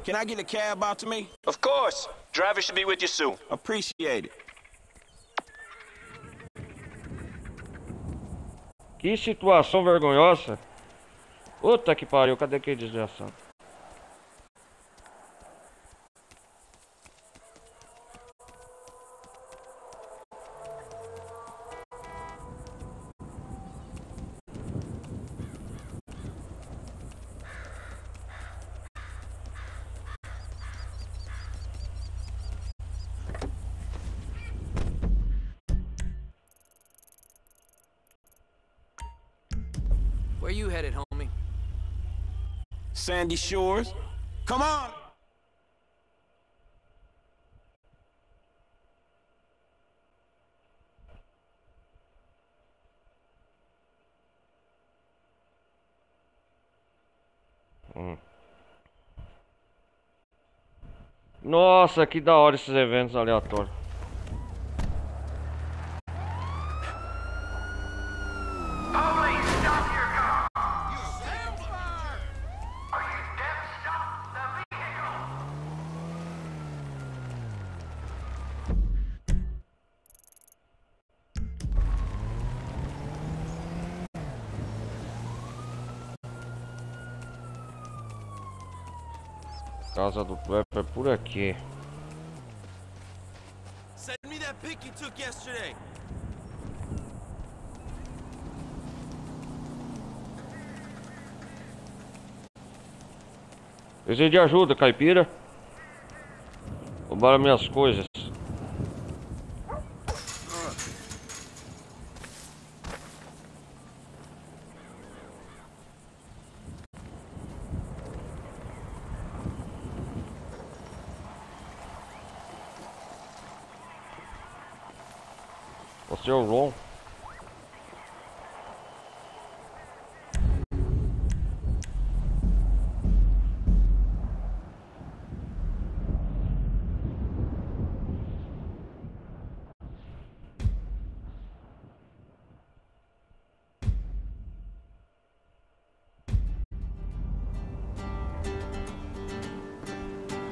Can I get a cab out to me? Of course. Driver should be with you soon. Appreciate it. Que situação vergonhosa. Puta que pariu, cadê aquele desgraçado? Where you headed, homie? Sandy Shores. Come on! Nossa, que da hora esses eventos aleatórios. Casa do Trapper é por aqui. Send me that pic you took yesterday. Preciso de ajuda, caipira. Roubaram minhas coisas. Você é o Ron.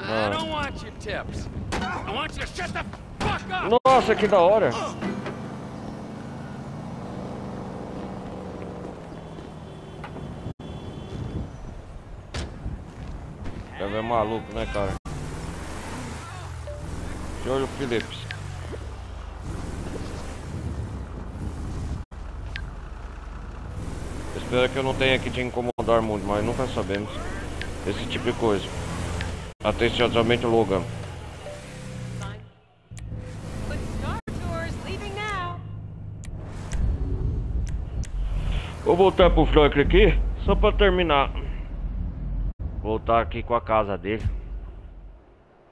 I don't want your tips. I want you to shut the fuck up. Nossa, que da hora. É maluco, né, cara? Júlio Phillips. Espero que eu não tenha que te incomodar muito, mas nunca sabemos. Esse tipo de coisa. Atenciosamente, Logan. Vou voltar pro Franklin aqui, só pra terminar. Voltar aqui com a casa dele.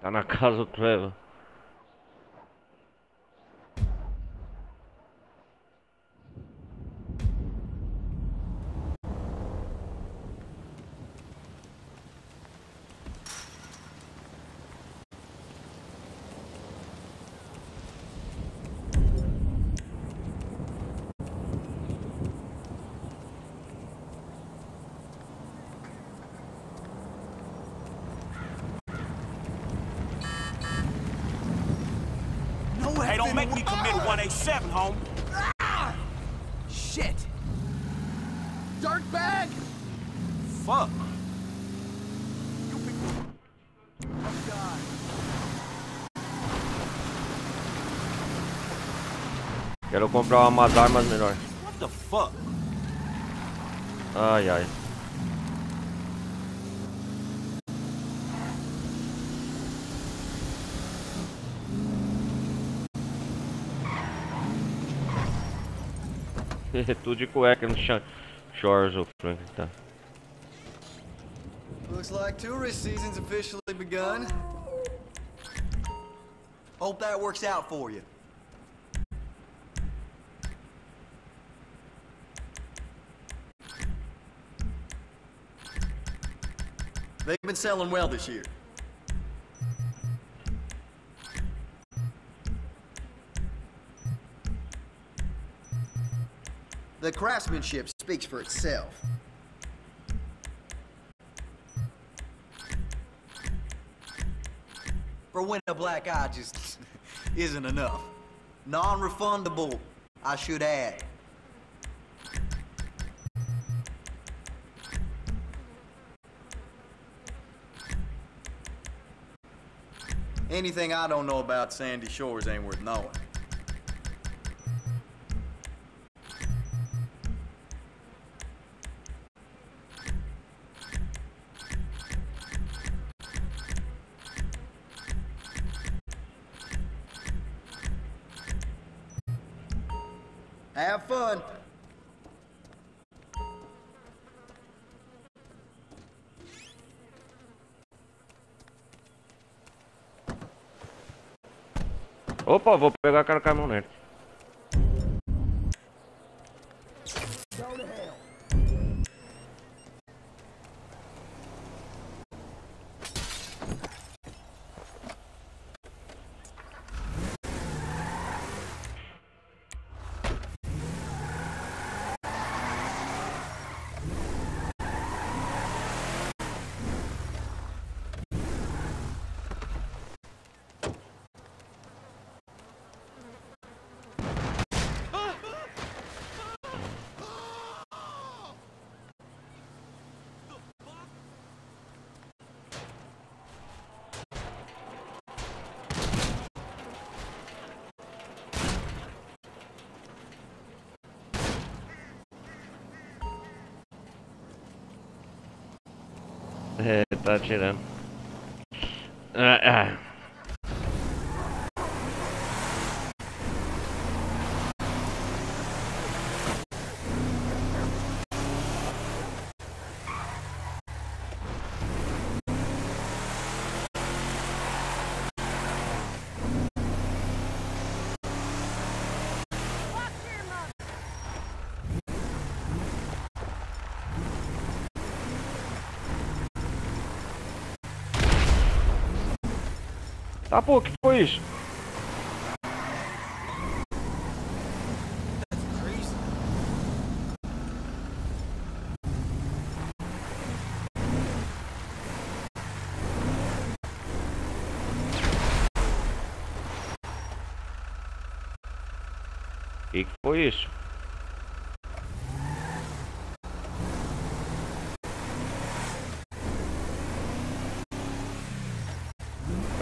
Tá na casa do Trevor. Hey, don't make me commit a 187, home. Ah! Shit. Dark bag. Fuck. Quero comprar umas armas melhores. What the fuck? Ai, ai. Tudo de cueca no shores, o Frank tá. Looks like tourist season's officially begun. Hope that works out for you. They've been selling well this year. The craftsmanship speaks for itself. For when a black eye just isn't enough. Non-refundable, I should add. Anything I don't know about Sandy Shores ain't worth knowing. Have fun. Opa, vou pegar aquela caminhonete. É, tá atirando. Tá, pô, que foi isso? Que foi isso?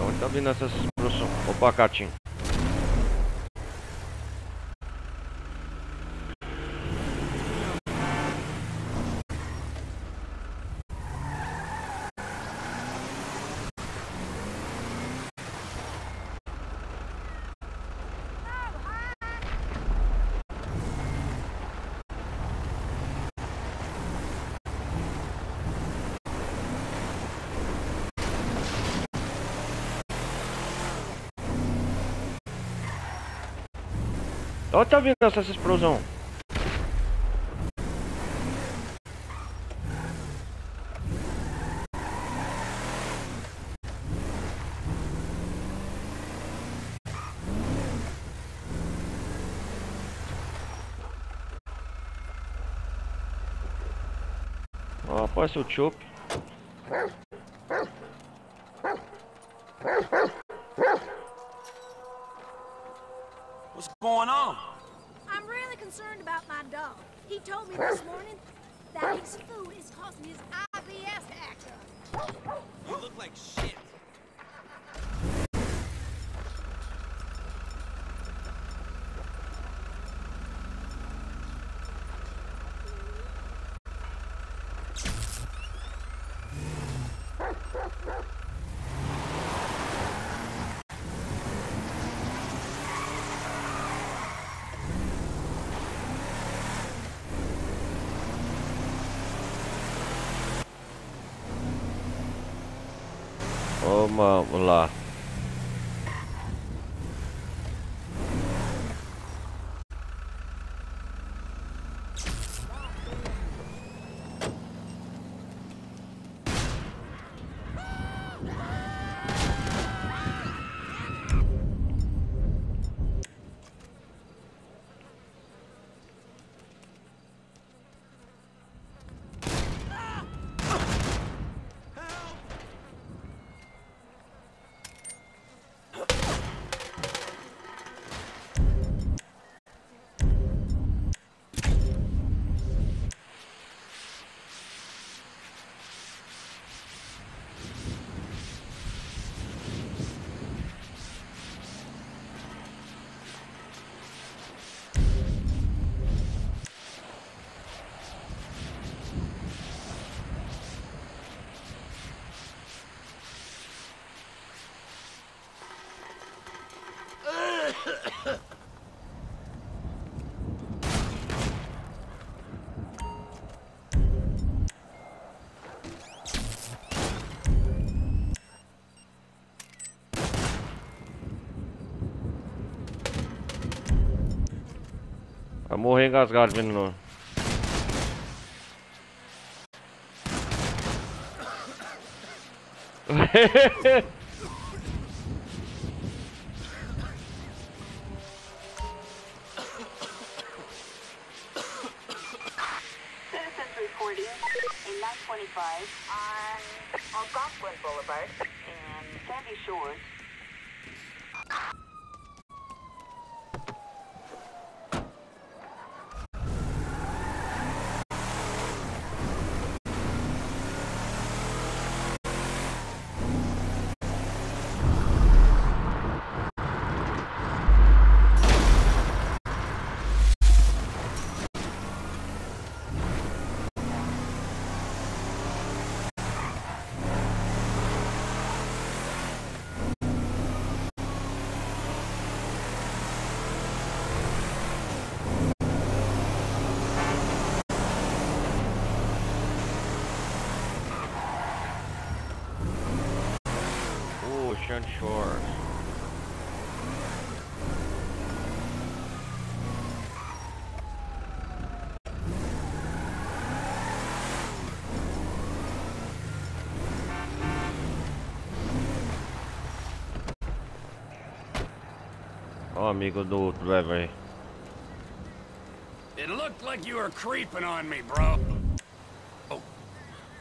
Onde tá vindo essa explosão? Opa, Catinho. Onde tá vindo essa explosão? Ó, após seu chope. What's going on? I'm really concerned about my dog. He told me this morning that his food is causing his IBS to act up. You look like shit. Vamos lá. Vai morrer engasgado vindo não. Citizens reporting a 925 on Algonquin Boulevard in Sandy Shores. Ocean Shores. Ó, amigo do driver aí. It looked like you were creeping on me, bro. Oh,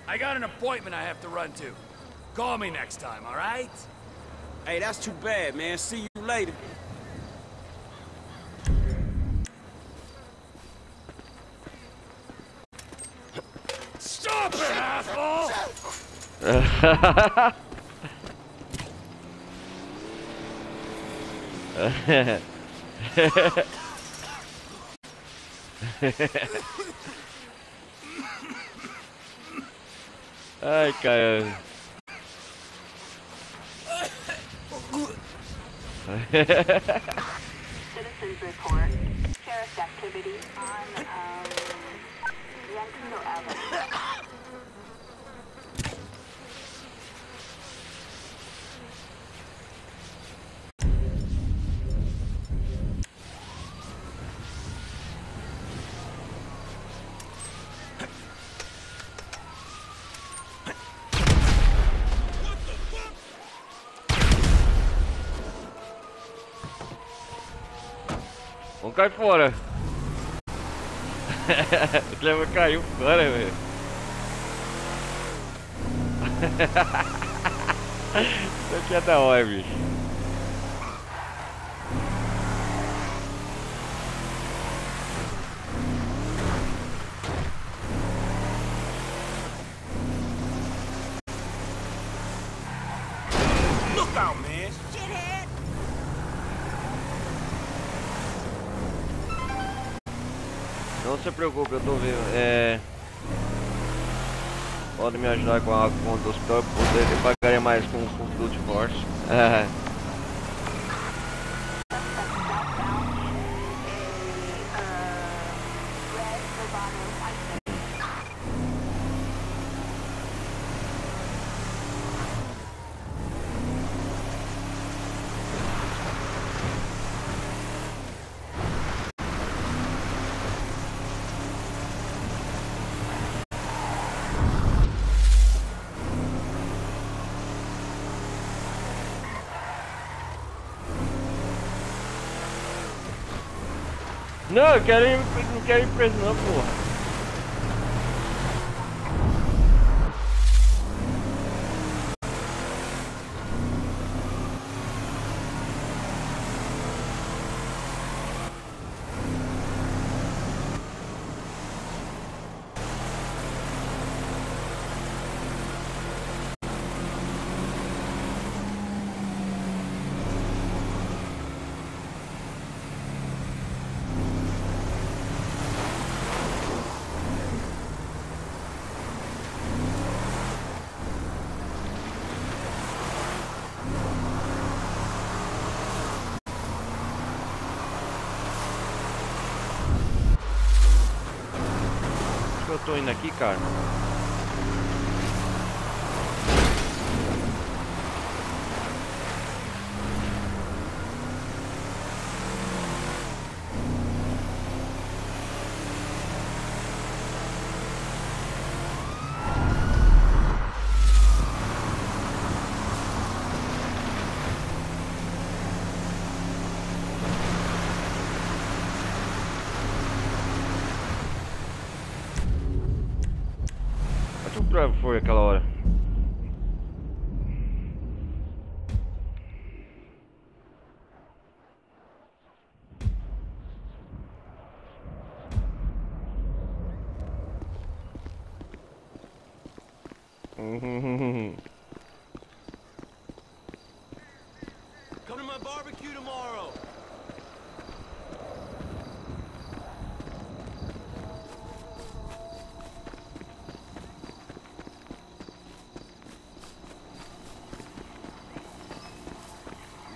I got an appointment I have to run to. Call me next time, all right? Hey, that's too bad, man. See you later. Stop it, asshole! Ai, cara. Citizens report terrorist activity on Yankuno Avenue. Vamos cair fora. O Cleber caiu fora, velho. Isso aqui é da hora, bicho. Look out, man. Shithead. Não se preocupe, eu tô vendo. Pode me ajudar com a conta do hospital, eu pagaria mais com o Brute Force. Não, eu quero ir, não quero ir preso não, porra. Eu tô indo aqui, cara. Foi aquela hora. Come to my barbecue tomorrow.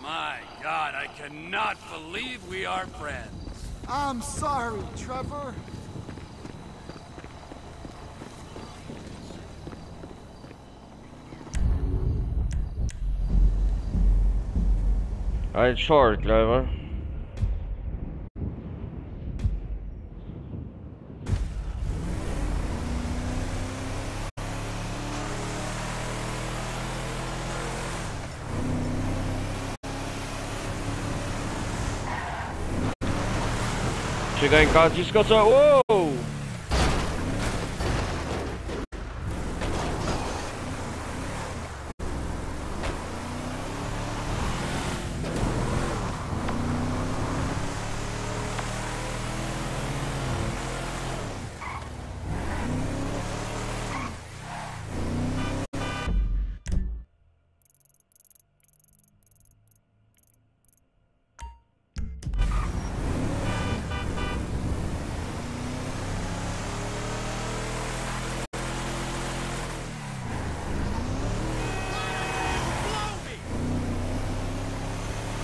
My God, I cannot believe we are friends. I'm sorry, Trevor. I'm sorry, Trevor. Chegar em casa e descansar. Uou!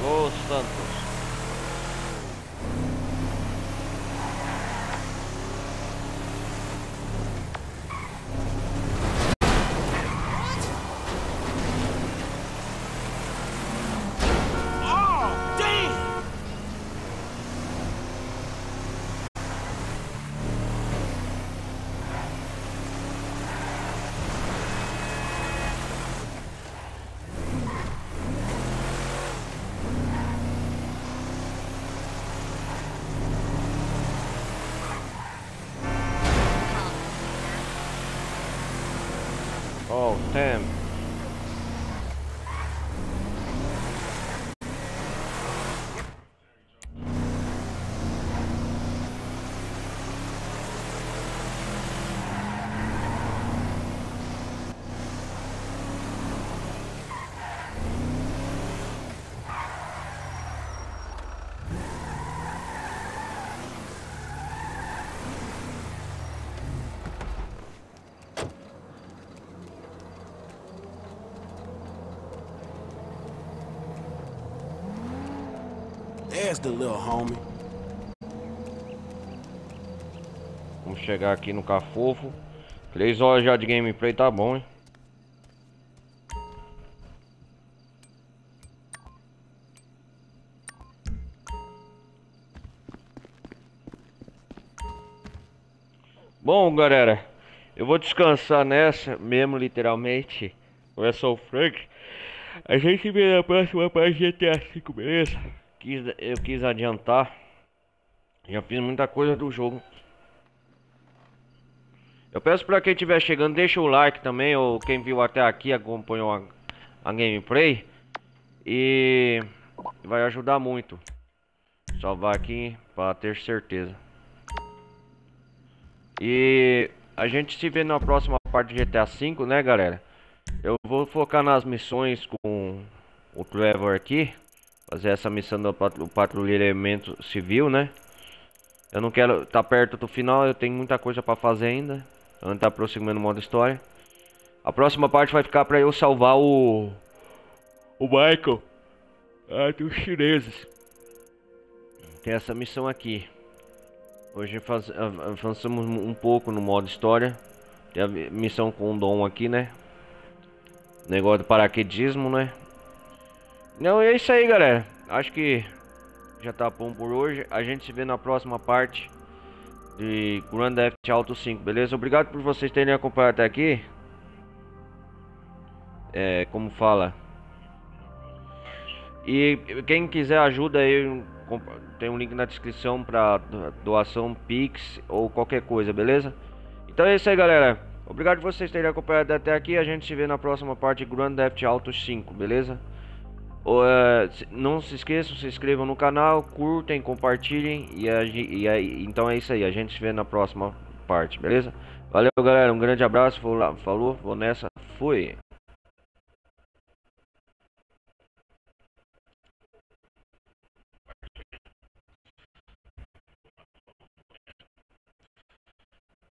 Los Santos. Oh, damn. There's the little homie. Vamos chegar aqui no Cafofo. 3 horas já de gameplay, tá bom, hein? Bom, galera, eu vou descansar nessa, mesmo literalmente. Eu sou o Frank. A gente vê na próxima parte GTA V, beleza? Eu quis adiantar. Já fiz muita coisa do jogo. Eu peço pra quem estiver chegando, deixa o like também, ou quem viu até aqui, acompanhou a gameplay. E vai ajudar muito. Salvar aqui pra ter certeza. E a gente se vê na próxima parte de GTA V, né, galera? Eu vou focar nas missões com o Trevor aqui. Fazer essa missão do patrulhamento civil, né? Eu não quero estar perto do final, eu tenho muita coisa pra fazer ainda. Então a gente tá prosseguindo o modo história. A próxima parte vai ficar pra eu salvar o Michael dos chineses. Tem essa missão aqui. Hoje avançamos um pouco no modo história. Tem a missão com o Dom aqui, né? Negócio do paraquedismo, né? Não, é isso aí, galera. Acho que já tá bom por hoje. A gente se vê na próxima parte de Grand Theft Auto 5, beleza? Obrigado por vocês terem acompanhado até aqui. Como fala. E quem quiser ajuda aí, tem um link na descrição para doação, Pix ou qualquer coisa, beleza? Então é isso aí, galera. Obrigado por vocês terem acompanhado até aqui. A gente se vê na próxima parte de Grand Theft Auto 5, beleza? Não se esqueçam, se inscrevam no canal, curtem, compartilhem. Então é isso aí, a gente se vê na próxima parte, beleza? Valeu, galera, um grande abraço, falou, vou nessa, fui!